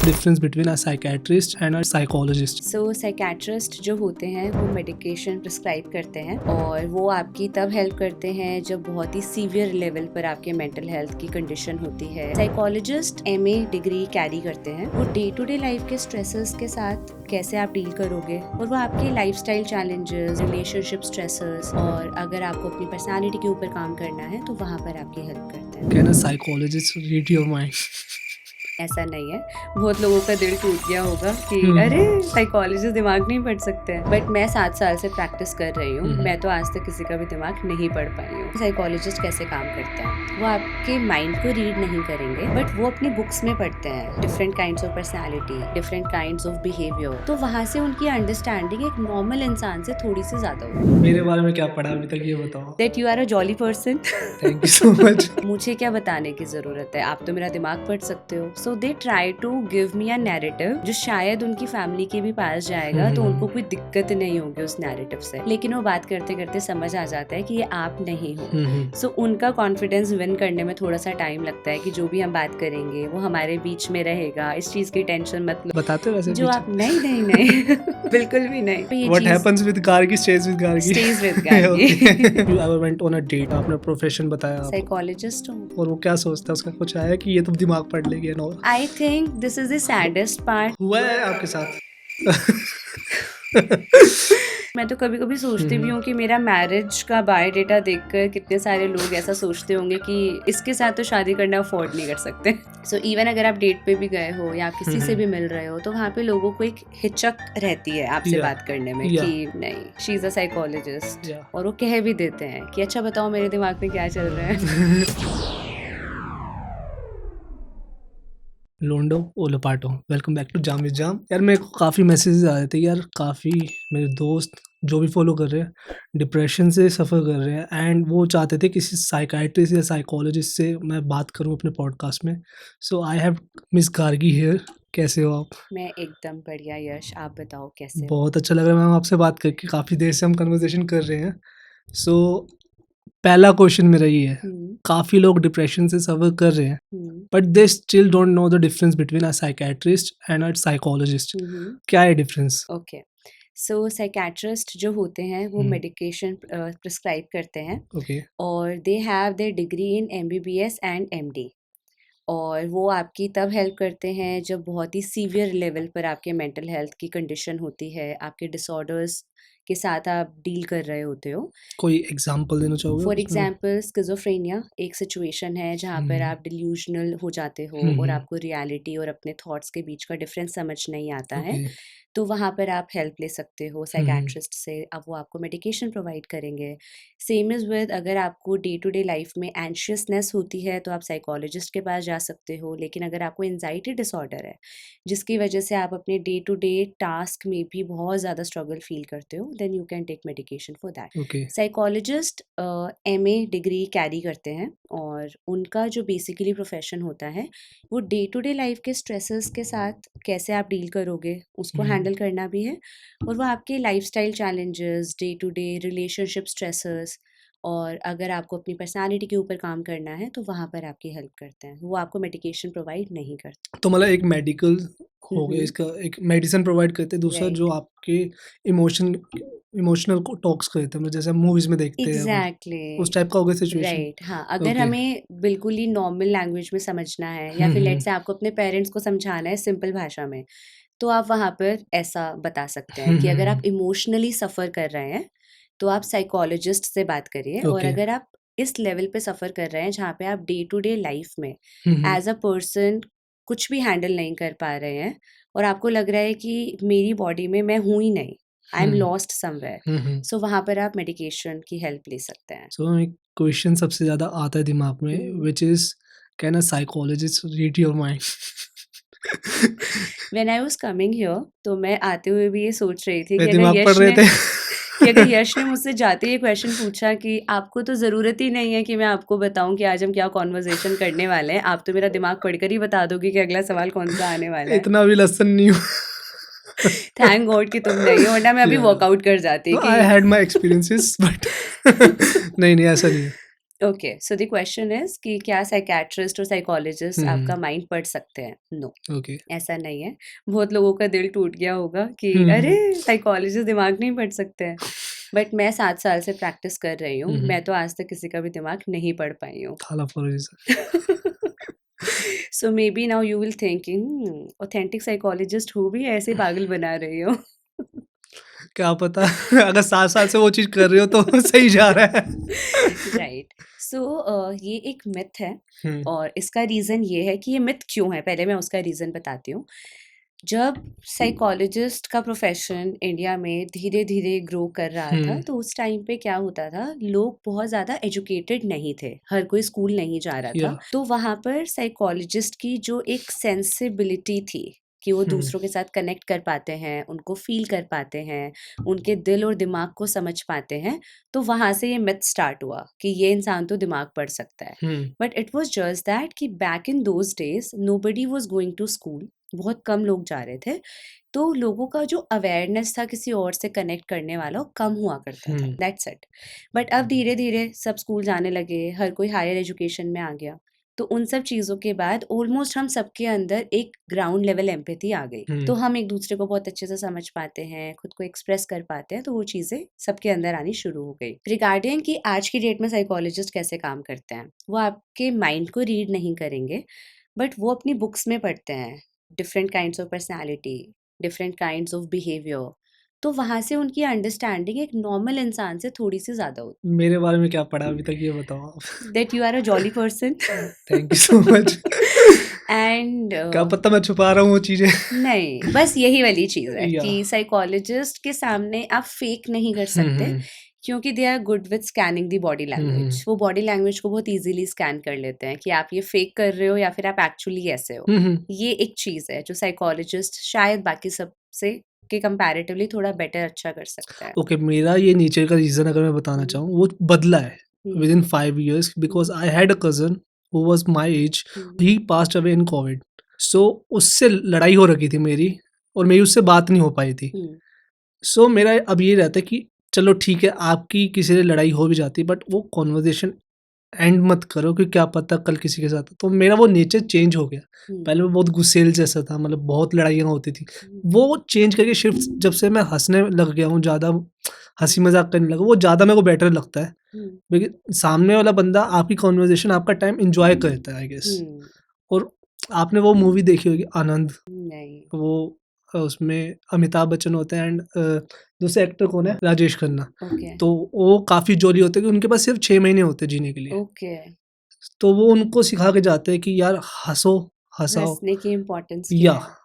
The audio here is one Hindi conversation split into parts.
difference between a psychiatrist and a psychologist? So psychiatrist जो होते हैं वो मेडिकेशन प्रिस्क्राइब करते हैं और वो आपकी तब हेल्प करते हैं जब बहुत ही सीवियर लेवल पर आपके मेंटल हेल्थ की कंडीशन होती है। साइकोलॉजिस्ट एमए डिग्री कैरी करते हैं। वो डे टू डे लाइफ के स्ट्रेसेस के साथ कैसे आप डील करोगे और वो आपके लाइफस्टाइल चैलेंजेस, रिलेशनशिप स्ट्रेसेस और अगर आपको अपनी पर्सनालिटी के ऊपर काम करना है तो वहाँ पर आपकी हेल्प करते हैं। Can a psychologist read your mind? ऐसा नहीं है, बहुत लोगों का दिल टूट गया होगा कि अरे साइकोलॉजिस्ट दिमाग नहीं पढ़ सकते हैं, बट मैं 7 साल से प्रैक्टिस कर रही हूँ। मैं तो आज तक किसी का भी दिमाग नहीं पढ़ पाई हूँ। साइकोलॉजिस्ट कैसे काम करते हैं, वो आपके माइंड को रीड नहीं करेंगे बट वो अपनी बुक्स में पढ़ते हैं different kinds of personality, different kinds of behaviour, तो वहाँ से उनकी अंडरस्टैंडिंग एक नॉर्मल इंसान से थोड़ी सी ज्यादा होगी। मेरे बारे में क्या पढ़ा अभी तक ये बताओ। That you are a jolly person. Thank you so much. मुझे क्या बताने की जरूरत है, आप तो मेरा दिमाग पढ़ सकते हो। So they try to give me a narrative जो शायद उनकी फैमिली के भी पास जाएगा तो उनको कोई दिक्कत नहीं होगी उस नैरेटिव से, लेकिन वो बात करते करते समझ आ जाता है कि ये आप नहीं हो। सो उनका कॉन्फिडेंस विन करने में थोड़ा सा टाइम लगता है कि जो भी हम बात करेंगे वो हमारे बीच में रहेगा, इस चीज की टेंशन मत लो। बताते हो वैसे जो आप नहीं बिल्कुल भी नहीं। What happens with Gargi stays with Gargi. Stays with Gargi. You ever went on a date? आपने प्रोफेशन बताया आप, साइकोलॉजिस्ट हूँ। और वो क्या सोचता है, उसका कुछ आया कि ये तो दिमाग पढ़ लेगी ना? I think this is the saddest part. हुआ है आपके साथ? मैं तो कभी कभी सोचती भी हूँ कि मेरा मैरिज का बायोडेटा देखकर कितने सारे लोग ऐसा सोचते होंगे कि इसके साथ तो शादी करना अफोर्ड नहीं कर सकते। सो इवन अगर आप डेट पे भी गए हो या आप किसी से भी मिल रहे हो तो वहाँ पे लोगों को एक हिचक रहती है आपसे Yeah. बात करने में Yeah. कि नहीं, she is a psychologist. Yeah. और वो कह भी देते हैं कि अच्छा बताओ मेरे दिमाग में क्या चल रहा है। लोंडो ओलोपाटो, welcome back to Jam with Jam. यार मेरे को काफ़ी मैसेजेस आ रहे थे यार, काफ़ी मेरे दोस्त जो भी फॉलो कर रहे हैं डिप्रेशन से सफ़र कर रहे हैं एंड वो चाहते थे किसी साइकाइट्रिस्ट या साइकोलॉजिस्ट से मैं बात करूं अपने पॉडकास्ट में। So I have miss Gargi here. कैसे हो आप? मैं एकदम बढ़िया यश, आप बताओ कैसे हो? बहुत अच्छा लग रहा है मैम आपसे बात करके, काफ़ी देर से हम कन्वर्सेशन कर रहे हैं। सो पहला क्वेश्चन मेरा ये है, काफ़ी लोग डिप्रेशन से सफ़र कर रहे हैं but they still don't know the difference between a psychiatrist and a psychologist. क्या है डिफरेंस? ओके, सो साइकेट्रिस्ट जो होते हैं वो मेडिकेशन प्रिस्क्राइब करते हैं ओके। और they have their degree in MBBS and MD और वो आपकी तब हेल्प करते हैं जब बहुत ही सीवियर लेवल पर आपके मेंटल हेल्थ की कंडीशन होती है, आपके डिसऑर्डर्स के साथ आप डील कर रहे होते हो। कोई एग्जांपल देना चाहोगे फॉर उसमें? एग्जाम्पल स्किज़ोफ्रेनिया एक सिचुएशन है जहाँ पर आप डिल्यूजनल हो जाते हो और आपको रियलिटी और अपने थॉट्स के बीच का डिफरेंस समझ नहीं आता है, ओके। तो वहाँ पर आप हेल्प ले सकते हो साइकेट्रिस्ट से। अब वो आपको मेडिकेशन प्रोवाइड करेंगे। सेम इज़ विद अगर आपको डे टू डे लाइफ में एंशियसनेस होती है तो आप साइकोलॉजिस्ट के पास जा सकते हो, लेकिन अगर आपको एंजाइटी डिसऑर्डर है जिसकी वजह से आप अपने डे टू डे टास्क में भी बहुत ज़्यादा स्ट्रगल फील करते हो, then you can take medication for that. Okay. Psychologist MA degree carry करते हैं और उनका जो बेसिकली प्रोफेशन होता है वो डे टू डे लाइफ के स्ट्रेसेस के साथ कैसे आप डील करोगे उसको हैंडल करना भी है और वो आपके lifestyle challenges, day to day relationship stresses और अगर आपको अपनी पर्सनालिटी के ऊपर काम करना है तो वहाँ पर आपकी हेल्प करते हैं। वो आपको मेडिकेशन प्रोवाइड नहीं करते। तो मतलब एक मेडिकल हो गया, इसका एक मेडिसिन प्रोवाइड करते हैं, दूसरा Right. जो आपके इमोशनल को टॉक्स करते हैं, मतलब जैसे हम मूवीज में देखते हैं एग्जैक्टली उस टाइप का हो गया सिचुएशन। राइट। हाँ, अगर ओके। हमें बिल्कुल ही नॉर्मल लैंग्वेज में समझना है या फिर लेट्स से आपको अपने पेरेंट्स को समझाना है सिंपल भाषा में, तो आप वहाँ पर ऐसा बता सकते हैं कि अगर आप इमोशनली सफ़र कर रहे हैं तो आप साइकोलॉजिस्ट से बात करिए और ओके। अगर आप इस लेवल पे सफ़र कर रहे हैं जहाँ पे आप डे टू डे लाइफ में एज अ पर्सन कुछ भी हैंडल नहीं कर पा रहे हैं और आपको लग रहा है कि मेरी बॉडी में मैं हूँ ही नहीं, आई एम लॉस्ट समवेयर, सो वहाँ पर आप मेडिकेशन की हेल्प ले सकते हैं। सो एक क्वेश्चन सबसे ज्यादा आता है दिमाग में, which is can a psychologist read your mind? When I was coming here तो मैं आते हुए भी ये सोच रही थी कि दिमाग पढ़ रहे थे। अगर यश ने मुझसे जाते ये क्वेश्चन पूछा कि आपको तो ज़रूरत ही नहीं है कि मैं आपको बताऊं कि आज हम क्या कॉन्वर्सेशन करने वाले हैं, आप तो मेरा दिमाग पढ़कर ही बता दोगे कि अगला सवाल कौन सा आने वाला है। इतना भी लसन नहीं हूँ। थैंक गॉड कि तुम नहीं हो, वरना मैं अभी Yeah. वर्कआउट कर जाती तो कि I had my experiences but नहीं ऐसा नहीं है। Okay, so the question is कि क्या साइकियाट्रिस्ट और साइकोलॉजिस्ट आपका माइंड पढ़ सकते हैं? No, okay. ऐसा नहीं है। बहुत लोगों का दिल टूट गया होगा कि हुँ, अरे हुँ। साइकोलॉजिस्ट दिमाग नहीं पढ़ सकते हैं। बट मैं 7 साल से प्रैक्टिस कर रही हूँ, हुँ, हुँ। मैं तो आज तक किसी का भी दिमाग नहीं पढ़ पाई हूँ। थाला for a reason. So may be now you will thinking authentic psychologist हूँ भी ऐसे पागल बना रही हो। क्या पता अगर 7 साल से वो चीज़ कर रहे हो तो सही जा रहा है। राइट। सो ये एक मिथ है हुँ, और इसका रीज़न ये है कि ये मिथ क्यों है, पहले मैं उसका रीज़न बताती हूँ। जब साइकोलॉजिस्ट का प्रोफेशन इंडिया में धीरे धीरे ग्रो कर रहा था, हुँ, तो उस टाइम पे क्या होता था, लोग बहुत ज़्यादा एजुकेटेड नहीं थे, हर कोई स्कूल नहीं जा रहा था। या तो वहाँ पर साइकोलॉजिस्ट की जो एक सेंसिबिलिटी थी कि वो हुँ, दूसरों के साथ कनेक्ट कर पाते हैं, उनको फील कर पाते हैं, उनके दिल और दिमाग को समझ पाते हैं, तो वहाँ से ये मिथ स्टार्ट हुआ कि ये इंसान तो दिमाग पढ़ सकता है। Hmm, but it was just that कि back in those days nobody was going to school, बहुत कम लोग जा रहे थे, तो लोगों का जो अवेयरनेस था किसी और से कनेक्ट करने वाला, वो कम हुआ करता था, हुँ, दैट्स इट। बट अब धीरे धीरे सब स्कूल जाने लगे, हर कोई हायर एजुकेशन में आ गया, तो उन सब चीज़ों के बाद ऑलमोस्ट हम सबके अंदर एक ग्राउंड लेवल एम्पैथी आ गई, हुँ, तो हम एक दूसरे को बहुत अच्छे से समझ पाते हैं, खुद को एक्सप्रेस कर पाते हैं, तो वो चीज़ें सबके अंदर आनी शुरू हो गई। रिगार्डिंग कि आज की डेट में साइकोलॉजिस्ट कैसे काम करते हैं, वो आपके माइंड को रीड नहीं करेंगे, बट वो अपनी बुक्स में पढ़ते हैं different kinds of personality, different kinds of behaviour, तो वहाँ से उनकी अंडरस्टैंडिंग एक नॉर्मल इंसान से थोड़ी सी ज़्यादा होती मेरे बारे में क्या पढ़ा अभी तक ये बताओ आप? है। That you are a jolly person thank you so much. And क्या पता मैं छुपा रहा हूँ वो चीज़ें। नहीं, बस यही वाली चीज़ है या कि साइकोलॉजिस्ट के सामने आप फेक नहीं कर हुँ, सकते, हुँ, क्योंकि they are good with scanning the body hmm, hmm, language. वो बॉडी लैंग्वेज को बहुत इजीली स्कैन कर लेते हैं कि आप ये फेक कर रहे हो या फिर आप एक्चुअली ऐसे हो। हुँ, हुँ। ये एक चीज़ है जो साइकोलॉजिस्ट शायद बाकी सब से के कंपैरेटिवली थोड़ा बेटर अच्छा कर सकता है। ओके, मेरा ये नेचर का रीज़न अगर मैं बताना हुँ, चाहूँ, वो बदला है hmm, within 5 years because I had a cousin who was my age, hmm, he passed away in Covid. So उससे लड़ाई हो रखी थी मेरी और मेरी उससे बात नहीं हो पाई थी। हुँ, सो मेरा अब ये रहता है कि चलो ठीक है, आपकी किसी से लड़ाई हो भी जाती है बट वो कन्वर्सेशन एंड मत करो क्योंकि क्या पता कल किसी के साथ तो मेरा वो नेचर चेंज हो गया। हुँ, पहले मैं बहुत गुस्सैल जैसा था, मतलब बहुत लड़ाइयाँ होती थी। हुँ, वो चेंज करके शिफ्ट जब से मैं हँसने लग गया हूँ, ज़्यादा हँसी मज़ाक करने लगा, वो ज़्यादा मेरे को बेटर लगता है। हुँ, क्योंकि सामने वाला बंदा आपकी कन्वर्सेशन, आपका टाइम एन्जॉय करता है आई गेस। हुँ, और आपने वो मूवी देखी होगी आनंद, नहीं, वो उसमें अमिताभ बच्चन होते हैं एंड दूसरे एक्टर कौन है? राजेश खन्ना। ओके, तो वो काफ़ी जॉली होते हैं कि उनके पास सिर्फ़ 6 महीने होते हैं जीने के लिए। ओके, तो वो उनको सिखा के जाते हैं कि यार हँसो, हँसाओ हँसने की इम्पोर्टेंस क्या या है?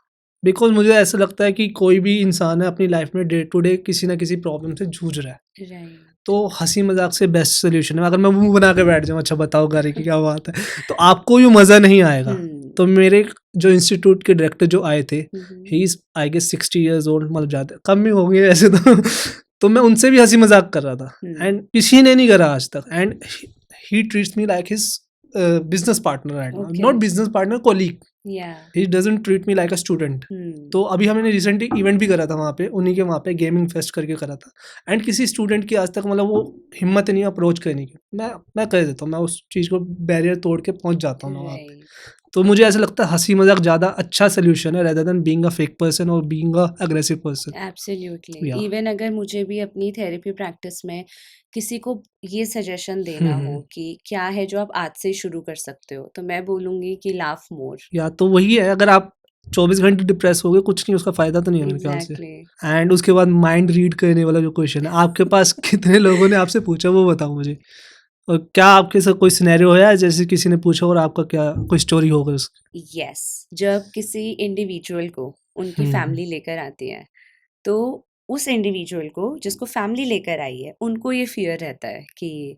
बिकॉज़ मुझे ऐसा लगता है कि कोई भी इंसान है अपनी लाइफ़ में डे टू डे किसी न किसी प्रॉब्लम से जूझ रहा है। राइट, तो हँसी-मज़ाक से बेस्ट सॉल्यूशन है। अगर मैं मुँह बना के बैठ जाऊँ, अच्छा बताओ गारी की क्या बात है, तो आपको ये मज़ा नहीं आएगा। हुँ, तो मेरे जो इंस्टीट्यूट के डायरेक्टर जो आए थे, hmm, hmm, he is I guess 60 years old, मतलब ज़्यादा कम ही होंगे वैसे तो। तो मैं उनसे भी हँसी-मज़ाक कर रहा था हुँ, एंड किसी ने नहीं करा आज तक and he treats me like his business partner right now, okay, not business partner, colleague. Yeah, he doesn't treat me like a student. Hmm, तो अभी हमने रिसेंटली इवेंट भी करा था वहाँ पे, उन्हीं के वहाँ पे गेमिंग फेस्ट करके करा था एंड किसी स्टूडेंट की आज तक मतलब वो हिम्मत नहीं अप्रोच करने की। मैं कर देता हूँ, मैं उस चीज़ को बैरियर तोड़ के पहुँच जाता हूँ मैं वहाँ पे। राइट, तो मुझे ऐसा लगता है हँसी-मज़ाक ज़्यादा अच्छा सॉल्यूशन है rather than being a fake person और being a aggressive person. Absolutely. Yeah even अगर मुझे भी अपनी थेरेपी प्रैक्टिस में किसी को ये सजेशन हुँ, देना हो हुँ। कि क्या है जो आप आज से शुरू कर सकते हो, तो मैं बोलूँगी कि लाफ मोर। या तो वही है, अगर आप 24 घंटे डिप्रेस हो गए, कुछ नहीं, उसका फ़ायदा तो नहीं है मेरे ख्याल से। एग्ज़ैक्टली। एंड उसके बाद माइंड रीड करने वाला जो क्वेश्चन है, आपके पास कितने लोगों ने आपसे पूछा वो बताओ मुझे? और क्या आपके साथ कोई सिनेरियो है जैसे किसी ने पूछा और आपका क्या कोई स्टोरी हो गई उसकी? यस, जब किसी इंडिविजुअल को उनकी हुँ, फैमिली लेकर आती है, तो उस इंडिविजुअल को जिसको फैमिली लेकर आई है, उनको ये फ़ियर रहता है कि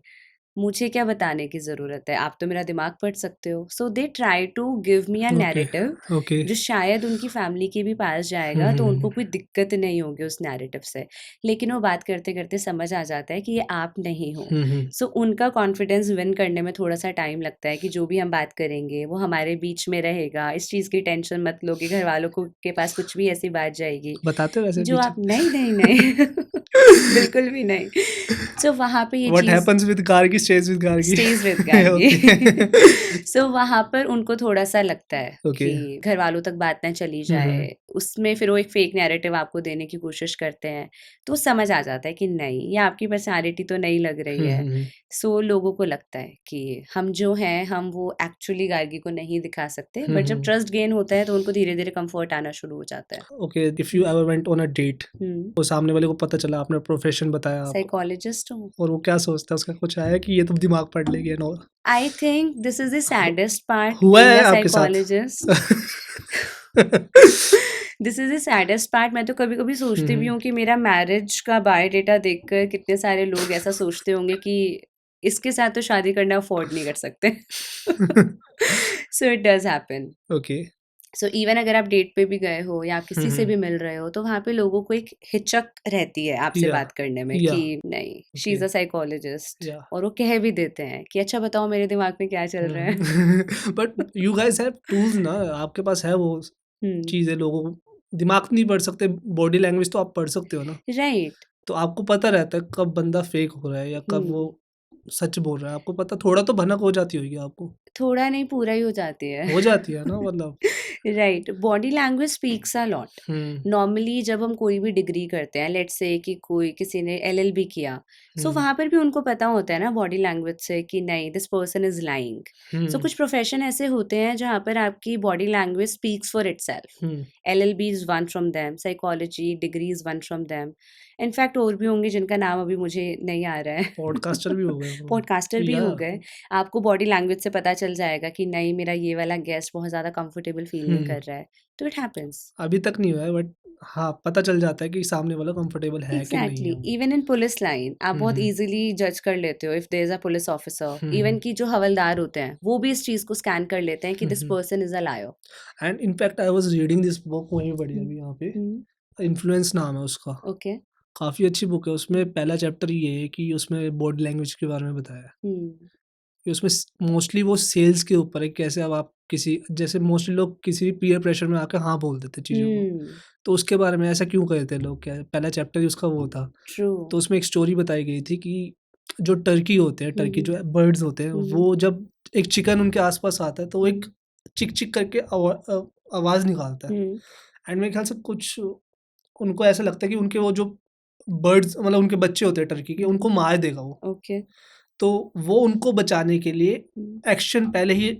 मुझे क्या बताने की ज़रूरत है, आप तो मेरा दिमाग पढ़ सकते हो। So they try to give me a okay, narrative okay. जो शायद उनकी फैमिली के भी पास हुँ, जाएगा, तो हुँ, उनको कोई दिक्कत नहीं होगी उस नैरेटिव से। लेकिन वो बात करते-करते समझ आ जाता है कि ये आप नहीं हो। हुँ, हुँ। सो उनका कॉन्फिडेंस विन करने में थोड़ा-सा टाइम लगता है कि जो भी हम बात करेंगे, वो हमारे बीच में रहेगा। इस चीज़ की टेंशन मत लो कि घरवालों को के पास कुछ भी ऐसी बात जाएगी बताते हो वैसे जो बीच आप में? नहीं, नहीं, नहीं। बिल्कुल भी नहीं। सो वहाँ पे ये व्हाट चीज़ happens with Gargi stage with Gargi. Stage with Gargi. Okay. So वहाँ पर उनको थोड़ा-सा लगता है ओके। कि घरवालों तक बात ना चली हुँ, जाए। हुँ। उसमें फिर वो एक फेक नैरेटिव आपको देने की कोशिश करते हैं। तो समझ आ जाता है कि नहीं, ये आपकी पर्सनैलिटी तो नहीं लग रही हुँ, है। हुँ, हुँ। सो लोगों को लगता है कि हम जो हैं, हम वो एक्चुअली गार्गी को नहीं दिखा सकते। हुँ, बट जब हुँ। ट्रस्ट गेन होता है तो उनको धीरे-धीरे कम्फर्ट आना शुरू हो जाता है। Okay, if you ever went on a date, hmm, वो सामने वाले को पता चला, आपने प्रोफेशन बताया आप, साइकोलॉजिस्ट हूँ। और वो क्या सोचता है, उसका कुछ है कि ये तो दिमाग पढ़ लेगी and all? I think this is the saddest part हुआ बीइंग है अ आपके साथ? Psychologist. This is the saddest part. मैं तो कभी-कभी हुँ, सोचती भी हुँ। हूँ कि मेरा मैरिज का बायोडाटा देखकर कितने सारे लोग ऐसा सोचते होंगे कि इसके साथ तो शादी करना अफोर्ड नहीं कर सकते। So it does happen. Okay. So even अगर आप डेट पे भी गए हो या हुँ, किसी से हुँ। भी मिल रहे हो, तो वहाँ पे लोगों को एक हिचक रहती है आपसे या बात करने में या कि नहीं, she okay. Is a psychologist. या और वो कह भी देते हैं कि अच्छा बताओ मेरे दिमाग में क्या चल रहा है। Hmm. But you guys have tools ना, आपके पास है वो हुँ, चीज़ें, लोगों को दिमाग नहीं पढ़ सकते, बॉडी लैंग्वेज तो आप पढ़ सकते हो ना। राइट। तो आपको पता रहता है कब बंदा फेक हो रहा है या कब वो हुँ, सच बोल रहा है, आपको पता, थोड़ा तो भनक हो जाती होगी आपको। थोड़ा नहीं पूरा ही हो जाती है। हो जाती है ना मतलब। Right, body language speaks a lot. Hmm, normally जब हम कोई भी डिग्री करते हैं, लेट्स से कि कोई किसी ने एलएलबी किया, सो हुँ, वहाँ पर भी उनको पता होता है ना बॉडी लैंग्वेज से कि नहीं, दिस पर्सन इज लाइंग। सो हुँ, कुछ प्रोफेशन ऐसे होते हैं जहाँ पर आपकी body language speaks for itself. Hmm. LLB is one from them, psychology degree is one from them. In fact और भी होंगे जिनका नाम अभी मुझे नहीं आ रहा है। पॉडकास्टर भी हो गए वो। पॉडकास्टर भी या हो गए। आपको बॉडी लैंग्वेज से पता चल जाएगा कि नहीं, मेरा ये वाला गेस्ट बहुत ज़्यादा कंफर्टेबल फील नहीं हुँ, कर रहा है। तो इट हैपेंस। अभी तक नहीं हुआ है, बट हाँ, पता चल जाता है कि सामने वाला कंफर्टेबल है कि नहीं एग्जैक्टली, है वो। इवन इन पुलिस लाइन आप हुँ, बहुत हुँ, इजीली जज कर लेते हो if there is a police officer. Hmm, even hmm, की जो हवलदार होते हैं वो भी इस चीज को स्कैन कर लेते हैं कि hmm, this hmm. Person is a liar. And in fact I was reading this book, वहीं पढ़ी अभी यहाँ पे, इन्फ्लुएंस नाम है उसका। ओके। काफ़ी अच्छी बुक है, उसमें पहला चैप्टर ये है कि उसमें बॉडी लैंग्वेज के बारे में बताया है। कि उसमें मोस्टली वो सेल्स के ऊपर है, कैसे अब आप किसी, जैसे मोस्टली लोग किसी भी पीयर प्रेशर में आके हाँ बोल देते चीज़ों को। तो उसके बारे में ऐसा क्यों करते लोग, क्या पहला चैप्टर ही उसका वो था। ट्रू। तो उसमें एक स्टोरी बताई गई थी कि जो टर्की होते हैं, टर्की जो बर्ड्स होते हैं, वो जब एक चिकन उनके आसपास आता है तो वो एक चिक चिक करके आवाज़ निकालता है। एंड मेरे ख्याल से कुछ उनको ऐसा लगता है कि उनके वो जो बर्ड्स, मतलब उनके बच्चे होते हैं टर्की के, उनको मार देगा वो। ओके। तो वो उनको बचाने के लिए एक्शन पहले ही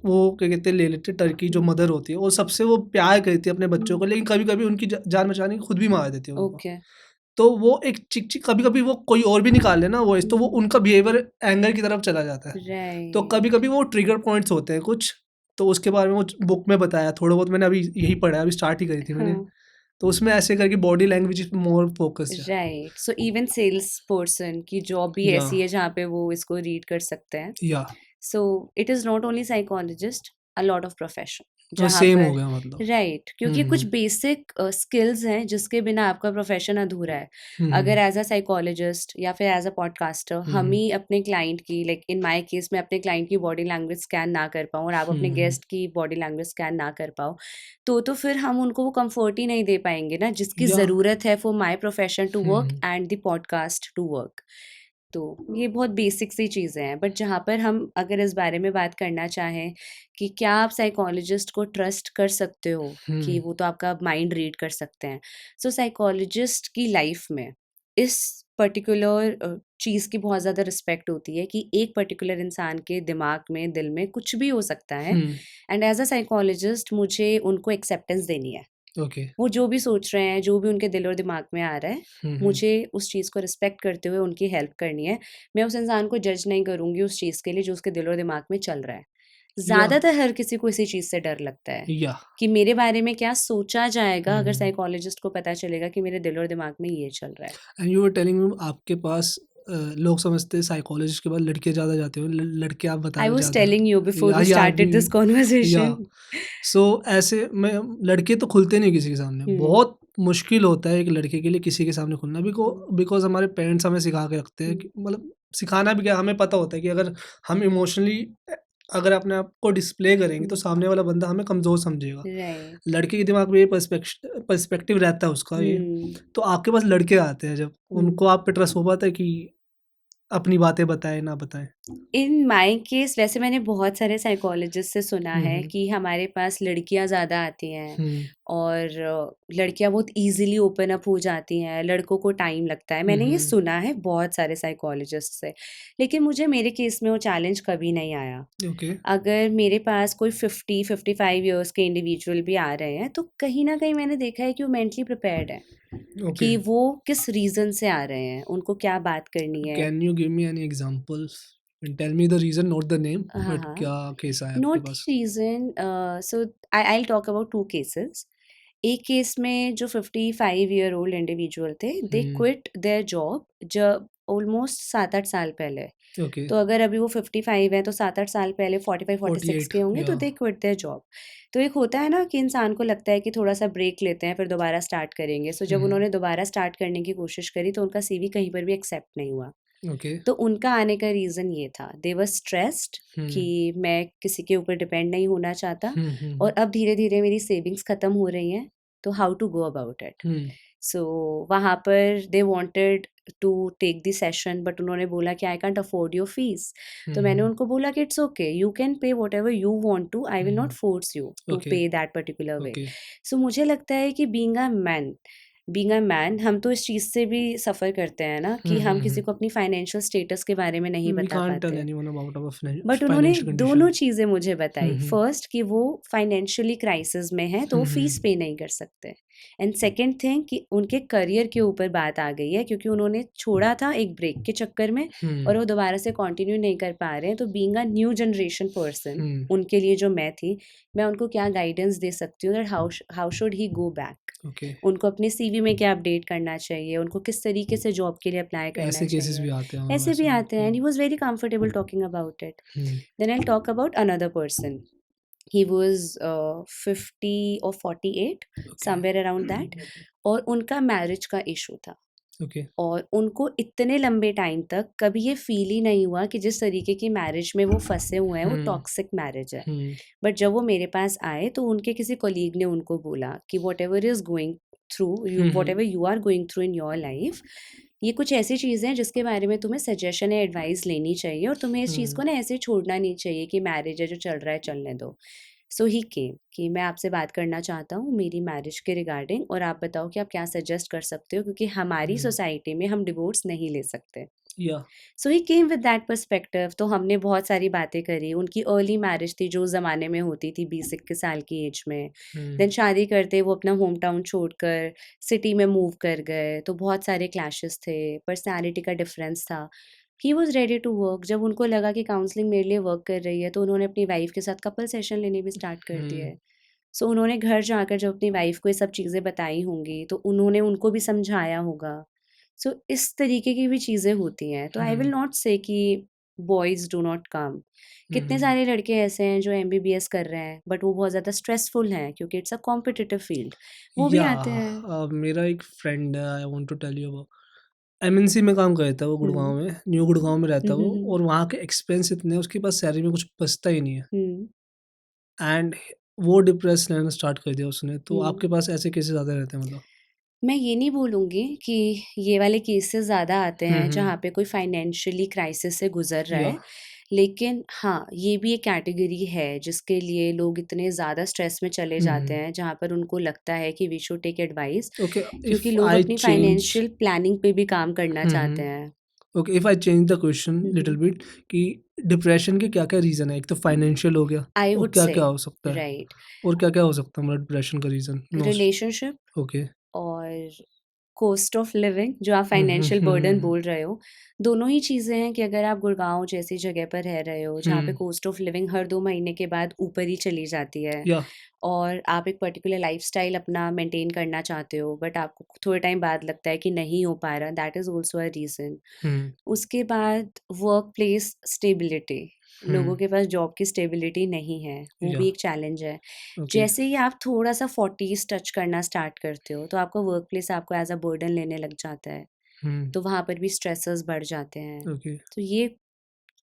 वो क्या कहते हैं ले लेते हैं, टर्की जो मदर होती है, वो सबसे वो प्यार करती है अपने बच्चों को, लेकिन कभी-कभी उनकी जान बचाने के लिए खुद भी मार देती है उनको। ओके। तो वो एक चिक-चिक, कभी-कभी वो कोई और भी निकाल ले ना वॉइस, तो वो उनका बिहेवियर एंगर की तरफ चला जाता है। तो राइट। कभी-कभी वो ट्रिगर पॉइंट्स होते हैं कुछ, तो उसके बारे में वो बुक में बताया, थोड़ा बहुत मैंने अभी यही पढ़ा है, अभी स्टार्ट ही करी थी मैंने। हाँ। तो उसमें ऐसे करके बॉडी लैंग्वेज पे मोर फोकस्ड है। Right, so even sales person की जॉब भी या ऐसी है जहाँ पे वो इसको रीड कर सकते हैं। Yeah so it is not only psychologist, a lot of profession वो जहाँ सेम हो पर। गया मतलब। राइट, हुँ, क्योंकि कुछ हुँ। बेसिक स्किल्स हैं जिसके बिना आपका प्रोफेशन अधूरा है। हुँ, अगर हुँ। एज अ साइकोलॉजिस्ट या फिर एज अ पॉडकास्टर हुँ, हम हुँ। ही अपने क्लाइंट की, लाइक इन माय केस, मैं अपने क्लाइंट की बॉडी लैंग्वेज स्कैन ना कर पाऊँ और आप हुँ, अपने हुँ। गेस्ट की बॉडी लैंग्वेज स्कैन ना कर पाओ, तो फिर हम उनको वो कंफर्ट ही नहीं दे पाएंगे ना जिसकी या ज़रूरत है for my profession to hmm, work hmm. And the podcast to work. तो ये बहुत बेसिक सी चीज़ें हैं, बट जहाँ पर हम अगर इस बारे में बात करना चाहें कि क्या आप साइकोलॉजिस्ट को ट्रस्ट कर सकते हो कि हुँ। वो तो आपका माइंड रीड कर सकते हैं। सो साइकोलॉजिस्ट की लाइफ में इस पर्टिकुलर चीज़ की बहुत ज़्यादा रिस्पेक्ट होती है कि एक पर्टिकुलर इंसान के दिमाग में, दिल में कुछ भी हो सकता है। हुँ, एंड एज अ साइकोलॉजिस्ट मुझे उनको एक्सेप्टेंस देनी है। ओके। वो जो भी सोच रहे हैं, जो भी उनके दिल और दिमाग में आ रहा है, हुँ, हुँ। मुझे उस चीज़ को रिस्पेक्ट करते हुए उनकी हेल्प करनी है। मैं उस इंसान को जज नहीं करूँगी उस चीज़ के लिए जो उसके दिल और दिमाग में चल रहा है। या ज़्यादातर हर किसी को इसी चीज़ से डर लगता है या कि मेरे बारे में क्या सोचा जाएगा हुँ, अगर हुँ। साइकोलॉजिस्ट को पता चलेगा कि मेरे दिल और दिमाग में ये चल रहा है। And you were telling me, आपके पास लोग समझते हैं साइकोलॉजिस्ट के बाद लड़के ज़्यादा जाते हो, लड़के आप बता आई रहे हो वाज़ ज़्यादा। टेलिंग यू बिफोर वी या स्टार्टेड अभी दिस या कन्वर्सेशन। सो ऐसे में लड़के तो खुलते नहीं किसी के सामने। हुँ, बहुत मुश्किल होता है एक लड़के के लिए किसी के सामने खुलना, हुँ, बिकॉज़ हमारे पेरेंट्स हमें सिखा के रखते हैं हुँ, कि मतलब सिखाना भी क्या, हमें पता होता है कि अगर हम इमोशनली अगर अपने आप को डिस्प्ले करेंगे तो हुँ, सामने वाला बंदा हमें कमज़ोर समझेगा। राइट। लड़के के दिमाग में ये पर्सपेक्टिव रहता है उसका ये। हुँ, तो आपके पास लड़के आते हैं जब, हुँ, उनको आप पे ट्रस्ट हो पाता है कि अपनी बातें बताएँ, ना बताएँ? इन माय केस वैसे मैंने बहुत सारे साइकोलॉजिस्ट से सुना हुँ, है हुँ। कि हमारे पास लड़कियां ज़्यादा आती हैं हुँ। और लड़कियां बहुत इजीली ओपन अप हो जाती हैं, लड़कों को टाइम लगता है। हुँ, मैंने ये हुँ। सुना है बहुत सारे साइकोलॉजिस्ट से, लेकिन मुझे मेरे केस में वो चैलेंज कभी नहीं आया। ओके, अगर मेरे पास कोई 50-55 इयर्स के इंडिविजुअल भी आ रहे हैं, तो कहीं न कहीं मैंने देखा है कि वो मेंटली प्रिपेयर्ड हैं, ओके। कि वो किस रीज़न से आ रहे हैं, उनको क्या बात करनी है। Can you give me any examples? And tell me the reason, not the name, हाँ, बट हाँ। क्या केस आया आपके नोट द पास? Reason so I will talk about 2 cases. एक केस में जो 55 ईयर ओल्ड इंडिविजुअल थे, they hmm. Quit their job जब ऑलमोस्ट 7-8 साल पहले। ओके। तो अगर अभी वो 55 हैं, तो 7-8 साल पहले 45-46 48, के होंगे, तो या। दे क्विट देयर जॉब। तो एक होता है ना कि इंसान को लगता है कि थोड़ा-सा ब्रेक लेते हैं, फिर दोबारा स्टार्ट करेंगे। सो हुँ, जब हुँ। उन्होंने दोबारा स्टार्ट करने की कोशिश करी, तो उनका सीवी कहीं पर भी एक्सेप्ट नहीं हुआ। ओके। तो उनका आने का रीज़न ये था, दे वर स्ट्रेस्ड कि हुँ। मैं किसी के ऊपर डिपेंड नहीं होना चाहता हुँ, हुँ, और हुँ। अब धीरे-धीरे मेरी सेविंग्स खत्म हो रही हैं, तो how to go about it? Hmm. So वहाँ पर they wanted to take the session, but उन्होंने बोला कि I can't afford your fees. हुँ, तो मैंने हुँ। उनको बोला कि it's okay, you can pay whatever you want to, I will not हुँ। Force you to okay, pay that particular way. Okay. So मुझे लगता है कि बीइंग अ मैन हम तो इस चीज़ से भी सफ़र करते हैं ना, हुँ, कि हम हुँ, किसी हुँ। को अपनी फाइनेंशियल स्टेटस के बारे में नहीं वी बता कांट टेल पाते। एनीवन अबाउट आवर बट उन्होंने फाइनेंशियल दोनों कंडीशन। चीज़ें मुझे हुँ, बताई। हुँ। फर्स्ट कि वो फाइनेंशियली क्राइसिस में हैं, तो हुँ, वो फीस हुँ। पे नहीं कर सकते। एंड सेकंड थिंग कि उनके करियर के ऊपर बात आ गई है, क्योंकि उन्होंने छोड़ा था एक ब्रेक के चक्कर में हुँ, और वो दोबारा से कंटिन्यू नहीं कर पा रहे हैं। तो being a new generation person, hmm. उनके लिए जो मैं थी, मैं उनको क्या गाइडेंस दे सकती हूँ that how should he go back? Okay. उनको अपने सीवी में क्या अपडेट करना चाहिए? उनको किस तरीके से जॉब के लिए अप्लाई करना ऐसे केसेस चाहिए? भी आते हैं, हाँ, ऐसे भी ऐसे भी। आते हैं, and he was very comfortable talking about it. Hmm, Then I'll talk about another person. He was 50 or 48, okay. somewhere around that. और उनका मैरिज का इशू था ओके। और उनको इतने लंबे टाइम तक कभी ये फील ही नहीं हुआ कि जिस तरीके की मैरिज में वो फंसे हुए हैं, वो हुँ, टॉक्सिक मैरिज है। हुँ, बट जब वो मेरे पास आए, तो उनके किसी कोलीग ने उनको बोला कि what hmm, ever you are going through in your life, ये कुछ ऐसी चीज़ें हैं जिसके बारे में तुम्हें सजेशन या एडवाइस लेनी चाहिए और तुम्हें इस चीज़ हुँ, को ना ऐसे छोड़ना नहीं चाहिए कि मैरिज है, जो चल रहा है चलने दो। सो ही केम कि मैं आपसे बात करना चाहता हूँ मेरी मैरिज के रिगार्डिंग, और आप बताओ कि आप क्या सजेस्ट कर सकते हो, क्योंकि हमारी हुँ, सोसाइटी में हम डिवोर्स नहीं ले सकते। या। सो ही केम विद दैट पर्सपेक्टिव। तो हमने बहुत सारी बातें करी। उनकी अर्ली मैरिज थी, जो उस ज़माने में होती थी 20-21 साल की एज में। हुँ, देन शादी करते वो अपना होम टाउन छोड़कर सिटी में मूव कर गए, तो बहुत सारे क्लैशेस थे, पर्सनैलिटी का डिफरेंस था। He was ready to work. जब उनको लगा कि काउंसलिंग मेरे लिए वर्क कर रही है, तो उन्होंने अपनी वाइफ़ के साथ कपल सेशन लेने भी स्टार्ट कर हुँ, दिए। सो उन्होंने घर जाकर जब अपनी वाइफ़ को ये सब चीज़ें बताई होंगी, तो उन्होंने उनको भी समझाया होगा। सो इस तरीके की भी चीज़ें होती हैं। तो I will hmm, not say कि बॉयज़ डू नॉट कम। हुँ, कितने हुँ। सारे लड़के ऐसे हैं जो एमबीबीएस कर रहे हैं, बट वो बहुत ज़्यादा स्ट्रेसफुल हैं, क्योंकि इट्स अ कॉम्पिटिटिव फील्ड। वो भी या आते हैं। मेरा एक फ्रेंड है, I want to tell you about. MNC में काम करता है वो, हुँ। गुड़गाँव में, न्यू गुड़गाँव में हुँ, रहता है हुँ, वो, हुँ। और वहाँ के एक्सपेंस इतने हैं, उसके पास सैलरी में कुछ बचता ही नहीं है। हुँ, एंड वो डिप्रेस रहना स्टार्ट कर दिया उसने। तो हुँ। आपके पास ऐसे केसेस ज़्यादा रहते हैं मतलब? मैं ये नहीं बोलूँगी कि ये वाले केसेस ज़्यादा आते हुँ, हैं जहाँ हुँ। पे कोई फाइनेंशियली क्राइसिस से गुज़र रहा या। है। लेकिन हाँ, ये भी एक कैटेगरी है जिसके लिए लोग इतने ज़्यादा स्ट्रेस में चले हुँ, जाते हुँ। हैं, जहाँ पर उनको लगता है कि we should take advice, okay, क्योंकि इफ लोग आई अपनी चेंज फाइनेंशियल प्लानिंग पे भी काम करना हुँ, चाहते हुँ। हैं। Okay, if I change the question hmm, little hmm. Bit, कि डिप्रेशन के क्या-क्या रीज़न है? एक तो फाइनेंशियल हो गया, आई और वुड से क्या-क्या हो सकता है? राइट, और क्या-क्या हो सकता है मतलब डिप्रेशन का रीज़न? Relationship okay. और कॉस्ट ऑफ लिविंग, जो आप हुँ, हुँ, फाइनेंशियल हुँ, बर्डन हुँ, बोल रहे हो, दोनों ही चीज़ें हैं कि अगर आप गुड़गाँव जैसी जगह पर रह रहे हो, जहाँ पे हुँ। कॉस्ट ऑफ लिविंग हर 2 महीने के बाद ऊपर ही चली जाती है, या। और आप एक पर्टिकुलर लाइफ़स्टाइल अपना मेंटेन करना चाहते हो, बट आपको थोड़े टाइम बाद लगता है कि नहीं हो पा रहा, that is also a reason. Hmm, उसके बाद वर्क प्लेस स्टेबिलिटी, लोगों हुँ। के पास जॉब की स्टेबिलिटी नहीं है, वो या। भी एक चैलेंज है। ओके। जैसे ही आप थोड़ा-सा 40s टच करना स्टार्ट करते हो, तो आपका वर्क प्लेस आपको एज़ अ बर्डन लेने लग जाता है, हुँ। तो वहाँ पर भी स्ट्रेसेस बढ़ जाते हैं। ओके। तो ये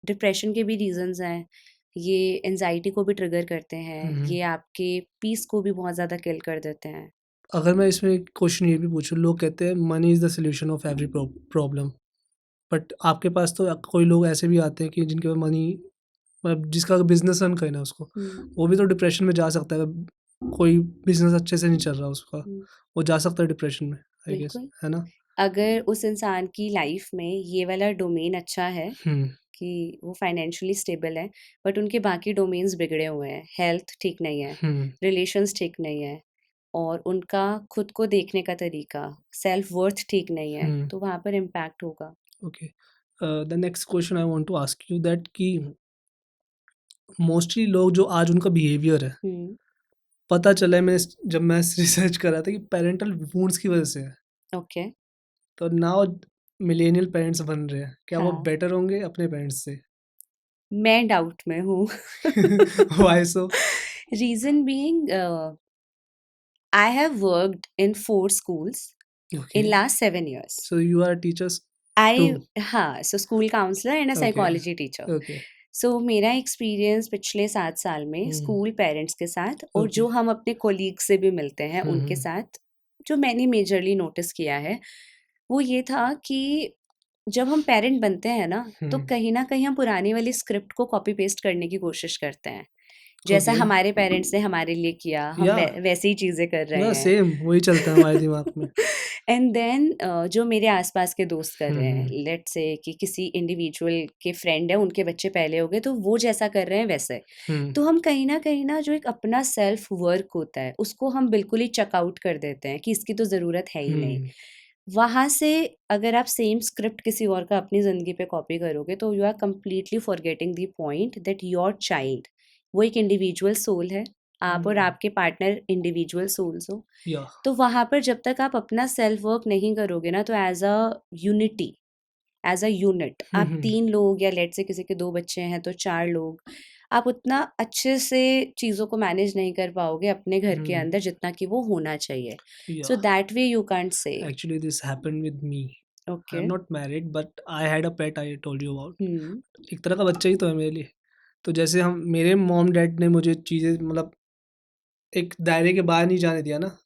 डिप्रेशन के भी रीज़न्स हैं, ये एंग्ज़ायटी को भी ट्रिगर करते हुँ, हैं, हुँ। ये आपके पीस को भी बहुत ज़्यादा किल कर देते हैं। अगर मैं इसमें एक क्वेश्चन ये भी पूछूँ, लोग कहते हैं money is the solution of every problem. But आपके पास तो कोई लोग ऐसे भी आते हैं कि जिनके पास मनी, मतलब जिसका बिजनेस रन करना है उसको, वो भी तो डिप्रेशन में जा सकता है अगर कोई बिजनेस अच्छे से नहीं चल रहा उसका, हम्म, वो जा सकता है डिप्रेशन में, आई गेस, बिल्कुल। है ना? अगर उस इंसान की लाइफ में ये वाला डोमेन अच्छा है हम्म कि वो फाइनेंशियली स्टेबल है, बट उनके बाकी डोमेन्स बिगड़े हुए हैं, हेल्थ ठीक नहीं है, हम्म रिलेशंस ठीक नहीं है, और उनका खुद को देखने का तरीका, सेल्फ वर्थ ठीक नहीं है, हम्म तो वहाँ पर इम्पैक्ट होगा। Okay, the next question I want to ask you that कि मोस्टली लोग जो आज उनका बिहेवियर है, हम्म, पता चला है मैं जब मैं रिसर्च कर रहा था कि पेरेंटल वुंड्स की वजह से है। ओके, तो नाउ मिलेनियल पेरेंट्स बन रहे हैं, क्या वो हाँ, बेटर होंगे अपने पेरेंट्स से? मैं डाउट में हूँ। Why so? Reason being, I have worked in 4 schools okay, in last 7 years. So you are teachers too? I हाँ, so school counsellor and a okay, psychology teacher. Okay, so मेरा एक्सपीरियंस पिछले 7 साल में हम्म, स्कूल पेरेंट्स के साथ और ओके, जो हम अपने कोलीग से भी मिलते हैं उनके हम्म, साथ, जो मैंने मेजरली नोटिस किया है, वो ये था कि जब हम पेरेंट बनते हैं ना, तो हम्म, कहीं न कहीं हम पुरानी वाली स्क्रिप्ट को कॉपी पेस्ट करने की कोशिश करते हैं। जैसा ओके, हमारे पेरेंट्स ने हमारे लिए किया, हम या वैसे ही चीज़ें कर रहे हैं। सेम वही चलता है हमारे दिमाग में। एंड देन जो मेरे आसपास के दोस्त कर रहे हैं, हम्म लेट्स से कि किसी इंडिविजुअल के फ्रेंड है, उनके बच्चे पहले हो गए, तो वो जैसा कर रहे हैं वैसे। हम्म तो हम कहीं ना जो एक अपना सेल्फ वर्क होता है उसको हम बिल्कुल ही चेकआउट कर देते हैं कि इसकी तो ज़रूरत है ही नहीं। हम्म वहाँ से अगर आप सेम स्क्रिप्ट किसी और का अपनी ज़िंदगी पे कॉपी करोगे, तो you are completely forgetting the point that your child, वो एक इंडिविजुअल सोल है, आप और आपके पार्टनर इंडिविजुअल सोल्स हो। या तो वहाँ पर जब तक आप अपना सेल्फ वर्क नहीं करोगे ना, तो as a unity, as a unit, आप हम्म 3 लोग या लेट से किसी के 2 बच्चे हैं तो 4 लोग, आप उतना अच्छे से चीज़ों को मैनेज नहीं कर पाओगे अपने घर के हम्म अंदर जितना कि वो होना चाहिए। Yeah so that way you can't say. Actually this happened with me. I okay. Am not married but I had a pet, I told you about. Hmm. एक तरह का बच्चा ही तो है मेरे लिए। तो जैसे हम मेरे मॉम डैड ने मुझे चीज़ें मतलब एक दायरे के बाहर नहीं जाने दिया ना।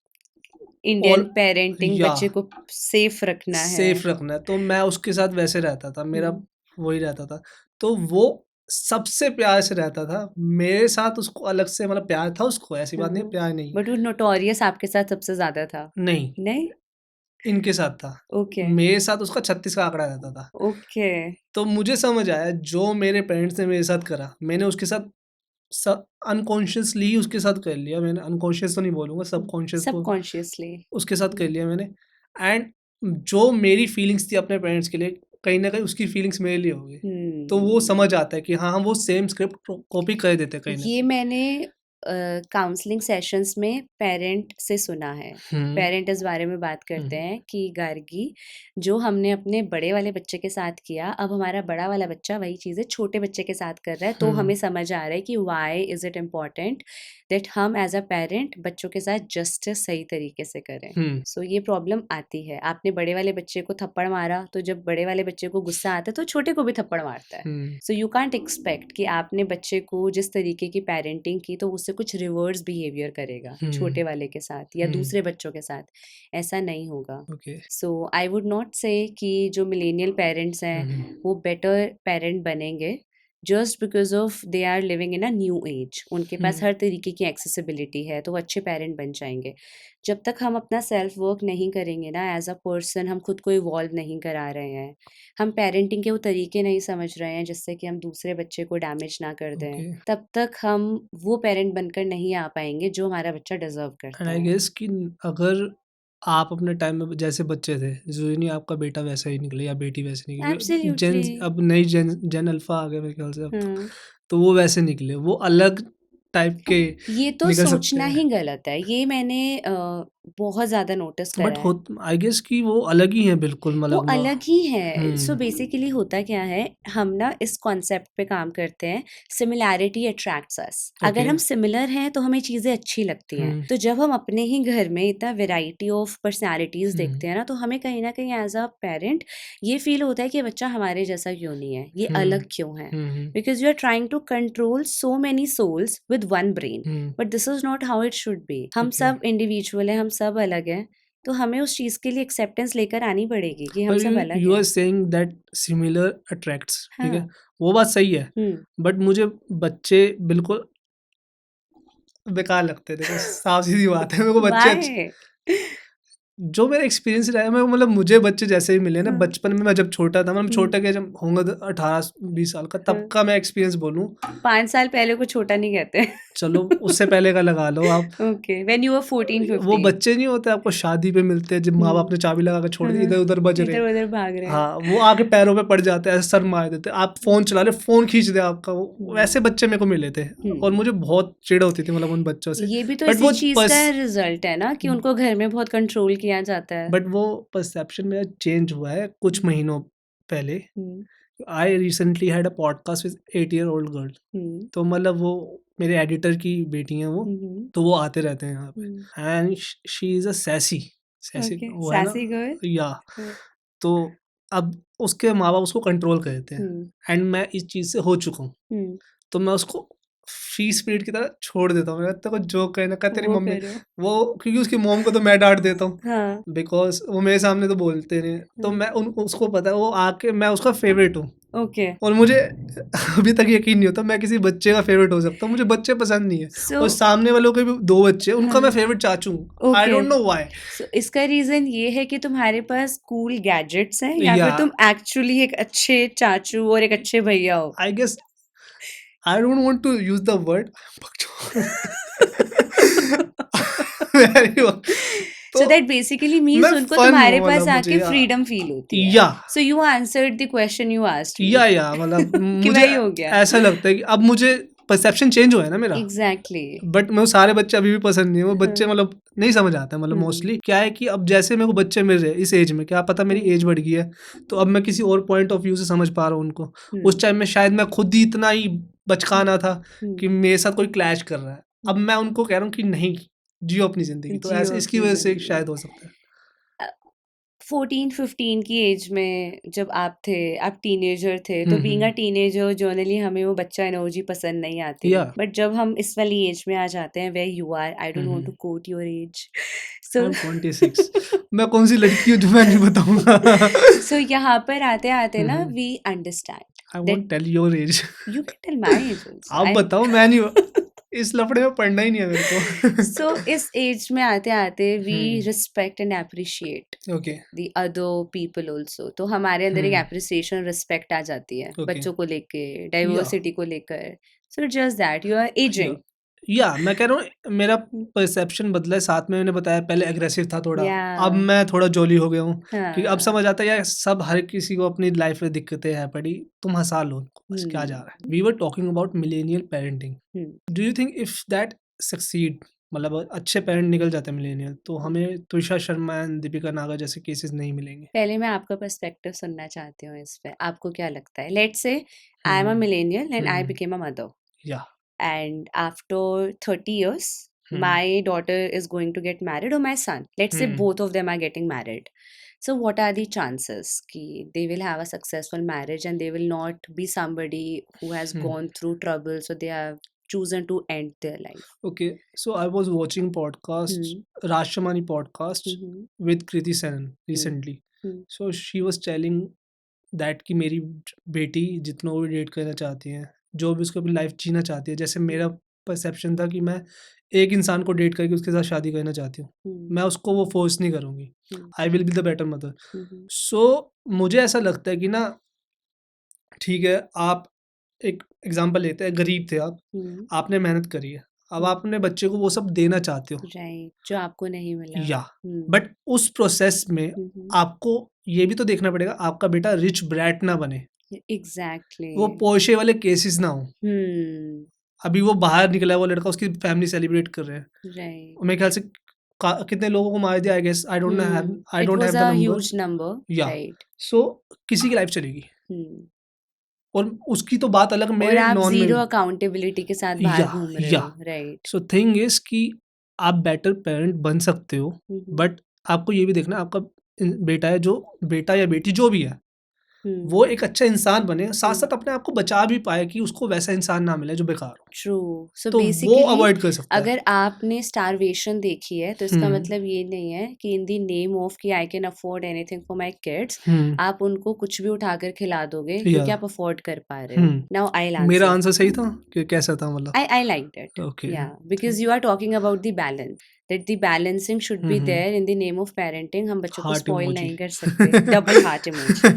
इंडियन ऑल पेरेंटिंग, या बच्चे को सेफ रखना है। सेफ रखना है, तो मैं उसके साथ वैसे रहता था, मेरा हुँ, वही रहता था। तो वो सबसे प्यार से रहता था, मेरे साथ उसको अलग से मतलब प्यार था उसको, ऐसी बात नहीं है हाँ। प्यार नहीं। बट वो नोटोरियस आपके साथ सबसे ज़्यादा था। नहीं, नहीं? इनके साथ था। ओके, मेरे साथ उसका 36 का आंकड़ा रहता था। ओके। तो मुझे समझ आया जो मेरे पेरेंट्स ने मेरे साथ करा, मैंने उसके साथ स अनकॉन्शियसली उसके साथ कर लिया मैंने, अनकॉन्शियस तो नहीं बोलूँगा, हुँ, सबकॉन्शियस वो सबकॉन्शियसली। उसके साथ कर हुँ, लिया मैंने। एंड जो मेरी फीलिंग्स थी अपने पेरेंट्स के लिए, कहीं न कहीं उसकी फीलिंग्स मेरे लिए हो गई। तो वो समझ हुँ। आता है कि हाँ, हम वो सेम स्क्रिप्ट कॉपी कर देते हैं कहीं न ये कहीं। मैंने काउंसलिंग सेशंस में पेरेंट से सुना है। हुँ, पेरेंट इस बारे में बात करते हुँ, हैं कि गार्गी, जो हमने अपने बड़े वाले बच्चे के साथ किया, अब हमारा बड़ा वाला बच्चा वही चीज़ें छोटे बच्चे के साथ कर रहा है, तो हुँ, हमें समझ आ रहा है कि why is it important that हम एज़ अ पेरेंट बच्चों के साथ जस्टिस सही तरीके से करें। हुँ, सो ये प्रॉब्लम आती है। आपने बड़े वाले बच्चे को थप्पड़ मारा, तो जब बड़े वाले बच्चे को गुस्सा आता है, तो छोटे को भी थप्पड़ मारता है। हुँ, सो यू कांट एक्सपेक्ट कि आपने बच्चे को जिस तरीके की पेरेंटिंग की तो उससे कुछ रिवर्स बिहेवियर करेगा हुँ, छोटे वाले के साथ या हुँ, दूसरे बच्चों के साथ। ऐसा नहीं होगा। Okay. So I would not say कि जो मिलेनियल पेरेंट्स हैं हुँ, हुँ, वो बेटर पेरेंट बनेंगे just because of they are living in a new age, उनके हुँ, पास हर तरीके की एक्सेसिबिलिटी है तो वो अच्छे पेरेंट बन जाएंगे। जब तक हम अपना सेल्फ वर्क नहीं करेंगे ना, एज अ पर्सन हम खुद को इवॉल्व नहीं करा रहे हैं, हम पेरेंटिंग के वो तरीके नहीं समझ रहे हैं जिससे कि हम दूसरे बच्चे को डैमेज ना कर दें, ओके। तब तक हम वो पेरेंट बनकर नहीं आ पाएंगे जो हमारा बच्चा डिजर्व एंड करता आई है। गेस कि अगर आप अपने टाइम में जैसे बच्चे थे, ज़रूरी नहीं आपका बेटा वैसा ही निकले या बेटी वैसी निकले। जेन एब्सोल्युटली। अब नई जेन अल्फ़ा आ गए मेरे ख्याल से अब हाँ, तो वो वैसे निकले, वो अलग टाइप के ये तो निकल सकते सोचना हैं। ही गलत है। ये मैंने बहुत ज़्यादा नोटिस करा बट है। होत आई गेस कि वो अलग ही हैं बिल्कुल वो मतलब अलग ही है। सो हुँ, बेसिकली होता क्या है, हम ना इस कॉन्सेप्ट पे काम करते हैं, सिमिलैरिटी अट्रैक्ट्स अस। अगर ओके। हम सिमिलर हैं तो हमें चीज़ें अच्छी लगती हैं। हुँ, तो जब हम अपने ही घर में इतना वैरायटी ऑफ पर्सनैलिटीज़ हुँ, देखते हैं ना, तो हमें कहीं न कहीं एज़ अ पेरेंट ये फ़ील होता है कि ये बच्चा हमारे जैसा क्यों नहीं है? ये हुँ, अलग क्यों है? Hmm, hmm, because you are trying to control so many souls with one brain, hmm, but this is not how it should be. हम ओके। सब इंडिविजुअल हैं, हम सब अलग हैं। तो हमें उस चीज़ के लिए एक्सेप्टेंस लेकर आनी पड़ेगी कि हम पर सब यू अलग यू आर हैं। सेइंग दैट सिमिलर अट्रैक्ट्स, ठीक है, हाँ। वो बात सही है, बट मुझे बच्चे बिल्कुल बेकार लगते हैं। देखो साफ सीधी बात है, मेरे को बच्चे व्हाई? जो मेरा एक्सपीरियंस रहा है, मैं मतलब मुझे बच्चे जैसे ही मिले ना हाँ। बचपन में, मैं जब छोटा था, मतलब हुँ। छोटा क्या, जब होऊंगा 18-20 साल का, तब हाँ। का मैं एक्सपीरियंस बोलूँ। 5 साल पहले को छोटा नहीं कहते। चलो उससे पहले का लगा लो आप। ओके, व्हेन यू वर 14, वो 15। बच्चे नहीं होते आपको शादी पे मिलते हैं, जब माँ बाप हुँ। ने चाबी लगा के छोड़ हाँ, दी, हाँ। इधर उधर बज रहे हैं। इधर-उधर भाग रहे हैं। हाँ, वो आके पैरों पे पड़ जाते हैं, ऐसे सर मार देते हैं, आप फोन चला रहे, फोन खींच दे आपका, वो वैसे हुँ। बच्चे मेरे को मिले थे। हुँ। और मुझे बहुत चिढ़ होती थी मतलब उन बच्चों से। ये भी तो बट इसी वो चीज़ का रिज़ल्ट है ना कि उनको घर में बहुत कंट्रोल किया जाता है। बट वो परसेप्शन मेरा चेंज हुआ है कुछ महीनों पहले। Hmm, I recently had a podcast with 8 year old girl. Hmm, तो मतलब वो मेरे एडिटर की बेटी हैं वो, हुँ, हुँ, तो वो आते रहते हैं यहाँ हुँ। पे, and she is a sassy sassy okay, वो है ना, सैसी गर्ल। या हाँ। तो अब उसके माँ बाप उसको कंट्रोल करते हैं, हुँ, एंड मैं इस चीज़ से हो चुका हूँ। हुँ। तो मैं उसको फ्री स्पिरिट की तरह छोड़ देता हूँ, मैं तेरे को जो कहना कहा तेरी वो मम्मी, करो। वो क्योंकि उसकी मॉम को तो मैं डांट देता हूँ, हाँ, बिकॉज वो मेरे सामने तो बोलते नहीं, तो हाँ। मैं उसको पता है वो आके, मैं उसका फेवरेट हूँ। ओके, और मुझे अभी तक यकीन नहीं होता मैं किसी बच्चे का फेवरेट हो सकता हूँ, मुझे बच्चे पसंद नहीं है। सो और सामने वालों के भी 2 बच्चे हैं, उनका मैं हाँ, फेवरेट चाचू हूँ, I okay. Don't know why. So इसका रीज़न ये है कि तुम्हारे पास कूल गैजेट्स हैं या या फिर तुम एक्चुअली एक अच्छे चाचू और एक अच्छे भैया हो? I guess, I don't want to use the word So तो that basically means मैं उनको फन तुम्हारे हूँ पास मतलब आके मुझे, फ्रीडम फील होती है। या So you answered the question you asked me या मतलब कि मुझे वही हो गया। ऐसा लगता है कि अब मुझे परसेप्शन चेंज हुआ है ना मेरा। Exactly. बट मैं वो सारे बच्चे अभी भी पसंद नहीं है, वो बच्चे हाँ, मतलब नहीं समझ आता है, मतलब हुँ, मोस्टली क्या है कि अब जैसे मेरे को बच्चे मिल रहे हैं इस एज में, क्या पता मेरी हुँ, एज बढ़ गई है, तो अब मैं किसी और पॉइंट ऑफ व्यू से समझ पा रहा हूँ उनको। उस हुँ, टाइम में शायद मैं खुद ही इतना ही हुँ, बचकाना था हुँ, कि मेरे साथ कोई क्लैश कर रहा है। अब हुँ। मैं उनको कह रहा हूँ कि नहीं, जियो अपनी ज़िंदगी, तो जियो ऐसे इसकी अपनी वजह से ज़िंदगी। शायद हो सकता है। 14-15 की एज में जब आप थे, आप टीनेजर थे, तो बीइंग अ हुँ। टीनेजर जनरली हमें वो बच्चा एनर्जी पसंद नहीं आती। या बट जब हम इस वाली एज में आ जाते हैं where you are, I don't want to quote your age. I so am 26। मैं कौन-सी लड़की हूँ जो मैं नहीं बताऊँगा। सो यहाँ पर आते-आते हुँ, ना हुँ। We understand I that won't tell your age. You can tell my age also. आप आई बताओ, मैं नहीं, इस लफड़े में पड़ना ही नहीं है मेरे सो को। इस एज में आते-आते we hmm, respect and appreciate okay. The other people also. तो हमारे अंदर एक हुँ, एप्रिसिएशन रिस्पेक्ट आ जाती है ओके। बच्चों को लेके, या डाइवर्सिटी को लेकर। So just that you are या एजिंग। मैं कह रहा हूँ मेरा परसेप्शन बदला है, साथ में मैंने बताया पहले एग्रेसिव था थोड़ा, या अब मैं थोड़ा जॉली हो गया हूँ, कि अब हाँ। समझ आता है यार सब हर किसी को अपनी लाइफ में दिक्कतें हैं पड़ी, तुम हँसा लो उनको, बस क्या जा हम्म, रहा है। We were talking about millennial parenting. Hmm, do you think if that succeed, मतलब अच्छे पेरेंट निकल जाते हैं मिलेनियल, तो हम्म। हमें तुषार शर्मा एंड दीपिका नागर जैसे केसेस नहीं मिलेंगे? पहले मैं आपका पर्सपेक्टिव सुनना चाहती हूँ इस पे। आपको क्या लगता है? Let's say I am a hmm, millennial and I hmm, became a mother या and after 30 years hmm, my daughter is going to get married or my son, let's say hmm, both of them are getting married. So what are the chances ki they will have a successful marriage and they will not be somebody who has hmm. gone through trouble, so they have chosen to end their life? Okay, so I was watching podcast, Hmm. Rashomani podcast Hmm. with Kriti Sanon Hmm. recently. Hmm. So she was telling that कि मेरी बेटी जितना वो डेट करना चाहती है, जो भी उसको अपनी लाइफ जीना चाहती है, जैसे मेरा परसेप्शन था कि मैं एक इंसान को डेट करके उसके साथ शादी करना चाहती हूँ, Hmm. मैं उसको वो फोर्स नहीं करूँगी, Hmm. I will be the better mother. Hmm. सो मुझे ऐसा लगता है कि ना, ठीक है, आप एक एग्जांपल लेते हैं, गरीब थे आप, Hmm. आपने मेहनत करी है, अब Hmm. आप अपने बच्चे को वो सब देना चाहते हो, Right, जो आपको नहीं मिला। या Hmm. बट उस प्रोसेस में Hmm. आपको ये भी तो देखना पड़ेगा आपका बेटा रिच ब्रैट ना बने, वो Exactly. पोर्शे वाले केसेस ना हो। Hmm. अभी वो बाहर निकला है वो लड़का, उसकी फैमिली सेलिब्रेट कर रहे हैं, Right. और मेरे ख्याल से कितने लोगों को मार दिया, I guess, I It don't was have the a number. huge number, या right? सो किसी की लाइफ चलेगी, हुँ। और उसकी तो बात अलग, और मेरे आप नॉन में ज़ीरो भी। अकाउंटेबिलिटी के साथ बाहर या घूम रहे या हो, राइट? सो थिंग इज कि आप बेटर पेरेंट बन सकते हो, हुँ, हुँ। बट आपको ये भी देखना है, आपका बेटा है, जो बेटा या बेटी जो भी है, वो हम्म एक अच्छा इंसान बने, साथ-साथ अपने आप को बचा भी पाए कि उसको वैसा इंसान ना मिले जो बेकार हो। ट्रू। सो तो वो बेसिकली अवॉइड कर सकता है। अगर आपने स्टारवेशन देखी है तो इसका हुँ, मतलब ये नहीं है कि इन द नेम ऑफ कि I can afford anything for my kids hmm, आप उनको कुछ भी उठाकर खिला दोगे या क्योंकि आप अफोर्ड कर पा रहे हो। हुँ। नाउ आई विल मेरा आंसर। आंसर सही था कि कैसा था मतलब? I liked it. Okay, Yeah, because thank you are talking about the balance. That the balancing should hmm, be hmm. there in the name of parenting. हम बच्चों को हार्ट spoil इमोजी। नहीं कर सकते. Double heart emoji.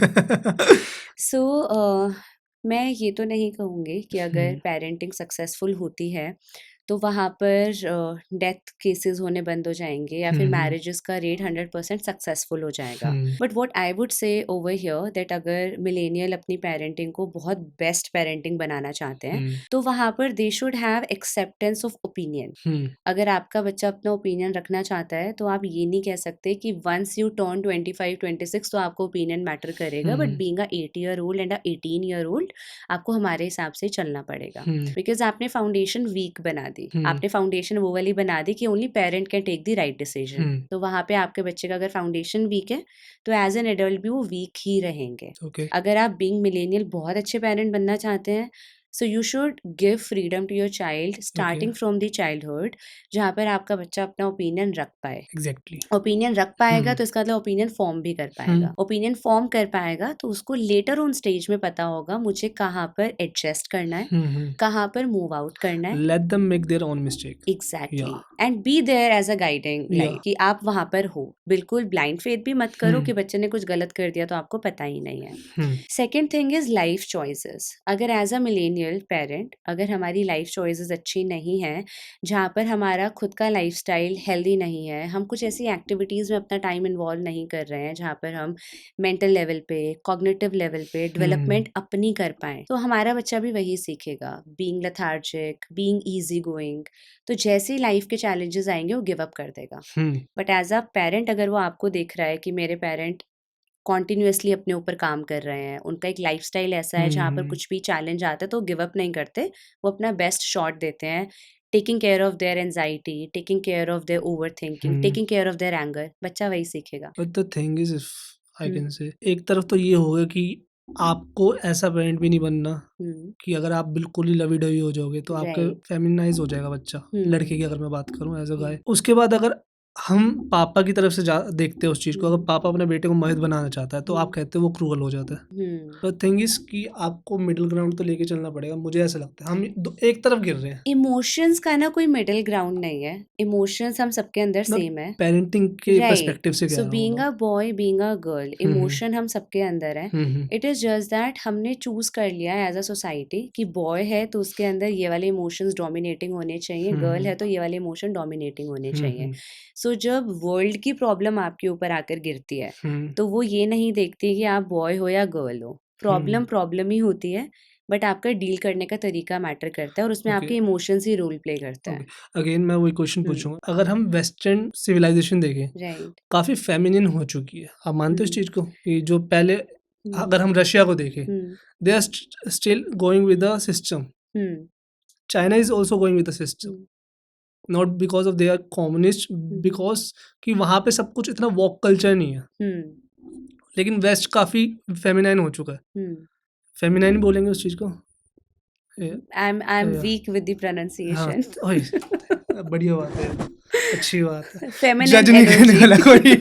So मैं ये तो नहीं कहूँगी कि अगर हुँ, पेरेंटिंग सक्सेसफुल होती है तो वहाँ पर डेथ केसेस होने बंद हो जाएंगे या फिर हुँ, हुँ, मैरिजेस का रेट 100% सक्सेसफुल हो जाएगा। Hmm, but what I would say over here that अगर मिलेनियल अपनी पेरेंटिंग को बहुत बेस्ट पेरेंटिंग बनाना चाहते हैं हुँ, तो वहाँ पर they should have acceptance of opinion. Hmm, अगर आपका बच्चा अपना ओपिनियन रखना चाहता है तो आप ये नहीं कह सकते कि वंस यू टर्न 25-26 तो आपको ओपिनियन मैटर करेगा, but hmm, being a 8 year old and a 18 year old आपको हमारे हिसाब से चलना पड़ेगा। हुँ, बिकॉज आपने फाउंडेशन वीक बना दी, हुँ, आपने फाउंडेशन वो वाली बना दी कि only parent can take the right decision. Hmm, तो वहाँ पे आपके बच्चे का अगर फाउंडेशन वीक है तो एज एन एडल्ट भी वो वीक ही रहेंगे। ओके, अगर आप बीइंग मिलेनियल बहुत अच्छे पेरेंट बनना चाहते हैं so you should give freedom to your child okay, starting from the childhood, जहाँ पर आपका बच्चा अपना ओपिनियन रख पाए। एग्ज़ैक्टली। ओपिनियन रख पाएगा हुँ, तो इसका मतलब ओपिनियन फॉर्म भी कर हुँ, पाएगा। ओपिनियन फॉर्म कर पाएगा तो उसको लेटर ऑन स्टेज में पता होगा मुझे कहाँ पर एडजस्ट करना है, हुँ, हुँ। कहाँ पर मूव आउट करना है। Let them make their own mistake. Exactly. Yeah! And be there as a guiding yeah! Light कि आप वहां पर हो। बिल्कुल ब्लाइंड फेथ भी मत हुँ, करो कि बच्चे ने कुछ गलत कर दिया तो आपको पता ही नहीं है। Hmm, second thing is life choices. अगर एज अ मिलेनियल पेरेंट अगर हमारी लाइफ चॉइसेस अच्छी नहीं है, जहाँ पर हमारा खुद का लाइफस्टाइल हेल्दी नहीं है, हम कुछ ऐसी एक्टिविटीज़ में अपना टाइम इन्वॉल्व नहीं कर रहे हैं जहाँ पर हम मेंटल लेवल पे कॉग्निटिव लेवल पे हुँ, डेवलपमेंट अपनी कर पाएँ, तो हमारा बच्चा भी वही सीखेगा, being lethargic, being easy going. तो जैसे ही लाइफ के चैलेंजेस आएंगे वो गिव अप कर देगा। हुँ, बट एज अ पेरेंट अगर वो आपको देख रहा है कि मेरे पेरेंट कॉन्टिन्यूअसली अपने ऊपर काम कर रहे हैं, उनका एक लाइफस्टाइल ऐसा है जहाँ पर हुँ, कुछ भी चैलेंज आता है तो गिव अप नहीं करते, वो अपना बेस्ट शॉट देते हैं, taking care of their anxiety, taking care of their over thinking, hmm. Taking care of their anger, बच्चा वही सीखेगा। But the thing is if I hmm can say एक तरफ तो ये होगा कि आपको ऐसा पेरेंट भी नहीं बनना हम्म कि अगर आप बिल्कुल ही लवी-डवी हो जाओगे तो आपका राइट। फेमिनाइज़ हो जाएगा बच्चा, लड़के की हम्म अगर मैं बात करूँ एज़ अ गाय। हम्म उसके बाद अगर हम पापा की तरफ से जा देखते हैं उस चीज़ को, अगर हम्म पापा अपने बेटे को मर्द बनाना चाहता है तो आप हम्म कहते हो वो क्रूअल हो जाता है। हम्म द थिंग इज़ कि आपको मिडल ग्राउंड तो लेके चलना पड़ेगा, मुझे ऐसा लगता है। हम दो एक तरफ गिर रहे हैं। इमोशंस का ना कोई मिडिल ग्राउंड नहीं है, इमोशंस हम सबके अंदर मैं सेम है। पेरेंटिंग के राइट। पर्सपेक्टिव से कह सो रहा हूँ बीइंग मतलब। A boy being a girl hmm, hmm. Emotion हम सबके अंदर है। Hmm, hmm. It is just that हमने चूज कर लिया है एज अ सोसाइटी कि बॉय है तो उसके अंदर ये वाले इमोशंस डोमिनेटिंग होने चाहिए, हुँ, गर्ल हुँ। है तो ये वाले इमोशन डोमिनेटिंग होने हुँ, चाहिए। हुँ। सो जब वर्ल्ड की प्रॉब्लम आपके ऊपर आकर गिरती है हुँ, तो वो ये नहीं देखती कि आप बॉय हो या गर्ल हो, हुँ। प्रॉब्लम प्रॉब्लम ही होती है। बट आपका डील करने का तरीका मैटर करता है और उसमें ओके, आपके इमोशंस ही रोल प्ले करते ओके। हैं। अगेन मैं वही क्वेश्चन हम्म पूछूँगा, अगर हम वेस्टर्न सिविलाइज़ेशन देखें, राइट। काफ़ी फेमिनिन हो चुकी है। आप मानते हो इस हम्म चीज़ को? कि जो पहले हम्म अगर हम रशिया को देखें, hmm they are still going with the system. Hmm China is also going with the system, hmm not because of they are communist, hmm because कि वहाँ पे सब कुछ इतना वोक कल्चर नहीं है। हम्म लेकिन वेस्ट काफ़ी फेमिनाइन हो चुका है। हम्म फेमिनाइन बोलेंगे उस चीज़ को? ए आई एम या वीक विद द हाँ, प्रोनाउंसिएशन। ओए बढ़िया बात है, अच्छी बात है। फेमिनिन जज नहीं करने एनर्जी। वाला कोई,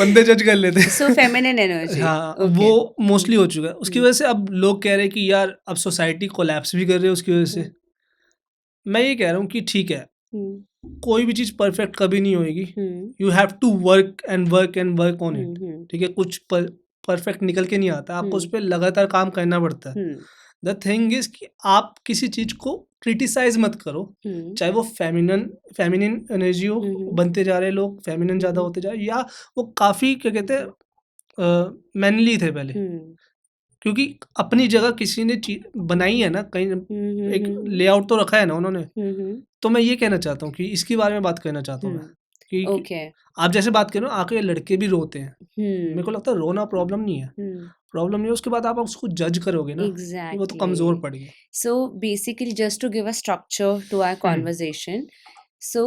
बंदे जज कर लेते सो हैं। Feminine energy. हाँ, ओके। वो मोस्टली हो चुका है। उसकी हम्म वजह से अब लोग कह रहे हैं कि यार अब सोसाइटी कोलैप्स भी कर रही है उसकी वजह से। हम्म मैं ये कह रहा हूँ कि ठीक है, हम्म कोई भी चीज़ परफेक्ट कभी नहीं होएगी। Hmm you have to work and work and work on it. Hmm ठीक है? कुछ परफेक्ट निकल के नहीं आता, आपको उस हम्म पे लगातार काम करना पड़ता है। हम्म द थिंग इज़ कि आप किसी चीज़ को क्रिटिसाइज़ मत करो, हम्म चाहे वो फेमिनिन एनर्जी हो, हम्म बनते जा रहे हैं लोग, फेमिनिन ज़्यादा हम्म होते जा रहे हैं, या वो काफ़ी क्या कहते हैं मैनली थे पहले। हम्म क्योंकि अपनी जगह किसी ने बनाई है ना, कहीं एक लेआउट तो रखा है ना उन्होंने। तो मैं ये कहना चाहता हूँ कि इसके बारे में बात करना चाहता हूँ मैं, कि ओके। आप जैसे बात कर रहे हो आके लड़के भी रोते हैं। मेरे को हम्म लगता है रोना प्रॉब्लम नहीं है। हम्म प्रॉब्लम नहीं है, उसके बाद आप उसको जज करोगे ना, कि वो तो कमज़ोर Exactly. पड़ गया। So basically, just to give a structure to our hmm, conversation, so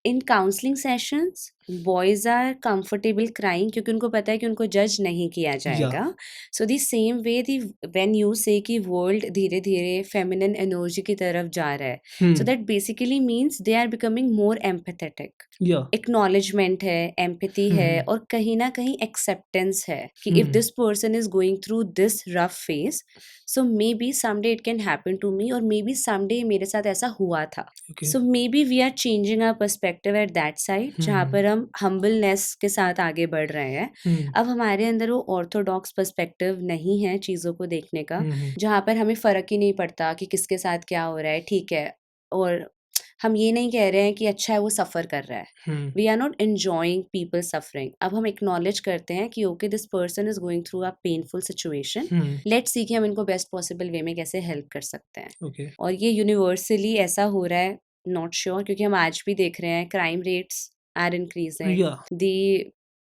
in counseling sessions, boys are comfortable crying क्योंकि उनको पता है कि उनको जज नहीं किया या जाएगा. सो the same way the when you से कि वर्ल्ड धीरे धीरे फेमिनिन एनर्जी की तरफ जा रहा है, so that basically means they are becoming more empathetic. या एक्नॉलेजमेंट है, एम्पैथी है और कहीं ना कहीं एक्सेप्टेंस है कि if this person is going through this rough phase, so may be someday it can happen to me और मे बी समडे मेरे साथ ऐसा हुआ था. Okay so may be we are changing our perspective at that side जहाँ पर हम हम्बलनेस के साथ आगे बढ़ रहे हैं. अब हमारे अंदर वो ऑर्थोडॉक्स पर्सपेक्टिव नहीं है चीज़ों को देखने का, जहाँ पर हमें फ़र्क ही नहीं पड़ता कि किसके साथ क्या हो रहा है, ठीक है. और हम ये नहीं कह रहे हैं कि अच्छा है वो सफ़र कर रहा है. We are not enjoying people suffering. अब हम एक्नॉलेज करते हैं कि okay this person is going through a painful situation, let's see कि हम इनको बेस्ट पॉसिबल वे में कैसे हेल्प कर सकते हैं. ओके और ये यूनिवर्सली ऐसा हो रहा है, नॉट श्योर, क्योंकि हम आज भी देख रहे हैं क्राइम रेट्स आर इंक्रीजिंग. या the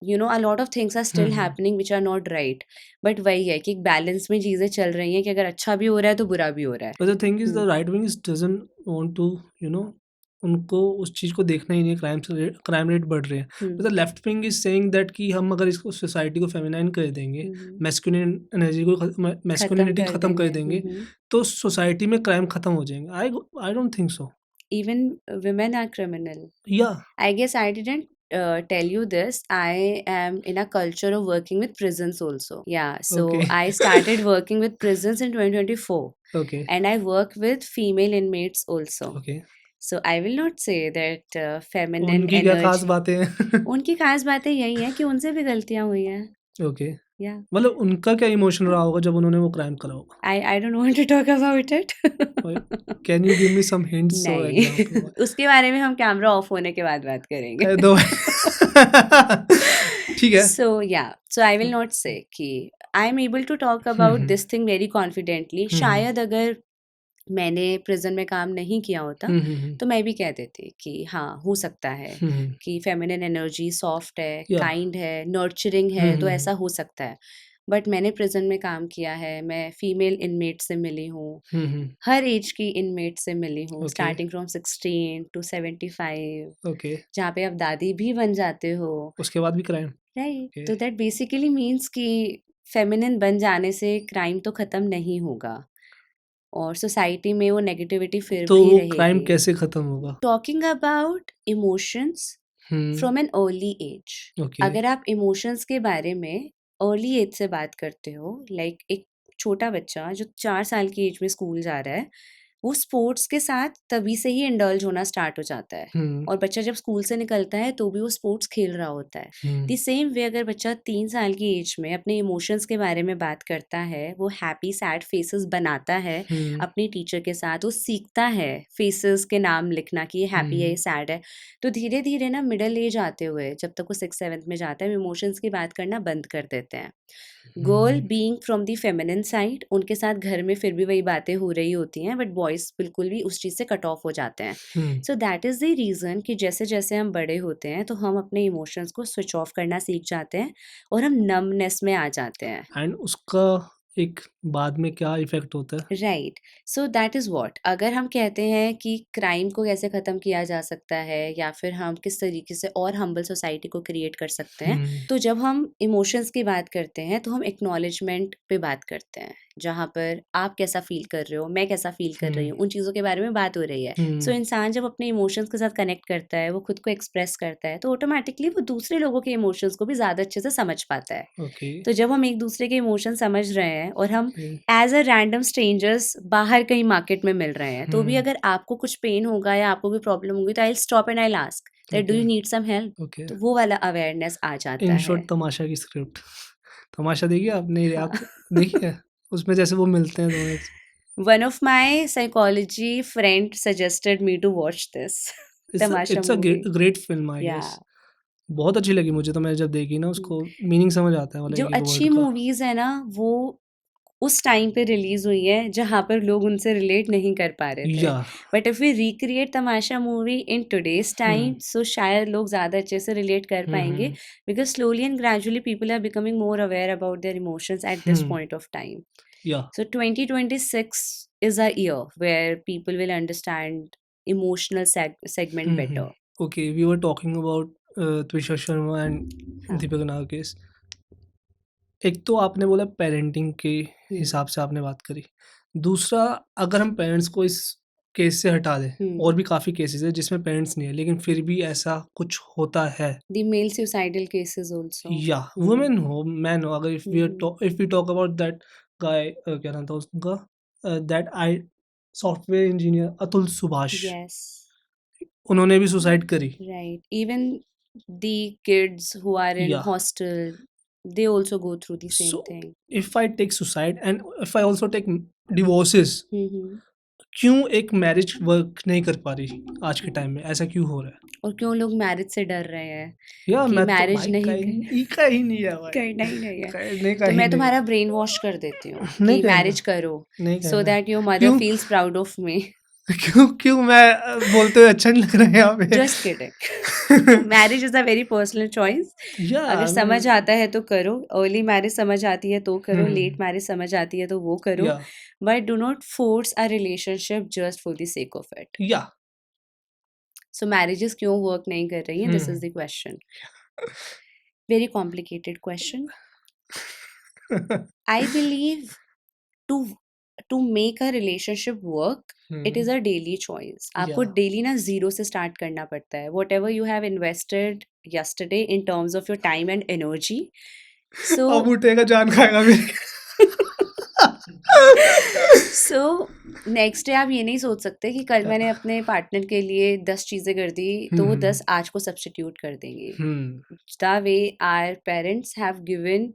a lot of things are still happening which are not right. But वही है कि एक बैलेंस में चीज़ें चल रही हैं कि अगर अच्छा भी हो रहा है तो बुरा भी हो रहा है. But the thing is, the right wing is doesn't want to, उनको उस चीज़ को देखना ही नहीं है, क्राइम रेट बढ़ रहे हैं. But the left wing is saying that कि हम अगर इसको सोसाइटी को फेमिनाइन कर देंगे, मैस्कुलिन एनर्जी को मैस्कुलिनिटी खत्म कर देंगे, तो सोसाइटी में क्राइम खत्म हो जाएंगे. I don't think so. Even women are criminal. Yeah. I guess I didn't tell you this. I am in a culture of working with prisons also. Yeah, so Okay. I started working with prisons in 2024. Okay. And I work with female inmates also. Okay. So I will not say that feminine उनकी क्या खास energy. बातें हैं? उनकी खास बातें यही हैं कि उनसे भी गलतियां हुई हैं. ओके. Yeah. मतलब उनका क्या इमोशन रहा होगा जब उन्होंने वो क्राइम करा होगा? I don't want to talk about it. Can you give me some hints or नहीं, example? उसके बारे में हम कैमरा ऑफ होने के बाद बात करेंगे. दो ठीक है. So yeah, so I will not say कि I am able to talk about this thing very confidently. शायद अगर मैंने प्रिजन में काम नहीं किया होता तो मैं भी कह देती कि हाँ हो सकता है कि फेमिनिन एनर्जी सॉफ्ट है, Yeah. काइंड है, नर्चरिंग है, तो ऐसा हो सकता है. बट मैंने प्रिजन में काम किया है, मैं फीमेल इनमेट से मिली हूँ, हर एज की इनमेट से मिली हूँ, Okay. Starting from 16 to 75, okay. जहाँ पे आप दादी भी बन जाते हो. उसके बाद भी क्राइम. Right, Okay. तो दैट बेसिकली मीन्स कि फेमिनिन बन जाने से क्राइम तो खत्म नहीं होगा और सोसाइटी में वो नेगेटिविटी फिर तो भी वो रहेगी. क्राइम कैसे खत्म होगा? Talking about emotions from an early age. Okay. अगर आप इमोशंस के बारे में अर्ली एज से बात करते हो, लाइक एक छोटा बच्चा जो 4 साल की एज में स्कूल जा रहा है, वो स्पोर्ट्स के साथ तभी से ही इंडल्ज होना स्टार्ट हो जाता है. और बच्चा जब स्कूल से निकलता है तो भी वो स्पोर्ट्स खेल रहा होता है. द सेम वे अगर बच्चा 3 साल की एज में अपने इमोशंस के बारे में बात करता है, वो हैप्पी सैड फेसेस बनाता है अपने टीचर के साथ, वो सीखता है फेसेस के नाम लिखना कि ये हैप्पी है, ये सैड है, तो धीरे धीरे ना मिडल एज आते हुए जब तक वो 6-7 में जाता है, इमोशंस की बात करना बंद कर देते हैं. Girl being from the feminine side, उनके साथ घर में फिर भी वही बातें हो रही होती हैं, बट बॉयज बिल्कुल भी उस चीज़ से कट ऑफ हो जाते हैं. So that is the reason कि जैसे जैसे हम बड़े होते हैं तो हम अपने इमोशंस को स्विच ऑफ करना सीख जाते हैं और हम नमनेस में आ जाते हैं. एंड उसका एक बाद में क्या इफेक्ट होता है? Right, so that is what. अगर हम कहते हैं कि क्राइम को कैसे ख़त्म किया जा सकता है या फिर हम किस तरीके से और हम्बल सोसाइटी को क्रिएट कर सकते हैं, तो जब हम इमोशंस की बात करते हैं तो हम एक्नॉलेजमेंट पे बात करते हैं, जहाँ पर आप कैसा फील कर रहे हो, मैं कैसा फील कर रही हूँ, उन चीज़ों के बारे में बात हो रही है. सो इंसान जब अपने इमोशंस के साथ कनेक्ट करता है, वो खुद को एक्सप्रेस करता है, तो ऑटोमेटिकली वो दूसरे लोगों के इमोशंस को भी ज़्यादा अच्छे से समझ पाता है. ओके. तो जब हम एक दूसरे के इमोशन समझ रहे हैं और हम एज अ रैंडम स्ट्रेंजर्स बाहर कहीं मार्केट में मिल रहे हैं, तो भी अगर आपको कुछ पेन होगा या आपको कोई प्रॉब्लम होगी, तो I stop and I ask that do you need some help. Okay. तो वो वाला अवेयरनेस आ जाता इन है. शॉर्ट तमाशा की स्क्रिप्ट. तमाशा देखिए आपने? आप देखिए उसमें जैसे वो मिलते हैं दोनों. One of my psychology friend suggested me to watch this. Tamasha it's a movie. Great film I Yeah. Guess. बहुत अच्छी लगी मुझे. तो मैंने जब देखी ना उसको मीनिंग समझ आता है वाला जो एक अच्छी वर्ड का. मूवीज है ना, वो उस टाइम पे रिलीज हुई है जहाँ पर लोग उनसे रिलेट नहीं कर पा रहे थे. Yeah but if we recreate Tamasha movie in today's time, so शायद लोग ज़्यादा अच्छे से रिलेट कर पाएंगे, because slowly and gradually people are becoming more aware about their emotions at this point of time. Yeah So 2026 is a year where people will understand emotional segment better. Okay, we were talking about त्विषा Sharma and हाँ। दीपिका नागेश। एक तो आपने बोला पेरेंटिंग के हुँ, हिसाब से आपने बात करी। दूसरा, अगर हम पेरेंट्स को इस केस से हटा दें, हुँ। और भी काफ़ी केसेज़ हैं जिसमें पेरेंट्स नहीं है, लेकिन फिर भी ऐसा कुछ होता है, The male suicidal cases also. या हुँ, वुमेन हो, मैन हो, अगर hmm, hmm. If we talk about that guy, क्या नाम था उसका? That I software engineer Atul Subhash, Yes, उन्होंने भी सुसाइड करी। right. Even the kids who are in या hostel, they also go through the same so thing. If I take suicide and if I also take divorces, hmm, hmm. क्यों एक मैरिज वर्क नहीं कर पा रही आज के टाइम में? ऐसा क्यों हो रहा है? और क्यों लोग मैरिज से डर रहे हैं या कि मैं तो मैरिज भाई नहीं का ही नहीं है भाई, करना ही नहीं है। करने का तो ही मैं नहीं तुम्हारा है। ब्रेन वॉश कर देती हूँ नहीं कि करना, मैरिज करो नहीं सो करना। दैट योर मदर क्यों? Feels proud of me. क्यों क्यों मैं बोलते हुए अच्छा नहीं लग रहा है यहाँ पे? Just kidding. Marriage is a very personal choice. या अगर आई समझ मीन, आता है तो करो, अर्ली मैरिज समझ आती है तो करो, लेट हुँ, मैरिज समझ आती है तो वो करो, या but do not force a relationship just for the sake of it. या सो मैरिजेस क्यों वर्क नहीं कर रही हैं, this is hmm. The question. Very complicated question. I believe to to make a relationship work, it is hmm, a daily choice. या आपको डेली ना ज़ीरो से स्टार्ट करना पड़ता है। What ever you have invested yesterday in terms of your time and energy, so अब उठेगा जान खाएगा मेरी। सो नेक्स्ट डे आप ये नहीं सोच सकते कि कल मैंने अपने पार्टनर के लिए 10 चीज़ें कर दी तो वो 10 आज को सब्स्टिट्यूट कर देंगी। Hmm, the way our parents have given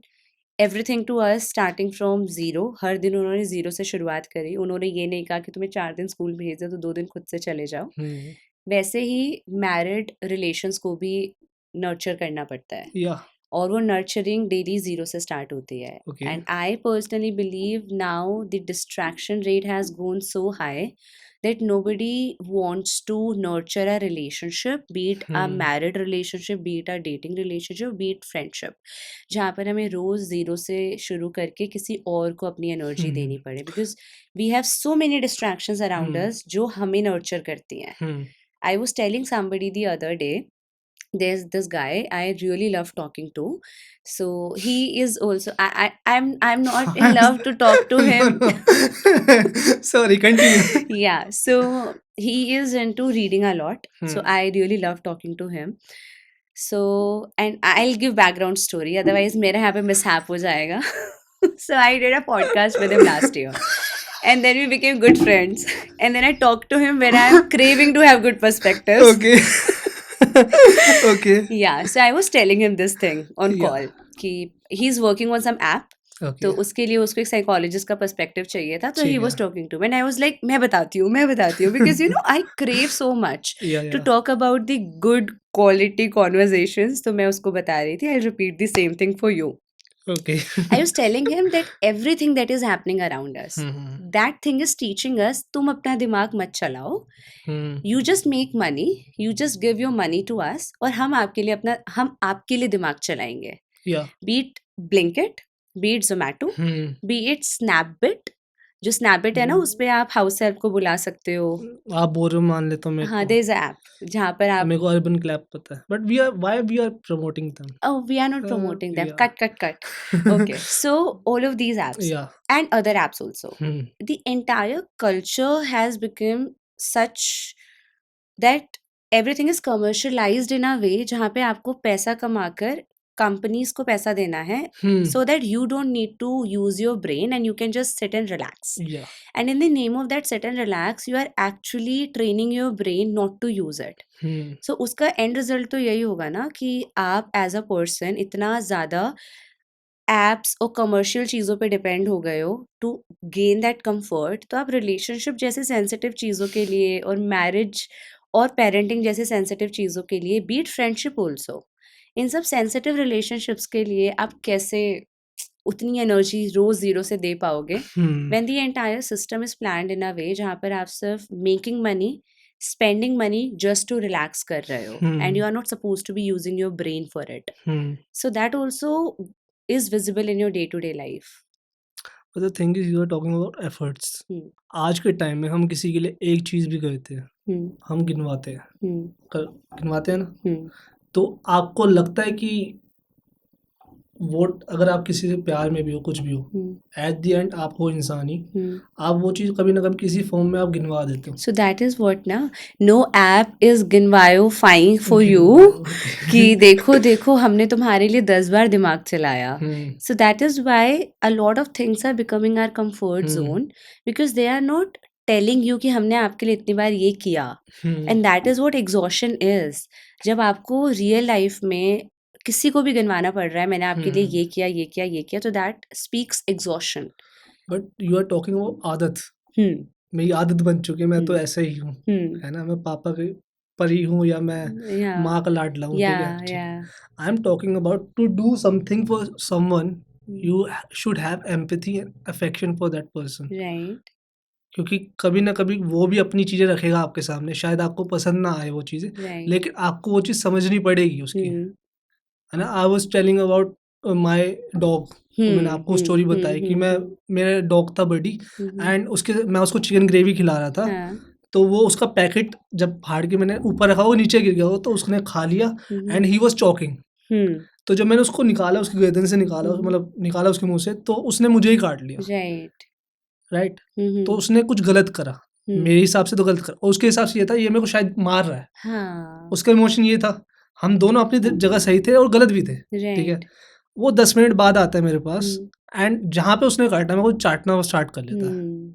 everything to us starting from zero, हर दिन उन्होंने ज़ीरो से शुरुआत करी। उन्होंने ये नहीं कहा कि तुम्हें 4 दिन स्कूल भेज दो तो 2 दिन खुद से चले जाओ। हुँ, वैसे ही मैरिड रिलेशंस को भी नर्चर करना पड़ता है, या और वो नर्चरिंग डेली ज़ीरो से स्टार्ट होती है। Okay, and I personally believe now the distraction rate has gone so high that nobody wants to nurture a relationship, be it a hmm, married relationship, be it a dating relationship, be it friendship, जहाँ पर हमें रोज़ ज़ीरो से शुरू करके किसी और को अपनी एनर्जी हुँ, देनी पड़े, because we have so many distractions around hmm, us जो हमें नर्चर करती हैं। हुँ, I was telling somebody the other day, there's this guy I really love talking to. So he is also I'm not in love to talk to him. Sorry, continue. Yeah, so he is into reading a lot. So hmm, I really love talking to him. So and I'll give background story, otherwise मेरा यहाँ पे mishap हो जाएगा. So I did a podcast with him last year. And then we became good friends. And then I talked to him when I'm craving to have good perspectives. Okay, okay, Yeah, so I was telling him this thing on या call कि he's working on some app. तो ओके, उसके लिए उसको एक साइकोलॉजिस्ट का पर्सपेक्टिव चाहिए था, तो ही ठीक है, was talking to me and I was like मैं बताती हूँ because you know I crave so much to yeah talk about the good quality conversations. तो मैं उसको बता रही थी, I repeat the same thing for you. Okay, I was telling him that everything that is happening around us, hmm, that thing is teaching us तुम अपना दिमाग मत चलाओ, hmm, you just make money, you just give your money to us और हम आपके लिए दिमाग चलाएंगे। Yeah be it Blinkit, be it Zomato, hmm, be it Snabbit. जो स्नैपबिट है ना, उस पे आप हाउस हेल्प को बुला सकते हो। आप बोल रहे हो मान लेता हूँ मेरे हाँ, को, देयर इज़ अ ऐप जहाँ पर आप मेरे को अर्बन क्लैप पता है, but we are promoting them. Oh, we are not promoting them, yeah cut. Okay, so all of these apps yeah and other apps also, hmm, the entire culture has become such that everything is commercialised in a way जहाँ पे आपको पैसा कमाकर कंपनीज़ को पैसा देना है, हुँ, so that you don't need to use your brain and you can just sit and relax. या And in the name of that sit and relax, you are actually training your brain not to use it. Hmm, So उसका end result तो यही होगा ना कि आप as a person इतना ज़्यादा एप्स और कमर्शियल चीज़ों पे डिपेंड हो गए हो टू गेन दैट कंफर्ट, तो आप रिलेशनशिप जैसे सेंसिटिव चीज़ों के लिए और मैरिज और पेरेंटिंग जैसे सेंसिटिव चीज़ों के लिए, बीट फ्रेंडशिप ऑल्सो, इन सब सेंसिटिव रिलेशनशिप्स के लिए आप कैसे उतनी एनर्जी रोज ज़ीरो से दे पाओगे hmm, when the entire system is planned in a way जहाँ पर आप सिर्फ making money, spending money just to relax कर रहे हो and hmm, you are not suppose to be using your brain for it. Hmm. So that also is visible in your day to day life. But the thing is you are talking about efforts. आज के टाइम में हम किसी के लिए एक चीज़ भी करते हैं, हम गिनवाते हैं, क गिनवाते हैं ना? तो आपको लगता है कि वो अगर आप किसी से प्यार में भी हो, कुछ भी हो, हम्म एट द एंड आप हो इंसान ही, हम्म आप वो चीज़ कभी ना कभी किसी फॉर्म में आप गिनवा देते हो। So that is what ना, no app is ginvaifying for you कि गिनवाओ। देखो देखो हमने तुम्हारे लिए 10 बार दिमाग चलाया. हम्म So that is why a lot of things are becoming our comfort hmm zone because they are not telling you कि हमने आपके लिए इतनी बार ये किया. हम्म And that is what exhaustion is. जब आपको रियल लाइफ में किसी को भी गिनवाना पड़ रहा है मैंने आपके लिए ये किया ये किया ये किया, तो that speaks exhaustion. But you are talking about आदत। हम्म मेरी आदत बन चुकी है, मैं तो हम्म ऐसे ही हूँ, हम्म है ना? मैं पापा के परी हूँ या मैं या माँ का लाडला हूँ, या ठीक है? या ठीक। I am talking about to do something for someone, you should have empathy and affection for that person. Right. क्योंकि कभी ना कभी वो भी अपनी चीज़ें रखेगा आपके सामने, शायद आपको पसंद ना आए वो चीज़ें, राइट. लेकिन आपको वो चीज़ समझनी पड़ेगी उसकी, हम्म है ना? I was telling about my dog, तो मैंने आपको स्टोरी बताई कि मैं मेरा डॉग था बडी, एंड उसके मैं उसको चिकन ग्रेवी खिला रहा था, हाँ. तो वो उसका पैकेट जब फाड़ के मैंने ऊपर रखा, वो नीचे गिर गया वो, तो उसने खा लिया एंड ही वाज़ चॉकिंग। तो जब मैंने उसको निकाला, उसकी गर्दन से निकाला, मतलब निकाला उसके मुँह से, तो उसने मुझे ही काट लिया, राइट. राइट? तो उसने कुछ गलत करा, मेरे हिसाब से तो गलत करा, और उसके हिसाब से ये था ये मेरे को शायद मार रहा है। हाँ. उसका इमोशन ये था, हम दोनों अपनी जगह सही थे और गलत भी थे, ठीक है? राइट. वो 10 मिनट बाद आता है मेरे पास, एंड जहाँ पे उसने काटा मैं वो चाटना वो स्टार्ट कर लेता है।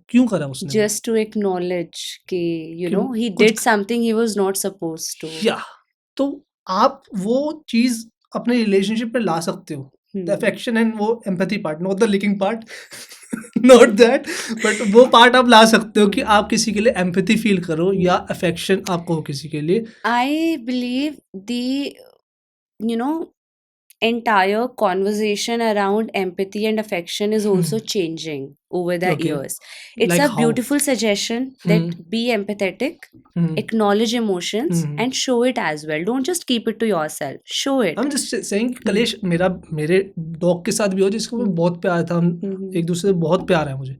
क्यों करा उसने वो? Just to acknowledge कि you कि know he कुछ did something he was not supposed to. या तो आप वो चीज़ अपने रिलेशनशिप में ला सकते हो। द अफेक्शन एंड वो empathy part, not the liking part, not that, but वो पार्ट आप ला सकते हो कि आप किसी के लिए एम्पैथी फील करो या अफेक्शन आपको हो किसी के लिए। I believe the you know entire conversation around empathy and affection is also changing over the okay, years. It's like a how? beautiful suggestion that be empathetic, acknowledge emotions, and show it as well. Don't just keep it to yourself. Show I it. Am just saying कलेश मेरे डॉग के साथ भी हो, जिसको मैं बहुत प्यार था, हम एक दूसरे से बहुत प्यार है मुझे,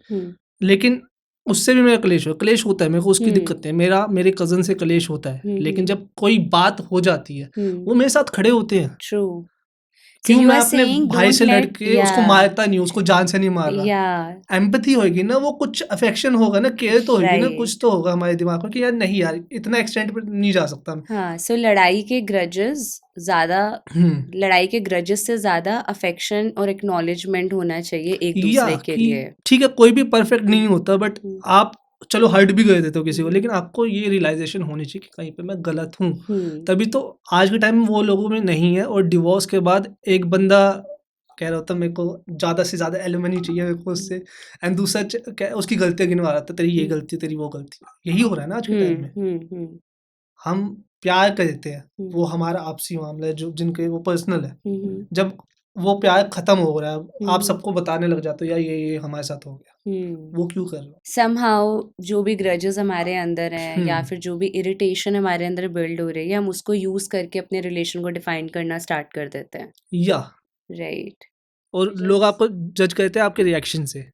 लेकिन उससे भी मेरा क्लेश होता है, मेरे को उसकी दिक्कत है, मेरे कज़न से क्लेश होता है, लेकिन जब कोई बात हो जाती है, वो मेरे साथ खड़े होते हैं। True. So क्यों you मैं are अपने saying भाई don't से लड़ let के उसको मारता नहीं हूँ, उसको जान से नहीं मार रहा। yeah एम्पैथी होएगी ना, वो कुछ अफेक्शन होगा ना, केयर तो होएगी ना, right. कुछ तो होगा हमारे दिमाग में कि यार नहीं यार, इतना एक्सटेंट पे नहीं जा सकता मैं। हाँ. So लड़ाई के grudges ज़्यादा लड़ाई के ग्रजेस से ज़्यादा अफेक्शन और एक्नॉलेजमेंट होना चाहिए एक या दूसरे के कि लिए. ठीक है, कोई भी परफेक्ट नहीं होता, बट हम्म, आप चलो हर्ट भी कर देते हो किसी को, लेकिन आपको ये रियलाइजेशन होनी चाहिए कि कहीं पे मैं गलत हूँ। तभी तो आज के टाइम में वो लोगों में नहीं है, और डिवोर्स के बाद एक बंदा कह रहा होता मेरे को ज़्यादा से ज़्यादा एलिमनी चाहिए मेरे को उससे, एंड दूसरा उसकी गलतियाँ गिनवा रहा था, तेरी ये गलती, तेरी वो गलती। यही हो रहा है ना आज के टाइम में। हम प्यार करते हैं, वो हमारा आपसी मामला है, जो जिनके वो पर्सनल है। जब वो प्यार खत्म हो रहा है, आप सबको बताने लग जाते हो यार ये हमारे साथ हो गया, वो क्यों कर रहे हो? समहाउ जो भी ग्रजेस हमारे अंदर हैं या फिर जो भी इरिटेशन हमारे अंदर बिल्ड हो रही है, हम उसको यूज करके अपने रिलेशन को डिफाइन करना स्टार्ट कर देते हैं. या राइट. और लोग आपको जज करते हैं आपके रिएक्शन से,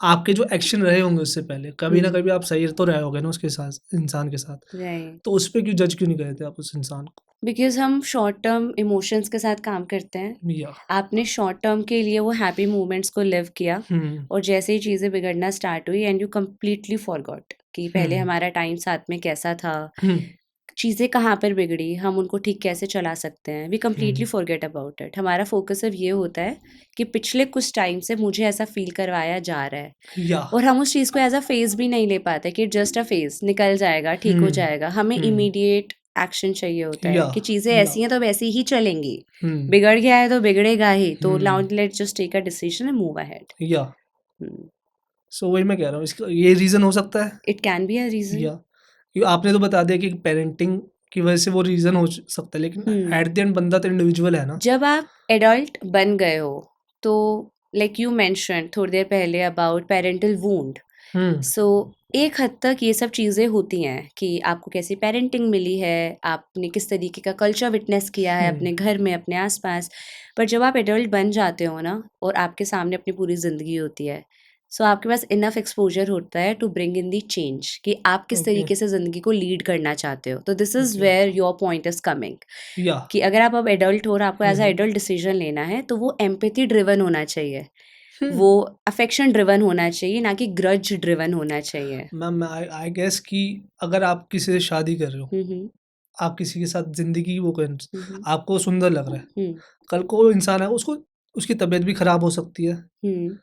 आपके जो एक्शन रहे होंगे उससे पहले, कभी ना कभी आप सही तो रहे होगे ना उसके साथ, इंसान के साथ, राइट. तो उस पे क्यों जज क्यों नहीं करते आप उस इंसान को? बिकॉज हम शॉर्ट टर्म इमोशंस के साथ काम करते हैं. या आपने शॉर्ट टर्म के लिए वो हैप्पी मोमेंट्स को लिव किया और जैसे ही चीज़ें बिगड़ना स्टार्ट हुई एंड यू कम्प्लीटली फॉरगॉट कि पहले हमारा टाइम साथ में कैसा था, चीज़ें कहाँ पर बिगड़ी, हम उनको ठीक कैसे चला सकते हैं. We completely forget about it. हमारा फोकस सिर्फ ये होता है कि पिछले कुछ टाइम से मुझे ऐसा फील करवाया जा रहा है, या और हम उस चीज़ को एज अ फेज भी नहीं ले पाते कि जस्ट अ फेज निकल जाएगा, ठीक हो जाएगा. हमें इमीडिएट एक्शन चाहिए होता है या कि चीज़ें ऐसी हैं तो वैसी ही चलेंगी, बिगड़ गया है तो बिगड़ेगा ही, तो now let's just take a decision and move ahead. Yeah so वही मैं कह रहा हूँ, इसका ये रीज़न हो सकता है। It can be a reason. या आपने तो बता दिया कि पेरेंटिंग की वजह से वो रीज़न हो सकता है, लेकिन एट द एंड बंदा तो इंडिविजुअल है ना। जब आप एडल्ट बन गए हो तो लाइक यू मेंशन थोड़ी देर पहले अबाउट पेरेंटल वूंड, सो एक हद तक ये सब चीज़ें होती हैं कि आपको कैसी पेरेंटिंग मिली है, आपने किस तरीके का कल्चर विटनेस किया है अपने घर में, अपने आसपास. पर जब आप एडल्ट बन जाते हो ना और आपके सामने अपनी पूरी ज़िंदगी होती है, सो आपके पास इनफ एक्सपोजर होता है to bring in the change कि आप किस ओके, तरीके से ज़िंदगी को लीड करना चाहते हो। तो this is okay, where your point is coming या कि अगर आप अब एडल्ट हो और आपको as a hmm adult decision लेना है तो वो एम्पैथी ड्रिवन होना चाहिए, हम्म वो अफेक्शन ड्रिवन होना चाहिए, ना कि ग्रज ड्रिवन होना चाहिए। मैम आई आई गेस कि अगर आप किसी से शादी कर रहे हो, हम्म आप किसी के साथ ज़िंदगी वो कर हम्म आपको सुंदर लग रहा है, हम्म कल को वो इंसान है उसको उसकी तबीयत भी खराब हो सकती है, हम्म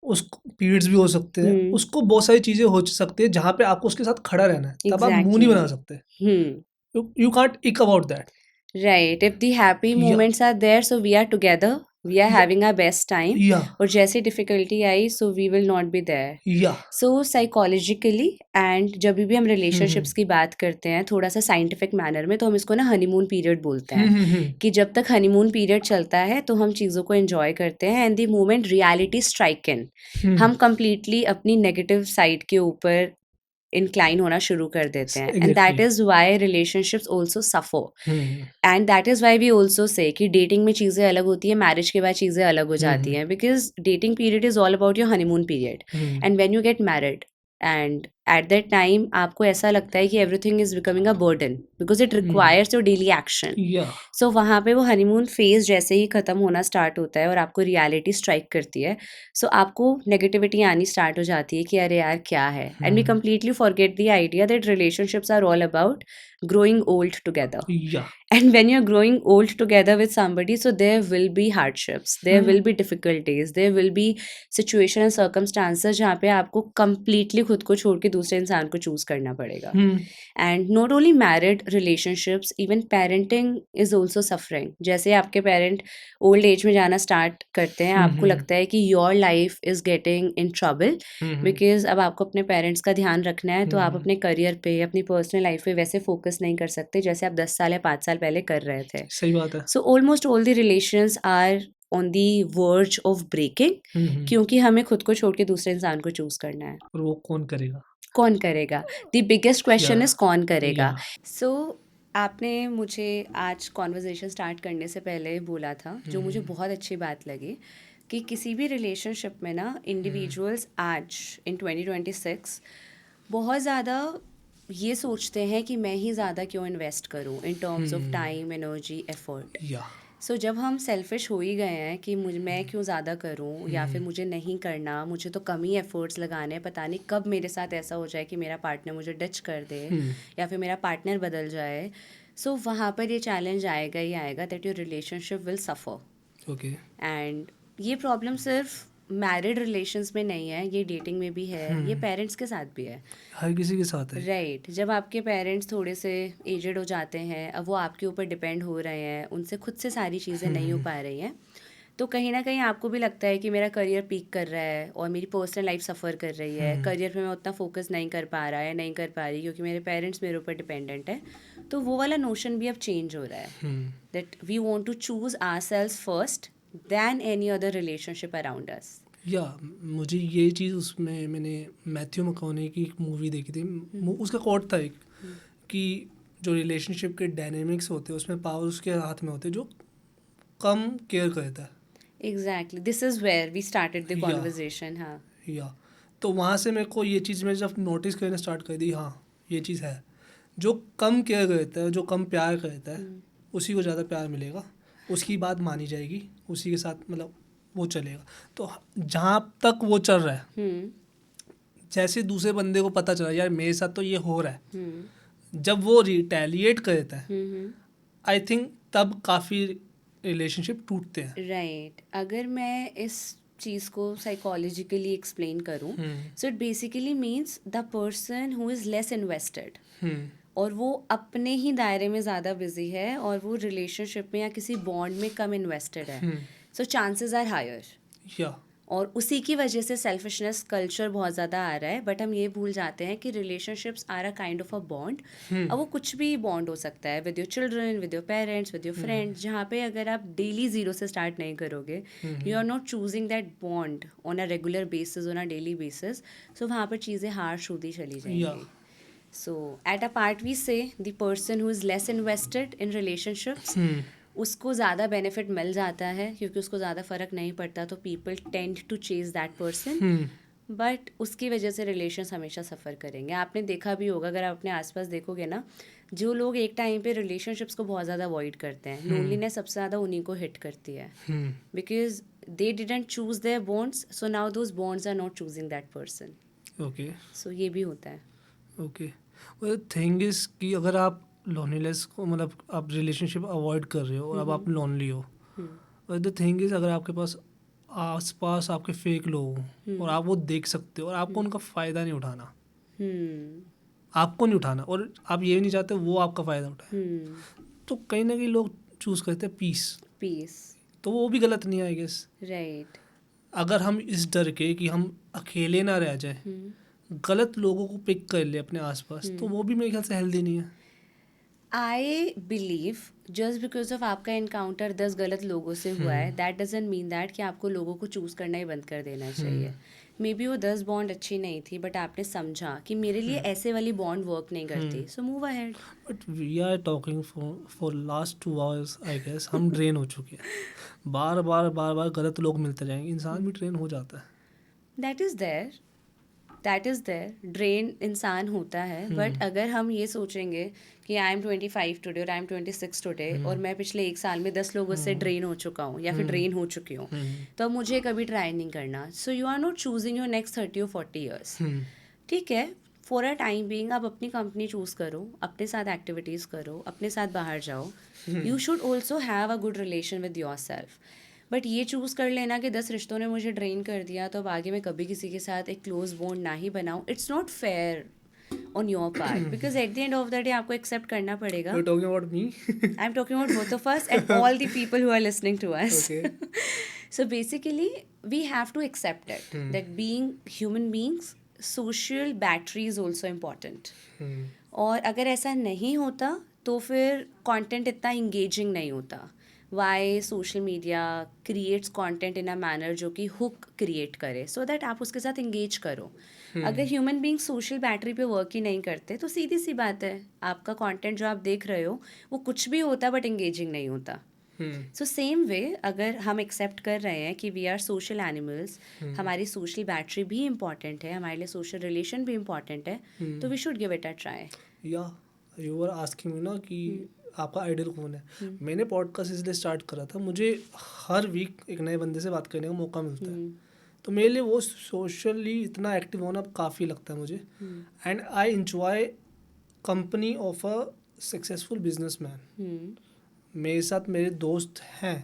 उसको पीरियड्स भी हो सकते हैं, हम्म उसको बहुत सारी चीज़ें हो सकती है जहाँ पे आपको उसके साथ खड़ा रहना है, तब आप मुँह नहीं एग्जैक्टली। बना सकते। हम्म यू कांट इक about that. Right, if the happy yeah moments are there so we are together, we are yeah having our best time. Yeah और जैसे डिफिकल्टी आई so we will not be there. Yeah so psychologically and जब भी हम हुँ, रिलेशनशिप्स की बात करते हैं थोड़ा सा साइंटिफिक मैनर में, तो हम इसको ना हनीमून पीरियड बोलते हैं हुँ, कि जब तक हनीमून पीरियड चलता है तो हम चीज़ों को एंजॉय करते हैं and the moment reality strike in, hmm, हम कंप्लीटली अपनी नेगेटिव साइड के ऊपर इंक्लाइन होना शुरू कर देते हैं and that exactly. Is why relationships also suffer. Hmm, and that is why we also say कि डेटिंग में चीज़ें अलग होती हैं, मैरिज के बाद चीज़ें अलग हो हुँ, जाती हुँ, हैं, because dating period is all about your honeymoon period hmm, and when you get married and at that time आपको ऐसा लगता है कि everything is becoming a burden because it hmm, requires your daily action. या सो वहाँ पे वो हनीमून फेज जैसे ही ख़त्म होना स्टार्ट होता है और आपको रियलिटी स्ट्राइक करती है, सो आपको नेगेटिविटी आनी स्टार्ट हो जाती है कि अरे यार क्या है, and we hmm, completely forget the idea that relationships are all about growing old together. या And when you're growing old together with somebody, so there will be hardships, there will hmm, be difficulties, there will be situation and circumstances जहाँ पे आपको completely खुद को छोड़ के दूसरे इंसान को चूज करना पड़ेगा। हुँ, And not only married relationships, even parenting is also suffering. जैसे आपके पेरेंट ओल्ड एज में जाना स्टार्ट करते हैं, हुँ, आपको हुँ, लगता है कि your life is getting in trouble hmm, hmm, because अब आपको अपने पेरेंट्स का ध्यान रखना है, तो हुँ, आप हुँ, अपने करियर पे, अपनी पर्सनल लाइफ पे वैसे फोकस नहीं कर सकते जैसे आप 10 साल या 5 साल पहले कर रहे थे। सही बात है। So almost all the relations are on the verge of breaking, hmm, hmm, क्योंकि हमें खुद को छोड़ के दूसरे इंसान को चूज करना है। और वो कौन करेगा? कौन करेगा? द बिगेस्ट या क्वेश्चन इज कौन या करेगा? सो आपने मुझे आज कॉन्वर्जेशन स्टार्ट करने से पहले बोला था, हुँ, जो मुझे हुँ, बहुत अच्छी बात लगी, कि किसी भी रिलेशनशिप में ना हुँ, इंडिविजुअल्स आज इन 2026 बहुत ज़्यादा ये सोचते हैं कि मैं ही ज़्यादा क्यों इन्वेस्ट करूं in terms of hmm, time, energy, effort. या सो जब हम सेल्फिश हो ही गए हैं कि मैं क्यों ज़्यादा करूं या फिर हुँ, मुझे नहीं करना, मुझे तो कम ही एफर्ट्स लगाने हैं, पता नहीं कब मेरे साथ ऐसा हो जाए कि मेरा पार्टनर मुझे डच कर दे हुँ, या फिर मेरा पार्टनर बदल जाए। सो वहाँ पर ये चैलेंज आएगा ही आएगा that your relationship will suffer. Okay, and ये प्रॉब्लम सिर्फ मैरिड रिलेशंस में नहीं है, ये डेटिंग में भी है, ये हुँ, पेरेंट्स के साथ भी है। हर किसी के साथ है। राइट, जब आपके पेरेंट्स थोड़े से एजेड हो जाते हैं, अब वो आपके ऊपर डिपेंड हो रहे हैं, उनसे खुद से सारी चीज़ें नहीं हो हुँ, पा रही हैं, तो कहीं ना कहीं आपको भी लगता है कि मेरा करियर पीक कर रहा है और मेरी पर्सनल लाइफ सफ़र कर रही है, हुँ, करियर पे मैं उतना फोकस नहीं कर पा रहा है, नहीं कर पा रही क्योंकि मेरे पेरेंट्स मेरे ऊपर डिपेंडेंट है। तो वो वाला नोशन भी अब चेंज हो रहा है hmm, that we want to choose ourselves first than any other relationship around us. Yeah मुझे ये चीज़ उसमें मैंने मैथ्यू मैकॉने की एक मूवी देखी थी, उसका कोट था एक कि जो रिलेशनशिप के डायनेमिक्स होते हैं उसमें पावर उसके हाथ में होते हैं जो कम केयर करता है। Exactly, this is where we started the या कॉन्वर्जेशन। हाँ। या तो वहाँ से मेरे को ये चीज़ मैं जब नोटिस करना स्टार्ट कर दी, हाँ ये चीज़ है, जो कम केयर करता है, जो कम प्यार करता है, हम्म उसी को ज़्यादा प्यार मिलेगा, उसकी बात मानी जाएगी, उसी के साथ मतलब वो चलेगा। तो जहाँ तक वो चल रहा है, हम्म जैसे दूसरे बंदे को पता चला यार मेरे साथ तो ये हो रहा है, हम्म जब वो रिटेलिएट करता है, हम्म आई थिंक तब काफ़ी रिलेशनशिप टूटते हैं। राइट, अगर मैं इस चीज़ को साइकोलॉजिकली एक्सप्लेन करूँ, so it basically means the person who is less invested hmm, और वो अपने ही दायरे में ज़्यादा बिजी है और वो रिलेशनशिप में या किसी बॉन्ड में कम इन्वेस्टेड है, सो चांसेस आर हायर। या और उसी की वजह से सेल्फिशनेस कल्चर बहुत ज़्यादा आ रहा है, बट हम ये भूल जाते हैं कि relationships are a kind of a bond. अब वो कुछ भी बॉन्ड हो सकता है, with your children, with your parents, with your friends, जहाँ पे अगर आप डेली ज़ीरो से स्टार्ट नहीं करोगे, you are not choosing that bond on a regular basis, on a daily basis, so वहाँ पर चीज़ें हार्श होती चली या जाएंगी। So, at a part, we say the person who is less invested in relationships, उसको ज़्यादा बेनिफिट मिल जाता है क्योंकि उसको ज़्यादा फ़र्क नहीं पड़ता, तो people tend to chase that person. But उसकी वजह से रिलेशंस हमेशा सफ़र करेंगे। आपने देखा भी होगा, अगर आप अपने आसपास देखोगे ना, जो लोग एक टाइम पे रिलेशनशिप्स को बहुत ज़्यादा अवॉइड करते हैं, लोनलीनेस सबसे ज़्यादा उन्हीं को हिट करती है, because they didn't choose their bonds, so now those bonds are not choosing that person. Okay so ये भी होता है। ओके। थिंग इज कि अगर आप लोनलीनेस को मतलब आप रिलेशनशिप अवॉइड कर रहे हो और अब आप लोनली हो, और द थिंग इज अगर आपके पास आसपास आपके फेक लोग हों और आप वो देख सकते हो और आपको उनका फ़ायदा नहीं उठाना, आपको नहीं उठाना, और आप ये भी नहीं चाहते वो आपका फ़ायदा उठाए, तो कहीं ना कहीं लोग चूज़ करते हैं पीस। पीस, तो वो भी गलत नहीं है आई गेस। राइट। अगर हम इस डर के कि हम अकेले ना रह जाए गलत लोगों को पिक कर ले अपने आसपास, तो वो भी मेरे ख्याल से हेल्दी नहीं है। I believe just because of आपका इनकाउंटर 10 गलत लोगों से हुआ है, दैट डजेंट मीन दैट कि आपको लोगों को चूज़ करना ही बंद कर देना चाहिए। मे बी वो 10 बॉन्ड अच्छी नहीं थी, बट आपने समझा कि मेरे लिए ऐसे वाली बॉन्ड वर्क नहीं करती, so move ahead. But we are talking for last 2 hours I guess. हम ड्रेन हो चुके हैं, बार बार गलत लोग मिलते जाएंगे, इंसान भी ट्रेन हो जाता है। दैट इज़ देयर ड्रेन इंसान होता है, बट अगर हम ये सोचेंगे कि आई एम 25 टुडे और आई एम 26 टुडे और मैं पिछले एक साल में 10 लोगों से ड्रेन हो चुका हूँ या फिर ड्रेन हो चुकी हूँ, तो अब मुझे कभी ट्राई नहीं करना। So you are not choosing your next 30 और 40 ईयर्स। ठीक है, फॉर अ टाइम बीइंग आप अपनी कंपनी चूज़ करो, अपने साथ एक्टिविटीज़ करो, अपने साथ बाहर जाओ। You should also have a good relation with your self. But ये चूज़ कर लेना कि 10 रिश्तों ने मुझे ड्रेन कर दिया, तो अब आगे मैं कभी किसी के साथ एक क्लोज बॉन्ड ना ही बनाऊँ, it's not fair on your part, because at the end of the day आपको एक्सेप्ट करना पड़ेगा। You're talking about me? I am talking about both of us and all the people who are listening to us. Okay. So basically we have to accept it that being human beings, social battery is also important. और अगर ऐसा नहीं होता तो फिर कंटेंट इतना इंगेजिंग नहीं होता। Why social media creates content in a manner जो कि हुक क्रिएट करे, सो दैट आप उसके साथ इंगेज करो। अगर ह्यूमन बींग सोशल बैटरी पे वर्क ही नहीं करते, तो सीधी सी बात है, आपका कंटेंट जो आप देख रहे हो वो कुछ भी होता बट इंगेजिंग नहीं होता। सो सेम वे अगर हम एक्सेप्ट कर रहे हैं कि वी आर सोशल एनिमल्स, हमारी सोशल बैटरी भी इम्पॉर्टेंट है, हमारे लिए सोशल रिलेशन भी इम्पॉर्टेंट है, तो we should give it a try. Yeah you were asking me ना कि आपका आइडल कौन है। मैंने पॉडकास्ट इसलिए स्टार्ट करा था, मुझे हर वीक एक नए बंदे से बात करने का मौका मिलता है, तो मेरे लिए वो सोशली इतना एक्टिव होना काफ़ी लगता है मुझे। And I enjoy company of a successful businessman. मेरे साथ मेरे दोस्त हैं,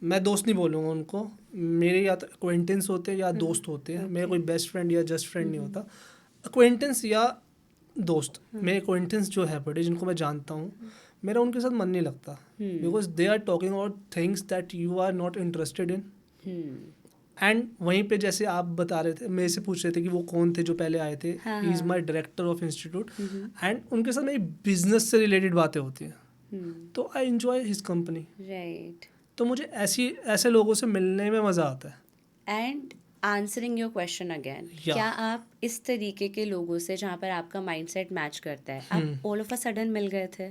मैं दोस्त नहीं बोलूँगा उनको, मेरे या तो एक्वेंटेंस होते हैं या दोस्त होते हैं। मेरा कोई बेस्ट फ्रेंड या जस्ट फ्रेंड नहीं होता, एक्वेंटेंस या दोस्त। मेरे एक्वेंटेंस जो है बड़े, जिनको मैं जानता हूँ, मेरा उनके साथ मन नहीं लगता, because they are talking about things that you are not interested in. And वहीं पे जैसे आप बता रहे थे, मेरे से पूछ रहे थे कि वो कौन थे जो पहले आए थे, he is my director of institute, and उनके साथ मेरी बिजनेस से रिलेटेड बातें होती हैं, तो I enjoy his company. Right. तो मुझे ऐसे लोगों से मिलने में मज़ा आता है। And answering your question again, क्या आप इस तरीके के लोगों से जहाँ पर आपका माइंडसेट मैच करता है, आप ऑल ऑफ अ सडन मिल गए थे?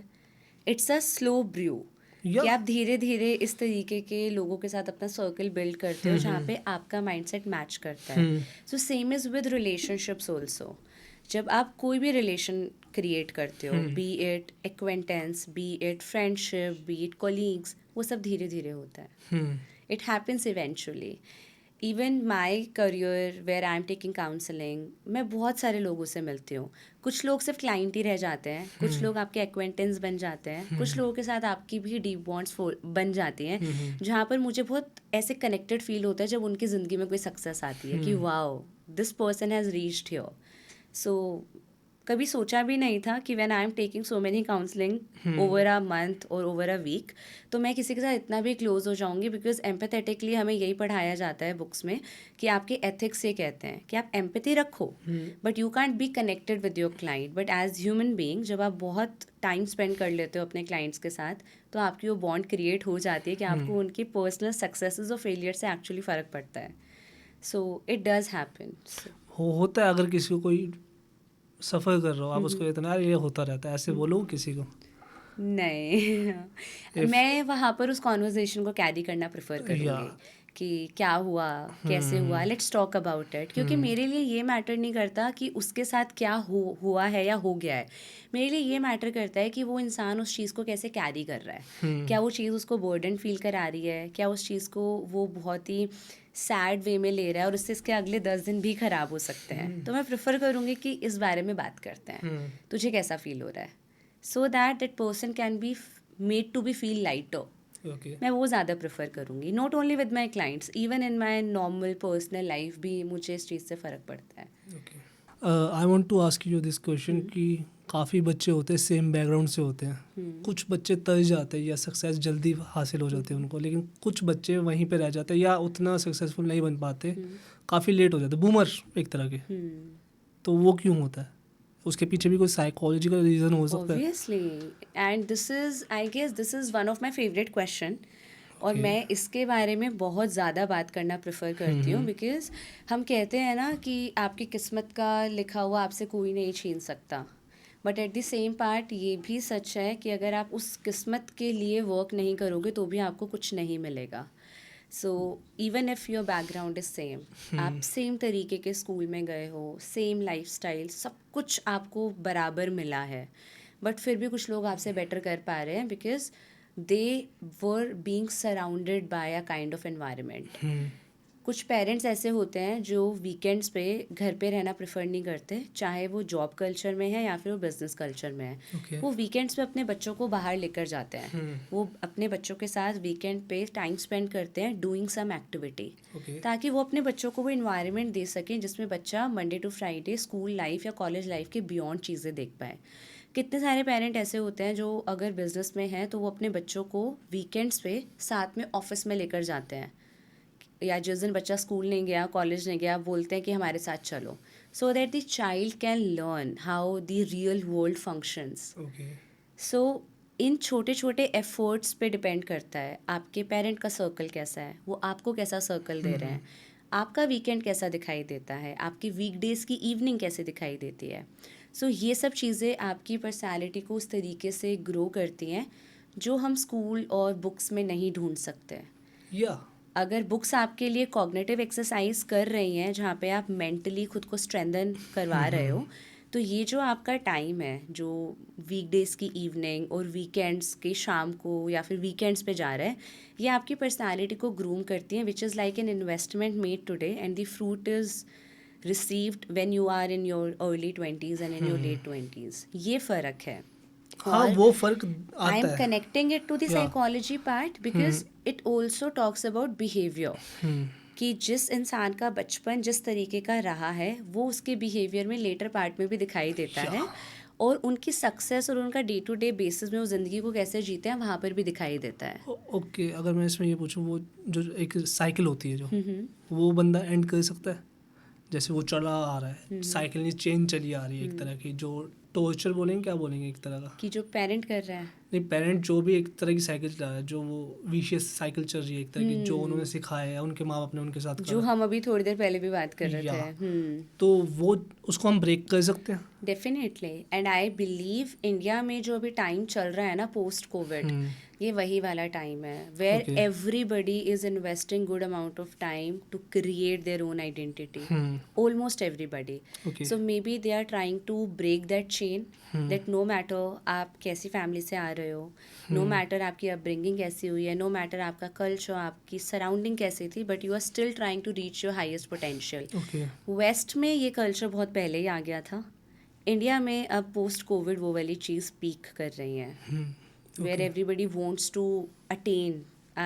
इट्स अ स्लो ब्रू कि आप धीरे धीरे इस तरीके के लोगों के साथ अपना सर्कल बिल्ड करते हो जहाँ पे आपका माइंडसेट मैच करता है। So same is with relationships also. जब आप कोई भी रिलेशन क्रिएट करते हो, be it acquaintance, be it friendship, be it colleagues, वो सब धीरे धीरे होता है। It happens eventually. Even my career where I am taking counselling, मैं बहुत सारे लोगों से मिलती हूँ। कुछ लोग सिर्फ क्लाइंट ही रह जाते हैं, कुछ लोग आपके एक्वेंटेंस बन जाते हैं, कुछ लोगों के साथ आपकी भी डीप बॉन्ड्स बन जाती हैं, जहाँ पर मुझे बहुत ऐसे कनेक्टेड फील होता है जब उनकी ज़िंदगी में कोई सक्सेस आती है कि wow, this person has reached here. So कभी सोचा भी नहीं था कि when I am taking so many counselling over a month और ओवर अ वीक, तो मैं किसी के साथ इतना भी क्लोज हो जाऊंगी, बिकॉज एम्पैथेटिकली हमें यही पढ़ाया जाता है बुक्स में कि आपके एथिक्स ये कहते हैं कि आप एम्पैथी रखो, but you can't be connected with your client. But as human being जब आप बहुत टाइम स्पेंड कर लेते हो अपने क्लाइंट्स के साथ, तो आपकी वो बॉन्ड क्रिएट हो जाती है कि आपको उनकी पर्सनल सक्सेसेस और फेलियर से एक्चुअली फ़र्क पड़ता है। So it does happen. होता है, अगर किसी को कोई सफ़र कर रहा हो, आप उसको इतना ये होता रहता है, ऐसे बोलो किसी को नहीं। मैं वहाँ पर उस कॉन्वर्जेशन को कैरी करना प्रेफर करूँगी कि क्या हुआ, कैसे हुआ, लेट्स टॉक अबाउट इट। क्योंकि मेरे लिए ये मैटर नहीं करता कि उसके साथ क्या हुआ है या हो गया है। मेरे लिए ये मैटर करता है कि वो इंसान उस चीज़ को कैसे कैरी कर रहा है। क्या वो चीज़ उसको बर्डन फील करा रही है, क्या उस चीज़ को वो बहुत ही सैड वे में ले रहा है और उससे इसके अगले 10 दिन भी ख़राब हो सकते हैं। तो मैं प्रेफर करूँगी कि इस बारे में बात करते हैं, तुझे कैसा फील हो रहा है, so that person can be made to be feel lighter. Okay मैं वो ज़्यादा प्रेफर करूँगी, not only with my clients, even in my normal personal life भी मुझे इस चीज़ से फ़र्क पड़ता है। Okay I want to ask you this question कि काफ़ी बच्चे होते हैं सेम बैकग्राउंड से होते हैं, कुछ बच्चे तर जाते हैं या सक्सेस जल्दी हासिल हो जाते हैं उनको, लेकिन कुछ बच्चे वहीं पे रह जाते हैं या उतना सक्सेसफुल नहीं बन पाते, काफ़ी लेट हो जाते हैं, बूमर एक तरह के। तो वो क्यों होता है? उसके पीछे भी कोई साइकोलॉजिकल रीज़न हो सकता है? Obviously, and this is, I guess this is one of my favorite question, और Okay. मैं इसके बारे में बहुत ज़्यादा बात करना प्रेफर करती हूँ। बिकॉज हम कहते हैं ना कि आपकी किस्मत का लिखा हुआ आपसे कोई नहीं छीन सकता, but at the same part ये भी सच है कि अगर आप उस किस्मत के लिए वर्क नहीं करोगे तो भी आपको कुछ नहीं मिलेगा। So even if your background is same, आप सेम तरीके के स्कूल में गए हो, सेम लाइफस्टाइल, सब कुछ आपको बराबर मिला है, बट फिर भी कुछ लोग आपसे बेटर कर पा रहे हैं because they were being surrounded by a kind of environment. कुछ पेरेंट्स ऐसे होते हैं जो वीकेंड्स पे घर पे रहना प्रेफर नहीं करते, चाहे वो जॉब कल्चर में है या फिर वो बिजनेस कल्चर में है। Okay. वो वीकेंड्स पे अपने बच्चों को बाहर लेकर जाते हैं, वो अपने बच्चों के साथ वीकेंड पे टाइम स्पेंड करते हैं डूइंग सम एक्टिविटी, Okay. ताकि वो अपने बच्चों को वो इन्वायरमेंट दे सकें जिसमें बच्चा Monday to Friday school life या कॉलेज लाइफ के बियॉन्ड चीज़ें देख पाए। कितने सारे पेरेंट ऐसे होते हैं जो अगर बिजनेस में हैं तो वो अपने बच्चों को वीकेंड्स पे साथ में ऑफिस में लेकर जाते हैं, या जिस दिन बच्चा स्कूल नहीं गया, कॉलेज नहीं गया, बोलते हैं कि हमारे साथ चलो, so that the child can learn how the real world functions. Okay. सो इन छोटे छोटे एफर्ट्स पे डिपेंड करता है आपके पेरेंट का सर्कल कैसा है, वो आपको कैसा सर्कल दे रहे हैं, आपका वीकेंड कैसा दिखाई देता है, आपकी वीकडेज़ की इवनिंग कैसे दिखाई देती है। सो ये सब चीज़ें आपकी पर्सनैलिटी को उस तरीके से ग्रो करती हैं जो हम स्कूल और बुक्स में नहीं ढूंढ सकते। Yeah. अगर बुक्स आपके लिए कॉग्निटिव एक्सरसाइज कर रही हैं जहाँ पे आप मेंटली खुद को स्ट्रेंथन करवा रहे हो, तो ये जो आपका टाइम है जो वीकडेज़ की इवनिंग और वीकेंड्स की शाम को या फिर वीकेंड्स पे जा रहा है, ये आपकी पर्सनालिटी को ग्रूम करती हैं, which is like an investment made today and the fruit is received when you are in your early 20s and in your late 20s। ये फ़र्क है। हाँ, और वो फर्क I am आता है। connecting it to the Yeah. psychology part because it also talks about behavior. कि जिस इंसान का बचपन जिस तरीके का रहा है वो उसके बिहेवियर में लेटर पार्ट में भी दिखाई देता है, और उनकी सक्सेस और उनका डे टू डे बेसिस में वो ज़िंदगी को कैसे जीते हैं वहाँ पर भी दिखाई देता है। ओके, अगर मैं इसमें ये पूछूं, वो जो एक साइकिल होती है जो वो बंदा एंड कर सकता है? जैसे वो चला आ रहा है, साइकिल में चेन चली आ रही है एक तरह की, जो टॉर्चर बोलेंगे, क्या बोलेंगे एक तरह का, कि जो पेरेंट कर रहा है, नहीं पेरेंट जो भी एक तरह की साइकिल चला रहा है, जो वो विशियस साइकिल चल रही है एक तरह की, जो उन्होंने सिखाया है, उनके माँ बाप ने उनके साथ जो करा, हम अभी थोड़ी देर पहले भी बात कर रहे थे। तो वो उसको हम ब्रेक कर सकते हैं? Definitely, and I believe India में जो अभी टाइम चल रहा है ना पोस्ट कोविड, ये वही वाला टाइम है where everybody is investing good amount of time to create their own identity, almost everybody. So may be they are trying to break that chain, that no matter आप कैसी फैमिली से आ रहे हो, नो मैटर आपकी अपब्रिंगिंग कैसी हुई है, नो मैटर आपका कल्चर, आपकी सराउंडिंग कैसी थी, but you are still trying to reach your highest potential. West में ये कल्चर बहुत पहले ही आ गया था, इंडिया में अब पोस्ट कोविड वो वाली चीज़ पीक कर रही है, where everybody wants to attain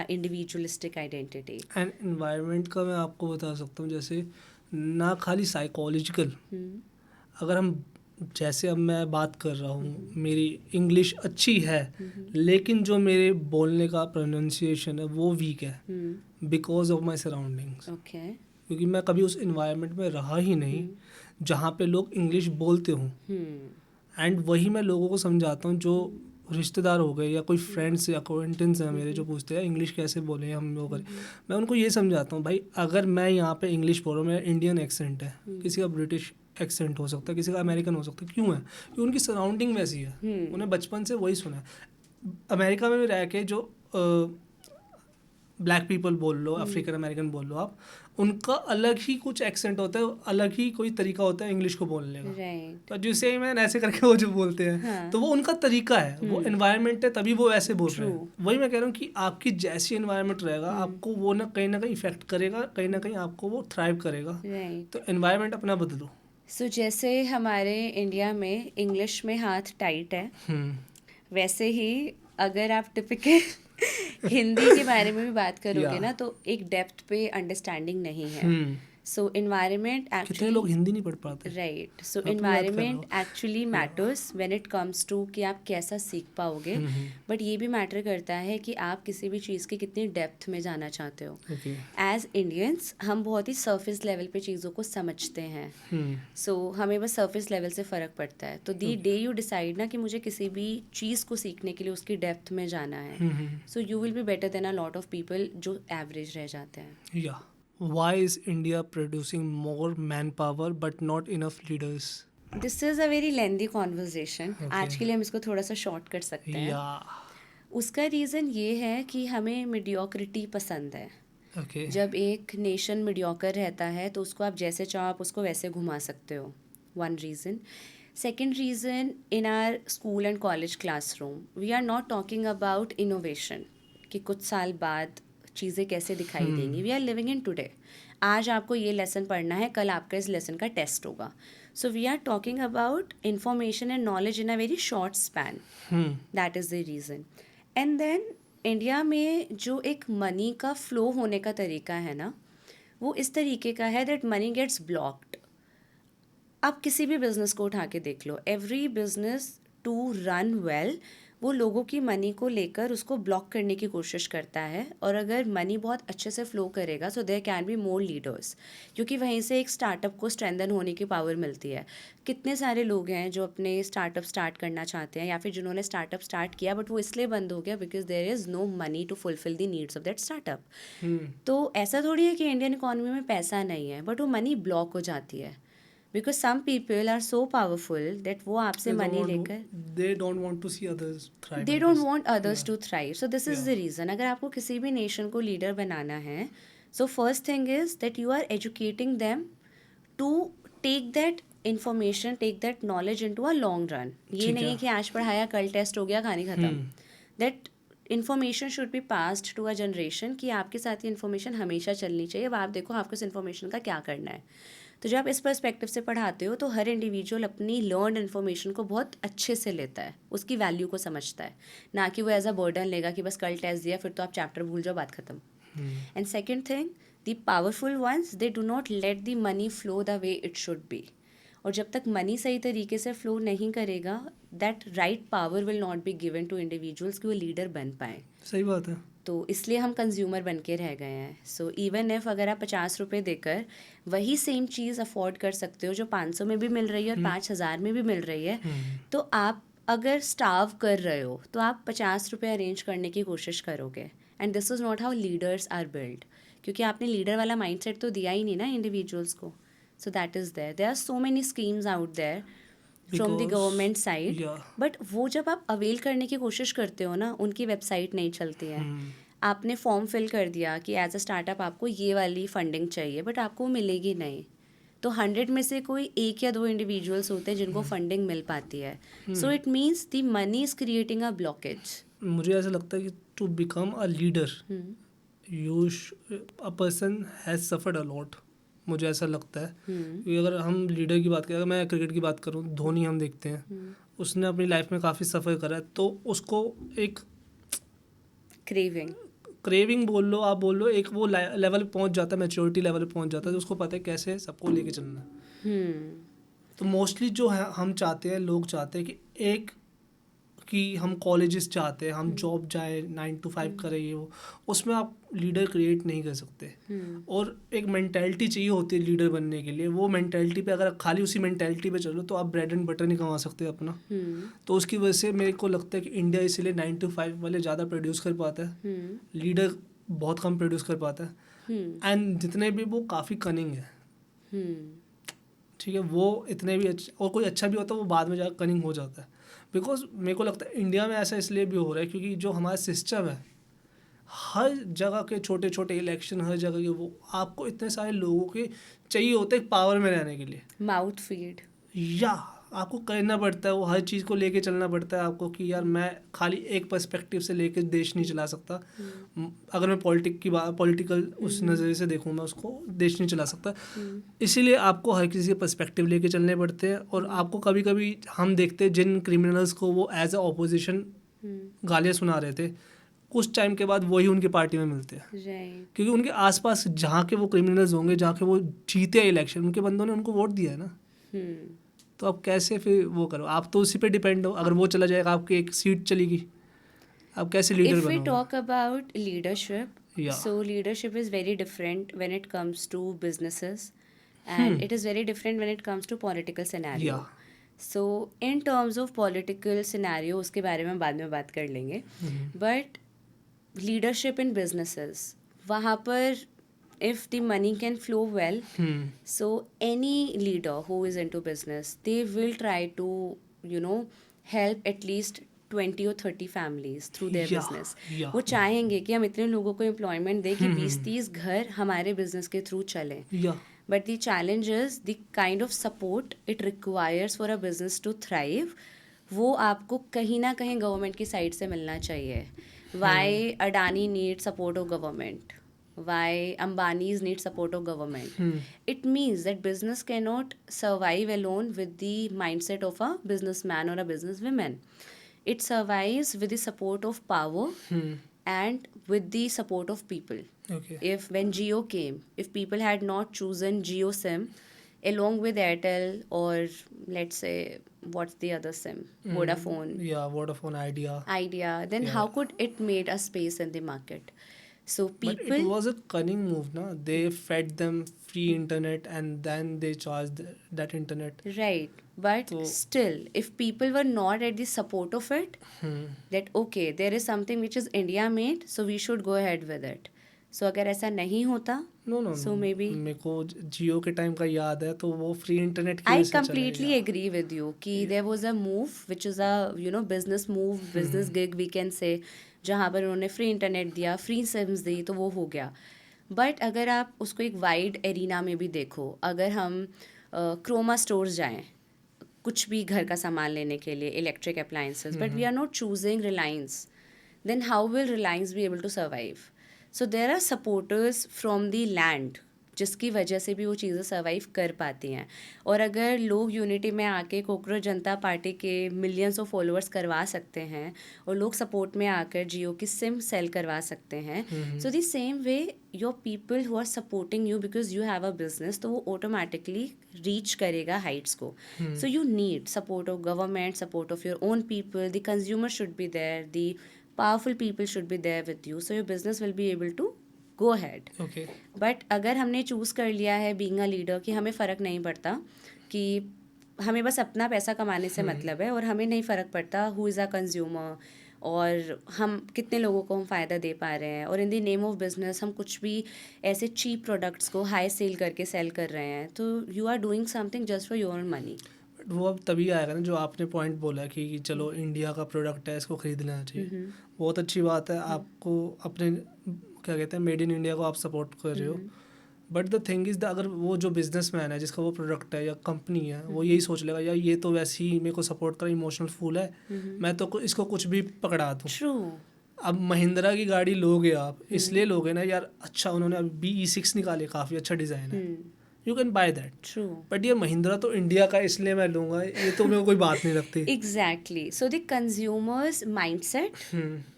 individualistic identity. And environment का मैं आपको बता सकता हूँ, जैसे ना खाली साइकोलॉजिकल, अगर हम जैसे अब मैं बात कर रहा हूँ, मेरी इंग्लिश अच्छी है लेकिन जो मेरे बोलने का प्रोनाउंसिएशन है वो वीक है बिकॉज ऑफ माई सराउंडिंग्स। क्योंकि मैं कभी उस इन्वायरमेंट में रहा ही नहीं जहाँ पे लोग इंग्लिश बोलते हों, एंड वही मैं लोगों को समझाता हूँ, जो रिश्तेदार हो गए या कोई फ्रेंड्स या अक्वेंटेंस हैं मेरे जो पूछते हैं इंग्लिश कैसे बोले हम लोग करें, मैं उनको ये समझाता हूँ, भाई अगर मैं यहाँ पे इंग्लिश बोल रहा हूँ, मेरा इंडियन एक्सेंट है, किसी का ब्रिटिश एक्सेंट हो सकता है, किसी का अमेरिकन हो सकता है, क्यों है? क्योंकि उनकी सराउंडिंग वैसी है, उन्हें बचपन से वही सुना है। अमेरिका में भी रह के जो ब्लैक पीपल बोल लो, अफ्रीकन अमेरिकन बोल लो आप, उनका अलग ही कुछ एक्सेंट होता है, अलग ही कोई तरीका होता है इंग्लिश को बोलने का। राइट। तो जिसे मैन ऐसे करके वो जो बोलते हैं, हाँ। तो वो उनका तरीका है, वो एनवायरनमेंट है, तभी वो ऐसे बोल रहे True. हैं। वही मैं कह रहा हूँ कि आपकी जैसी एनवायरनमेंट रहेगा, आपको वो ना कहीं इफेक्ट करेगा, कहीं ना कहीं आपको वो थ्राइव करेगा। राइट। तो एनवायरनमेंट अपना बदलो। सो जैसे हमारे इंडिया में इंग्लिश में हाथ टाइट है, वैसे ही अगर आप टिपिकल हिंदी के बारे में भी बात करोगे या ना, तो एक डेप्थ पे अंडरस्टैंडिंग नहीं है। हम्म सो इन्वायरमेंट कितने लोग एक्चुअली, हिंदी नहीं पढ़ पाते। राइट, सो मैं अपनी बात कर रहा इन्वायरमेंट हूँ। Actually matters when it comes to कि आप कैसा सीख पाओगे, बट ये भी मैटर करता है कि आप किसी भी चीज़ की कितनी डेप्थ में जाना चाहते हो। ओके। एज इंडियंस हम बहुत ही सरफेस लेवल पे चीज़ों को समझते हैं, सो हमें बस सरफेस लेवल से फ़र्क पड़ता है। तो दी डे यू डिसाइड ना कि मुझे किसी भी चीज़ को सीखने के लिए उसकी डेप्थ में जाना है, so you will be better than a lot of people जो एवरेज रह जाते हैं। या why is India producing more man power but not enough leaders? This is a very lengthy conversation. आज के लिए हम इसको थोड़ा सा शॉर्ट कर सकते हैं। या उसका रीज़न ये है कि हमें मीडियोक्रिटी पसंद है। ओके। जब एक नेशन मीडियोकर रहता है तो उसको आप जैसे चाहो आप उसको वैसे घुमा सकते हो, one reason. Second reason, in our school and college classroom we are not talking about innovation कि कुछ साल बाद चीज़ें कैसे दिखाई देंगी। We are living in today. आज आपको ये लेसन पढ़ना है, कल आपका इस लेसन का टेस्ट होगा। So we are talking about information and knowledge in a very short span. That is the reason. And then India में जो एक मनी का फ्लो होने का तरीका है ना, वो इस तरीके का है दैट मनी गेट्स ब्लॉक्ड। आप किसी भी बिजनेस को उठा के देख लो, every business to run well वो लोगों की मनी को लेकर उसको ब्लॉक करने की कोशिश करता है। और अगर मनी बहुत अच्छे से फ्लो करेगा so there can be more leaders, क्योंकि वहीं से एक स्टार्टअप को स्ट्रेंथन होने की पावर मिलती है। कितने सारे लोग हैं जो अपने स्टार्टअप स्टार्ट करना चाहते हैं या फिर जिन्होंने स्टार्टअप स्टार्ट किया बट वो इसलिए बंद हो गया because there is no money to fulfil the needs of that startup. तो ऐसा थोड़ी है कि इंडियन इकोनॉमी में पैसा नहीं है, बट वो मनी ब्लॉक हो जाती है because some people are so powerful that वो आपसे मनी लेकर they don't want to see others thrive, they I don't guess. Want others Yeah. To thrive. So this is the reason. अगर आपको किसी भी नेशन को लीडर बनाना है, so first thing is that you are educating them to take that information, take that knowledge into a long run. ये ठीक नहीं है है। कि आज पढ़ाया कल टेस्ट हो गया कहानी ख़त्म। That information should be passed to a generation कि आपके साथ ये इन्फॉर्मेशन हमेशा चलनी चाहिए। अब आप देखो आपको इस इन्फॉर्मेशन का क्या करना है। तो जब आप इस पर्सपेक्टिव से पढ़ाते हो तो हर इंडिविजुअल अपनी लर्न इन्फॉर्मेशन को बहुत अच्छे से लेता है, उसकी वैल्यू को समझता है, ना कि वो एज अ बर्डन लेगा कि बस कल टेस्ट दिया फिर तो आप चैप्टर भूल जाओ, बात खत्म। And second thing, the powerful ones they do not let the money flow the way it should be. और जब तक मनी सही तरीके से फ्लो नहीं करेगा, that right power will not be given to individuals कि वो लीडर बन पाए। सही बात है। तो इसलिए हम कंज्यूमर बन के रह गए हैं। सो इवन इफ अगर आप 50 रुपये देकर वही सेम चीज़ अफोर्ड कर सकते हो जो 500 में भी मिल रही है और 5,000 में भी मिल रही है, तो आप अगर स्टार्व कर रहे हो तो आप 50 रुपये अरेंज करने की कोशिश करोगे। And this is not how leaders are build, क्योंकि आपने लीडर वाला माइंडसेट तो दिया ही नहीं ना इंडिविजुअल्स को। So that is there are so many schemes out there from the Because government side, yeah. But वो जब आप अवेल करने की कोशिश करते हो ना, उनकी वेबसाइट नहीं चलती है। आपने फॉर्म फिल कर दिया कि एज अ स्टार्टअप आपको ये वाली फंडिंग चाहिए, बट आपको मिलेगी नहीं। तो 100 में से कोई 1 या 2 इंडिविजुअल्स होते हैं जिनको फंडिंग मिल पाती है। So it means the money is creating a blockage. मुझे ऐसा लगता है कि to become a leader a person has suffered a lot. मुझे ऐसा लगता है कि अगर हम लीडर की बात करें, अगर मैं क्रिकेट की बात करूं, धोनी हम देखते हैं, उसने अपनी लाइफ में काफ़ी सफ़र करा है, तो उसको एक क्रेविंग बोल लो, आप बोल लो, एक वो लेवल पहुंच जाता है, मैच्योरिटी लेवल पे पहुंच जाता है, तो उसको पता है कैसे सबको लेके चलना है। तो मोस्टली जो है हम चाहते हैं, लोग चाहते हैं कि एक कि हम कॉलेजेस चाहते हैं, हम जॉब जाए 9 to 5 करें, ये वो, उसमें आप लीडर क्रिएट नहीं कर सकते। और एक मेंटालिटी चाहिए होती है लीडर बनने के लिए। वो मेंटालिटी पे अगर खाली उसी मेंटालिटी पे चलो तो आप ब्रेड एंड बटर नहीं कमा सकते अपना। तो उसकी वजह से मेरे को लगता है कि इंडिया इसलिए 9 to 5 वाले ज़्यादा प्रोड्यूस कर पाता है, लीडर बहुत कम प्रोड्यूस कर पाता है। एंड जितने भी वो काफ़ी कनिंग है, ठीक है, वो इतने भी अच्छे, और कोई अच्छा भी होता है वो बाद में जाकर कनिंग हो जाता है। बिकॉज मेरे को लगता है इंडिया में ऐसा इसलिए भी हो रहा है क्योंकि जो हमारा सिस्टम है, हर जगह के छोटे-छोटे इलेक्शन, हर जगह के वो आपको इतने सारे लोगों के चाहिए होते हैं पावर में रहने के लिए। Mouth feed. या आपको करना पड़ता है, वो हर चीज़ को लेके चलना पड़ता है आपको कि यार मैं खाली एक पर्सपेक्टिव से लेके देश नहीं चला सकता। अगर मैं पॉलिटिकल उस नज़रिए से देखूँ, मैं उसको देश नहीं चला सकता। इसीलिए आपको हर किसी के पर्सपेक्टिव लेके चलने पड़ते हैं। और आपको कभी कभी हम देखते हैं जिन क्रिमिनल्स को वो एज अ ऑपोजिशन गालियाँ सुना रहे थे, कुछ टाइम के बाद वही उनकी पार्टी में मिलते हैं। राइट। क्योंकि उनके आसपास जहाँ के वो क्रिमिनल्स होंगे, जहाँ के वो जीते इलेक्शन, उनके बंदों ने उनको वोट दिया है ना। तो आप कैसे फिर वो करो, आप तो उसी पे डिपेंड हो। अगर वो चला जाएगा, आपकी एक सीट चलेगी, आप कैसे लीडर If we बनोगे? talk about leadership, Yeah. so leadership is very different when it comes to businesses, and it is very different when it comes to political scenario. Yeah. So in terms of political scenario, उसके बारे में बाद में बात कर लेंगे. But leadership in businesses, वहाँ पर if the money can flow well, so any leader who is into business, they will try to, help at least 20 or 30 families through their Yeah, business. yeah. वो चाहेंगे कि हम इतने लोगों को एम्प्लॉयमेंट दें कि 20-30 घर हमारे बिजनेस के थ्रू चलें. Yeah. But the challenge is the kind of support it requires for a business to thrive. वो आपको कहीं ना कहीं गवर्नमेंट की साइड से मिलना चाहिए. Why Adani needs support of government? Why Ambani's need support of government? It means that business cannot survive alone with the mindset of a businessman or a businesswoman. It survives with the support of power and with the support of people. Okay. If when Jio came, if people had not chosen Jio SIM along with Airtel, or let's say what's the other SIM, Vodafone, Yeah, Vodafone Idea, then how could it made a space in the market? So But it people, was a cunning move, na? They fed them free internet and then they charged that internet. right, but So- still, if people were not at the support of it, that okay, there is something which is India made, so we should go ahead with it. So अगर ऐसा नहीं होता, No. So maybe- मेरे को जियो के टाइम का याद है, तो वो फ्री इंटरनेट की I वजह से चला completely गया। agree with you कि there was a move which is a business move, business gig we can say, जहाँ पर उन्होंने फ्री इंटरनेट दिया, फ्री सिम्स दी, तो वो हो गया. बट अगर आप उसको एक वाइड एरिना में भी देखो, अगर हम क्रोमा स्टोर्स जाएं कुछ भी घर का सामान लेने के लिए, electric appliances, but we are not choosing Reliance, then how will Reliance be able to survive? So there are supporters from the land जिसकी वजह से भी वो चीज़ें सर्वाइव कर पाती हैं. और अगर लोग यूनिटी में आके कॉकरोच जनता पार्टी के मिलियंस ऑफ फॉलोअर्स करवा सकते हैं और लोग सपोर्ट में आकर जियो की सिम सेल करवा सकते हैं, so the same way your people who are supporting you because you have a business, तो वो ऑटोमेटिकली रीच करेगा हाइट्स को. So you need support of government, support of your own people, the consumer should be there, the powerful people should be there with you, so your business will be able to go ahead. Okay. But अगर हमने चूज़ कर लिया है being a leader कि हमें फ़र्क नहीं पड़ता, कि हमें बस अपना पैसा कमाने से मतलब है और हमें नहीं फ़र्क पड़ता who is a consumer और हम कितने लोगों को हम फ़ायदा दे पा रहे हैं, और in the name of business हम कुछ भी ऐसे चीप प्रोडक्ट्स को हाई सेल करके सेल कर रहे हैं, तो you are doing something just for your money. But वो अब तभी आएगा ना जो आपने पॉइंट बोला कि चलो इंडिया का प्रोडक्ट है, इसको खरीद लेना चाहिए. बहुत अच्छी बात है, आपको अपने क्या कहते हैं मेड इन इंडिया को आप सपोर्ट कर रहे हो. बट द थिंग इज़ अगर वो जो बिजनेसमैन है जिसका वो प्रोडक्ट है या कंपनी है, वो यही सोच लेगा यार ये तो वैसे ही मेरे को सपोर्ट कर इमोशनल फूल है, मैं तो इसको कुछ भी पकड़ा दूँ. ट्रू. अब महिंद्रा की गाड़ी लोगे आप, इसलिए लोगे ना यार अच्छा उन्होंने अभी BE6 निकाले, काफ़ी अच्छा डिज़ाइन है, you can by that. True. But ये महिंद्रा तो इंडिया का इसलिए मैं लूँगा, ये तो मेरे को कोई बात नहीं लगती. Exactly. So the consumer's mindset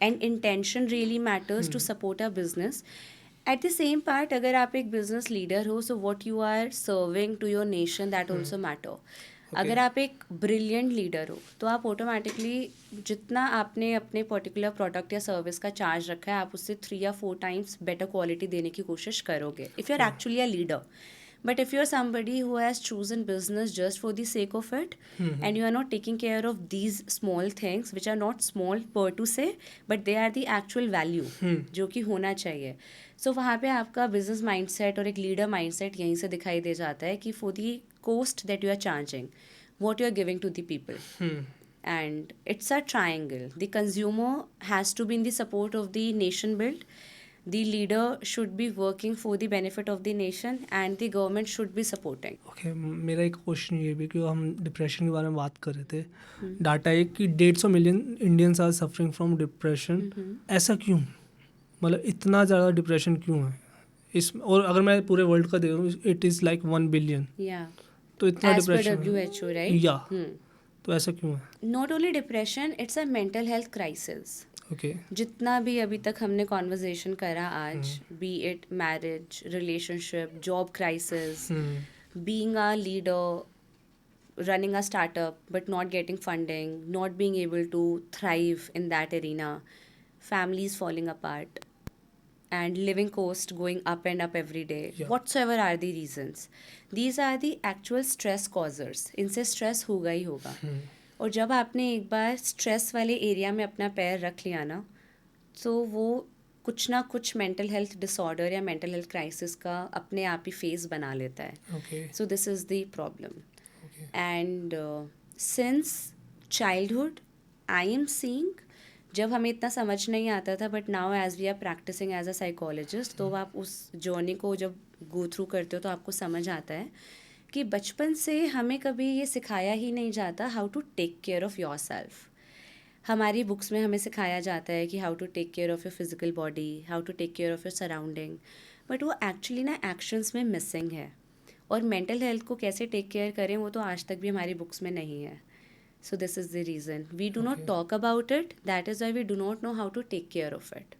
and intention really matters to support a business. At the same part, अगर आप एक business leader हो, so what you are serving to your nation, that also matter. अगर आप एक ब्रिलियंट लीडर हो तो आप ऑटोमेटिकली जितना आपने अपने पर्टिकुलर प्रोडक्ट या सर्विस का चार्ज रखा है, आप उससे 3 या 4 टाइम्स बेटर क्वालिटी देने की कोशिश करोगे, if you are actually a leader. But if you're somebody who has chosen business just for the sake of it, and you are not taking care of these small things, which are not small per to say, but they are the actual value, जो कि होना चाहिए. So वहाँ पे आपका business mindset और एक leader mindset यहीं से दिखाई दे जाता है कि for the cost that you are charging, what you are giving to the people. and it's a triangle. The consumer has to be in the support of the nation build, the leader should be working for the benefit of the nation, and the government should be supporting. Okay, मेरा एक क्वेश्चन ये भी कि हम डिप्रेशन के बारे में बात कर रहे थे, डाटा है कि 150 million Indians are suffering from depression. ऐसा क्यों, मतलब इतना ज़्यादा डिप्रेशन क्यों है इस, और अगर मैं पूरे वर्ल्ड का देखूँ it is like 1 billion, Yeah, तो इतना as per depression WHO, right? या तो ऐसा क्यों है? Not only depression, it's a mental health crisis. Okay. जितना भी अभी तक हमने कॉन्वर्जेशन करा आज, B it marriage, relationship, job crisis, being a leader, running a startup but not getting funding, not being able to thrive in that arena, families falling apart, and living cost going up and up every day. Yeah. Whatsoever are the reasons, these are the actual stress causers. इनसे stress होगा ही होगा. और जब आपने एक बार स्ट्रेस वाले एरिया में अपना पैर रख लिया ना, तो वो कुछ ना कुछ मेंटल हेल्थ डिसऑर्डर या मेंटल हेल्थ क्राइसिस का अपने आप ही फेस बना लेता है. Okay. So this is the problem. Okay. And since childhood, I am seeing, जब हमें इतना समझ नहीं आता था, but now as we are practising as a psychologist, तो आप उस जर्नी को जब गो थ्रू करते हो तो आपको समझ आता है कि बचपन से हमें कभी ये सिखाया ही नहीं जाता how to take care of your self. हमारी बुक्स में हमें सिखाया जाता है कि how to take care of your physical body, how to take care of your surrounding, but वो एक्चुअली ना एक्शंस में मिसिंग है. और मेंटल हेल्थ को कैसे टेक केयर करें वो तो आज तक भी हमारी बुक्स में नहीं है. So this is the reason we do not Okay. Talk about it. That is why we do not know how to take care of it.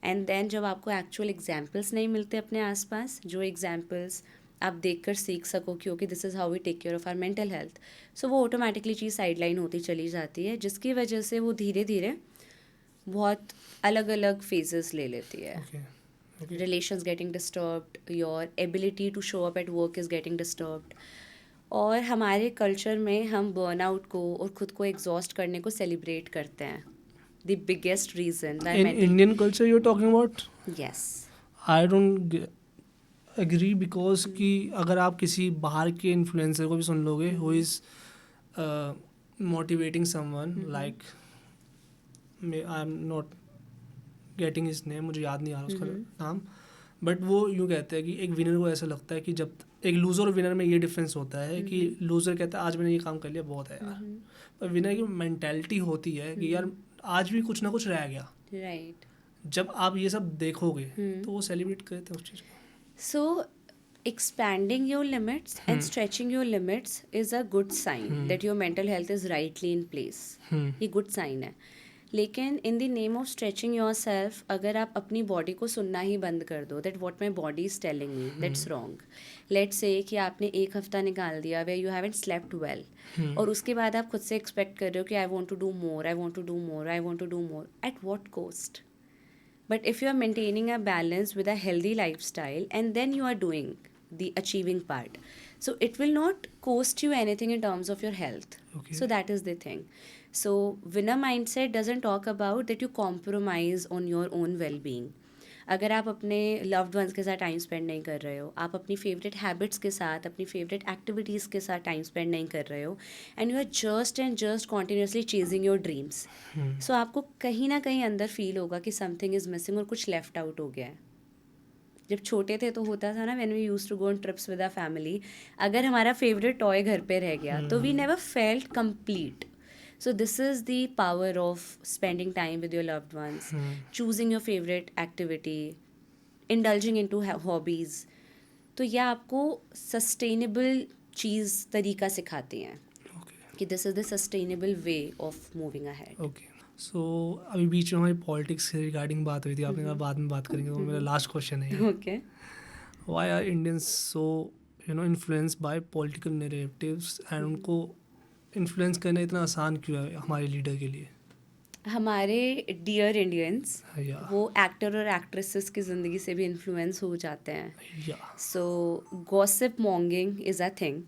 And then जब आपको एक्चुअल एग्जाम्पल्स नहीं मिलते अपने आसपास, जो एग्जाम्पल्स आप देखकर सीख सको कि okay this is how we take care of our mental health, so वो ऑटोमेटिकली चीज़ साइडलाइन होती चली जाती है, जिसकी वजह से वो धीरे धीरे बहुत अलग अलग फेजेस ले लेती है. Okay. Okay. Relations getting disturbed, your ability to show up at work is getting disturbed. और हमारे कल्चर में हम बर्नआउट को और खुद को एग्जॉस्ट करने को सेलिब्रेट करते हैं. The biggest reason In Indian culture you're talking about? Yes. I don't agree because कि अगर आप किसी बाहर के इन्फ्लुएंसर को भी सुन लोगे who is motivating someone like I'm not getting his name, मुझे याद नहीं आ रहा उसका नाम, बट वो यूँ कहते हैं कि एक विनर को ऐसा लगता है कि जब एक लूज़र और विनर में ये डिफरेंस होता है कि लूज़र कहता है आज मैंने ये काम कर लिया बहुत है यार, पर विनर की मेंटेलिटी होती है कि यार आज भी कुछ ना कुछ रह गया. राइट. जब आप ये सब देखोगे तो वो सेलिब्रेट करते हैं उस चीज़ को. So, expanding your limits and stretching your limits is a good sign that your mental health is rightly in place. ये good sign है. लेकिन in the name of stretching yourself, अगर आप अपनी बॉडी को सुनना ही बंद कर दो that what my body is telling me, that's wrong. Let's say कि आपने एक हफ्ता निकाल दिया where you haven't slept well, और उसके बाद आप खुद से एक्सपेक्ट कर रहे हो कि I want to do more, I want to do more, I want to do more. At what cost? But if you are maintaining a balance with a healthy lifestyle and then you are doing the achieving part, so it will not cost you anything in terms of your health. Okay. So that is the thing. So winner mindset doesn't talk about that you compromise on your own well-being. अगर आप अपने लव्ड वंस के साथ टाइम स्पेंड नहीं कर रहे हो, आप अपनी फेवरेट हैबिट्स के साथ, अपनी फेवरेट एक्टिविटीज़ के साथ टाइम स्पेंड नहीं कर रहे हो, and you are just and just continuously chasing your dreams, so आपको कहीं ना कहीं अंदर फील होगा कि समथिंग इज़ मिसिंग और कुछ लेफ्ट आउट हो गया है. जब छोटे थे तो होता था ना, when we used to go on trips with our family, अगर हमारा फेवरेट टॉय घर पे रह गया तो we never felt complete. So this is the power of spending time with your loved ones, choosing your favorite activity, indulging into hobbies. तो यह आपको सस्टेनेबल चीज़ तरीका सिखाती हैं कि this is the sustainable way of moving ahead. Okay. So अभी बीच में हमारी पॉलिटिक्स से रिगार्डिंग बात हुई थी, आपने कहा बाद में बात करेंगे, वो मेरा लास्ट क्वेश्चन है. Okay. Why are Indians so influenced by political narratives and उनको इन्फ्लुएंस करना इतना आसान क्यों है हमारे लीडर के लिए? हमारे डियर इंडियंस या वो एक्टर और एक्ट्रेसेस की ज़िंदगी से भी इन्फ्लुएंस हो जाते हैं. Yeah so gossip mongering is a thing.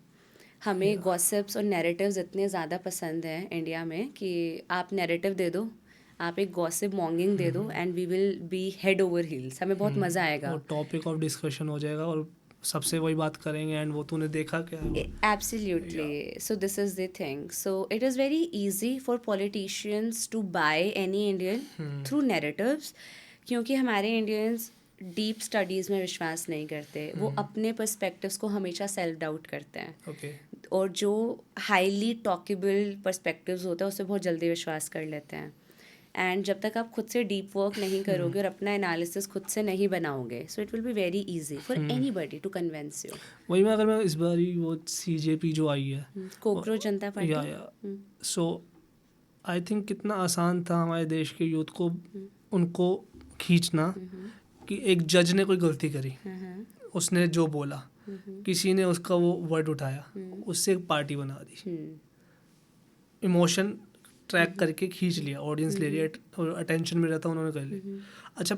हमें गॉसिप्स और नैरेटिव्स इतने ज़्यादा पसंद हैं इंडिया में कि आप नैरेटिव दे दो, आप एक गॉसिप मॉन्गिंग दे दो, and we will be head over heels. हमें बहुत मज़ा आएगा. और टॉपिक ऑफ डिस्कशन हो जाएगा और सबसे वही बात करेंगे एंड वो तूने देखा क्या है वो? Absolutely. So this is the thing. So it is very easy for politicians to buy any Indian through narratives, क्योंकि हमारे इंडियंस डीप स्टडीज़ में विश्वास नहीं करते. वो अपने पर्सपेक्टिव्स को हमेशा सेल्फ डाउट करते हैं, ओके और जो हाईली टॉकेबल पर्सपेक्टिव्स होते हैं उससे बहुत जल्दी विश्वास कर लेते हैं. एंड जब तक आप खुद से डीप वर्क नहीं करोगे और अपना एनालिसिस खुद से नहीं बनाओगे, so it will be very easy for anybody to convince you. वही मैं अगर मैं इस बार ही वो CJP जो आई है कोकरोच जनता पार्टी. या सो आई थिंक कितना आसान था हमारे देश के यूथ को उनको खींचना कि एक जज ने कोई गलती करी, उसने जो बोला, किसी ने उसका वो वर्ड उठाया, उससे एक पार्टी बना दी, इमोशन ट्रैक करके खींच लिया, ऑडियंस ले लिया, और अटेंशन में रहता उन्होंने कर लिया. अच्छा,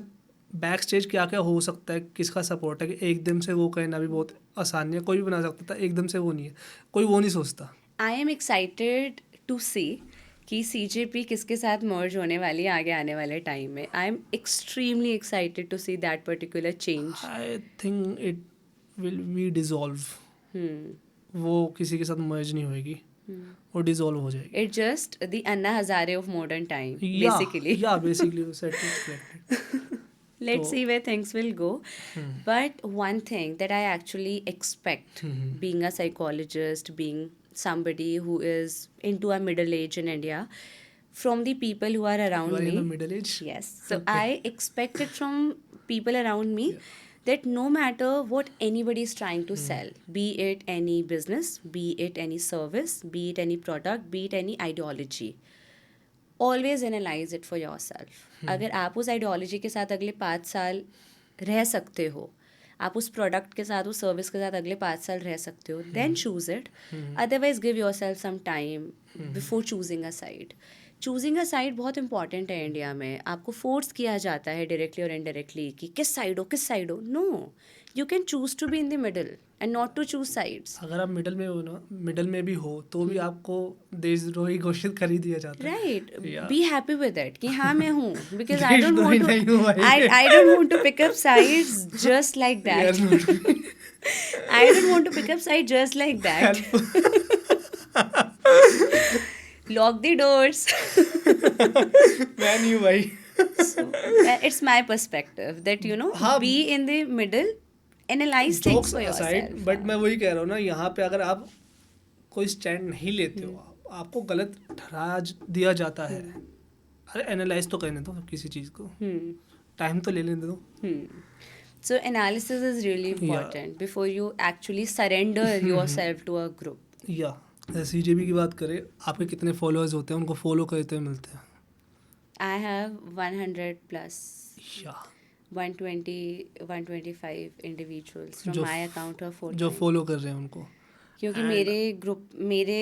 बैक स्टेज क्या क्या हो सकता है, किसका सपोर्ट है कि एकदम से वो कहना भी बहुत आसान नहीं है. कोई भी बना सकता था, एकदम से वो नहीं है, कोई वो नहीं सोचता. आई एम एक्साइटेड टू सी कि CJP किसके साथ मर्ज होने वाली है आगे आने वाले टाइम में. I am extremely excited to see that particular change. I think it will be dissolve. वो किसी के साथ मर्ज नहीं होएगी, वो डिसॉल्व हो जाएगी. It's just the Anna Hazare of modern time, Yeah, basically. yeah, basically you said it correctly. Let's So- see where things will go. But one thing that I actually expect, being a psychologist, being somebody who is into a middle age in India, from the people who are around You are me. in the middle age. Yes. So Okay. I expect it from people around me that no matter what anybody is trying to sell, be it any business, be it any service, be it any product, be it any ideology, always analyze it for yourself. अगर आप उस ideology के साथ अगले 5 साल रह सकते हो, आप उस प्रोडक्ट के साथ उस सर्विस के साथ अगले 5 साल रह सकते हो, then choose it. Otherwise give yourself some time before choosing a side. Choosing a side बहुत इंपॉर्टेंट है इंडिया में. आपको फोर्स किया जाता है डायरेक्टली और इनडायरेक्टली कि किस साइड हो. No, you can choose to be in the middle and not to choose sides. अगर आप मिडल में हो ना, मिडल में भी हो तो भी आपको देशद्रोही घोषित कर ही दिया जाता है. Right. Yeah. Be happy with it कि हाँ मैं हूँ, बिकॉज आई डोंट देशद्रोही वांट नहीं हूँ टू भाई. I don't want to pick up sides just like that. I don't want to pick up side just like that. Lock the doors. मैं नहीं हूँ भाई. So, it's my perspective that, you know, हाँ. be in the middle, analyze things Jokes for aside, yourself. But मैं वही कह रहा हूँ ना, यहाँ पे अगर आप कोई स्टैंड नहीं लेते हो, आपको गलत ठहरा दिया जाता है. अरे एनालाइज तो करने दो किसी चीज़ को, टाइम तो ले लेने दो. So analysis is really important before you actually surrender yourself to a group. या CJP की बात करें, आपके कितने फॉलोअर्स होते हैं, उनको फॉलो करते हुए मिलते हैं? I have 100 plus, या 125 individuals from जो my account or 4. जो फॉलो कर रहे हैं उनको. क्योंकि मेरे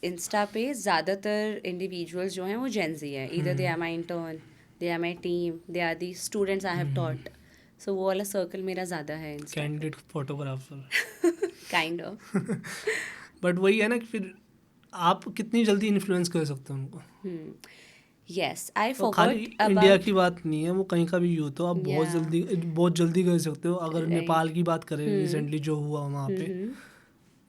इंस्टा पे ज़्यादातर इंडिविजुअल्स जो हैं वो जेन ज़ी हैं. Either they are my intern, they are my team, they are the students I have taught. So वो वाला सर्कल मेरा ज़्यादा है Insta. Candidate photographer. Kind of. But वही है ना कि फिर आप कितनी जल्दी इन्फ्लुएंस कर सकते हैं उनको. यस, आई तो खाली फॉरगॉट इंडिया अबाउट. की बात नहीं है, वो कहीं का भी यूथ हो, आप बहुत जल्दी कर सकते हो. अगर नेपाल की बात करें, रिसेंटली जो हुआ वहाँ पे,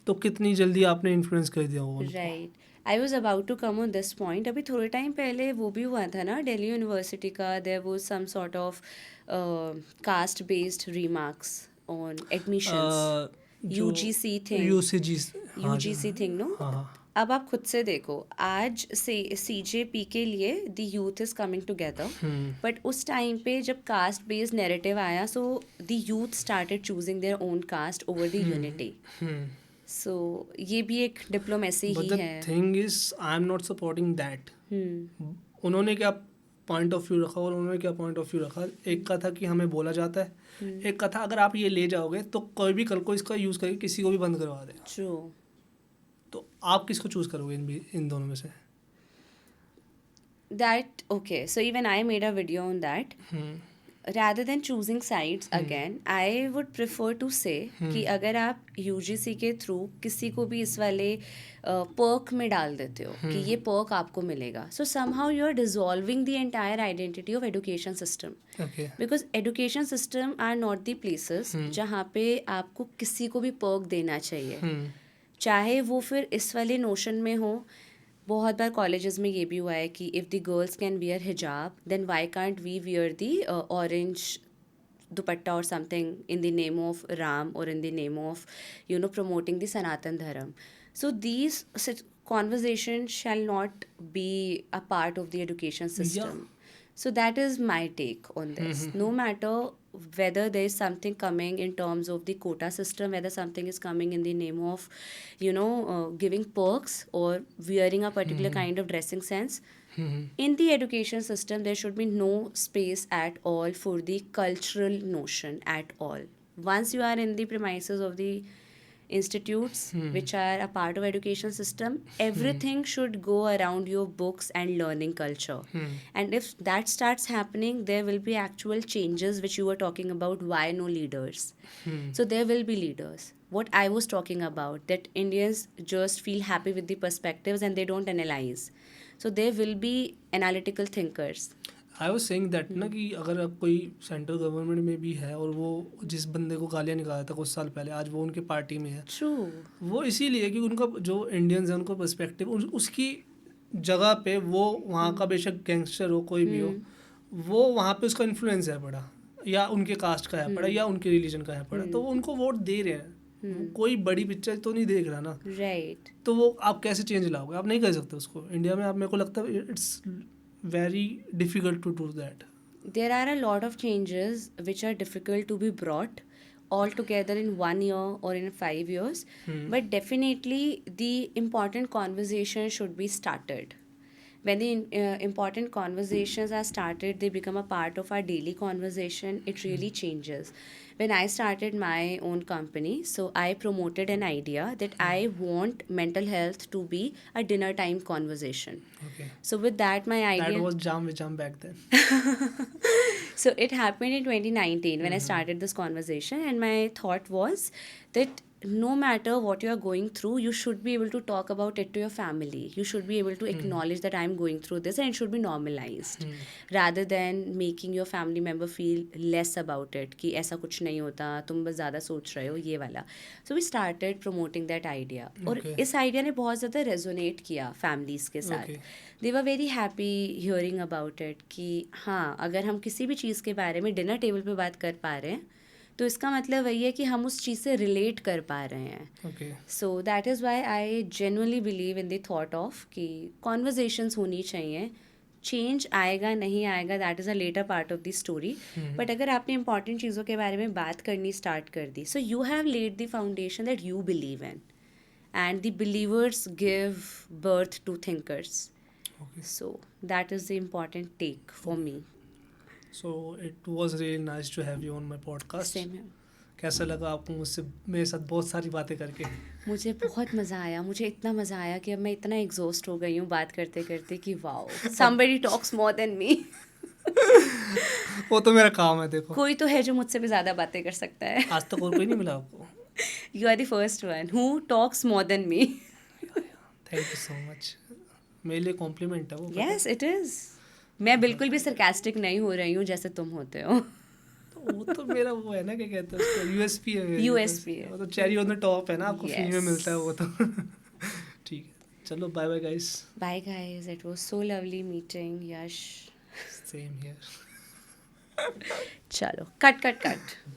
तो कितनी जल्दी आपने इन्फ्लुएंस कर दिया वो. Right. I was about to come on this point. अभी थोड़े टाइम पहले वो भी हुआ था ना, दिल्ली यूनिवर्सिटी का. There was some sort of caste based remarks on admissions. UGC thing. UGC thing, no? अब आप खुद से देखो, आज से CJP के लिए the youth is coming together, but उस टाइम पे जब कास्ट बेस्ड नैरेटिव आया, so the youth started choosing their own caste over the unity. So ये भी एक डिप्लोमेसी ही बट द है. Thing is I am not supporting that. उन्होंने क्या पॉइंट ऑफ व्यू रखा और उन्होंने क्या पॉइंट ऑफ व्यू रखा. एक का था कि हमें बोला जाता है, एक का था अगर आप ये ले जाओगे तो कोई भी कल को इसका यूज़ करके किसी को भी बंद करवा देगा. ट्रू. तो आप किसको चूज़ करोगे इन दोनों में से? That okay, so even I made a video on that. rather than choosing sides again, I would prefer to say कि अगर आप UGC के थ्रू किसी को भी इस वाले पर्क में डाल देते हो कि ये पर्क आपको मिलेगा, so somehow you are dissolving the entire identity of education system. Okay Because education system are not the places जहाँ पे आपको किसी को भी पर्क देना चाहिए, चाहे वो फिर इस वाले नोशन में हो. बहुत बार कॉलेजेस में ये भी हुआ है कि if the girls can wear hijab then why can't we wear the orange dupatta और something in the name of Ram और in the name of promoting the Sanatan Dharma. So these conversation shall not be a part of the education system. So that is my take on this. No matter whether there is something coming in terms of the quota system, whether something is coming in the name of, giving perks or wearing a particular kind of dressing sense. In the education system, there should be no space at all for the cultural notion at all. Once you are in the premises of the institutes which are a part of education system, everything should go around your books and learning culture. And if that starts happening, there will be actual changes which you were talking about. Why no leaders? So there will be leaders. What I was talking about, that Indians just feel happy with the perspectives and they don't analyze. So there will be analytical thinkers. I was saying that ना कि अगर अब कोई सेंट्रल गवर्नमेंट में भी है और वो जिस बंदे को गालियाँ निकाला था कुछ साल पहले, आज वो उनके पार्टी में है. True. वो इसीलिए कि उनका जो इंडियंस है उनको पर्सपेक्टिव उसकी जगह पे वो वहाँ का बेशक गैंगस्टर हो कोई भी हो, वो वहाँ पे उसका इन्फ्लुएंस है पड़ा, या उनके कास्ट का है पड़ा, या उनके रिलीजन का है पड़ा, तो वो उनको वोट दे रहे हैं. कोई बड़ी पिक्चर तो नहीं देख रहा ना. Right. तो वो आप कैसे चेंज लाओगे? आप नहीं कर सकते उसको. इंडिया में आप, मेरे को लगता है it's very difficult to do that. There are a lot of changes which are difficult to be brought all together in 1 year or in 5 years. But definitely the important conversation should be started. When the important conversations are started, they become a part of our daily conversation. It really changes. When I started my own company, so I promoted an idea that I want mental health to be a dinner time conversation. Okay. So with that, my idea... That was Jam with Jam back then. So it happened in 2019 when I started this conversation, and my thought was that no matter what you are going through, you should be able to talk about it to your family. You should be able to acknowledge that I'm going through this, and it should be normalized rather than making your family member feel less about it कि ऐसा कुछ नहीं होता, तुम बस ज़्यादा सोच रहे हो, ये वाला. So we started promoting that idea. और इस idea ने बहुत ज़्यादा resonate किया families के साथ. They were very happy hearing about it कि हाँ, अगर हम किसी भी चीज़ के बारे में डिनर टेबल पे बात कर पा रहे हैं, तो इसका मतलब वही है कि हम उस चीज़ से रिलेट कर पा रहे हैं. So that is why I genuinely believe in the thought of कि कॉन्वर्जेशंस होनी चाहिए. चेंज आएगा नहीं आएगा, that is a later part of the story. But अगर आपने इंपॉर्टेंट चीज़ों के बारे में बात करनी स्टार्ट कर दी, so you have laid the foundation that you believe in, and the believers give birth to thinkers. So that is the important take for me. So it was really nice to have you on my podcast. Same here. कैसा लगा आपको मुझसे मेरे साथ बहुत सारी बातें करके? मुझे बहुत मज़ा आया. मुझे इतना मज़ा आया कि अब मैं इतना एग्जॉस्ट हो गई हूँ बात करते करते कि wow, somebody talks more than me. वो तो मेरा काम है. देखो, कोई तो है जो मुझसे भी ज़्यादा बातें कर सकता है. आज तक और कोई नहीं मिला आपको. You are the first one who talks more than me. Thank you so much. मेरे लिए कॉम्प्लीमेंट है वो. Yes, it is. मैं बिल्कुल भी सरकास्टिक नहीं हो रही हूँ जैसे तुम होते हो. वो तो मेरा वो है ना, क्या कहते हैं उसको, यूएसपी है. यूएसपी है. वो तो चेरी ऑन द टॉप है ना, आपको फ्री में Yes. मिलता है वो तो. ठीक है, चलो bye bye guys. Bye guys, it was so lovely meeting Yash. Same here. चलो, कट.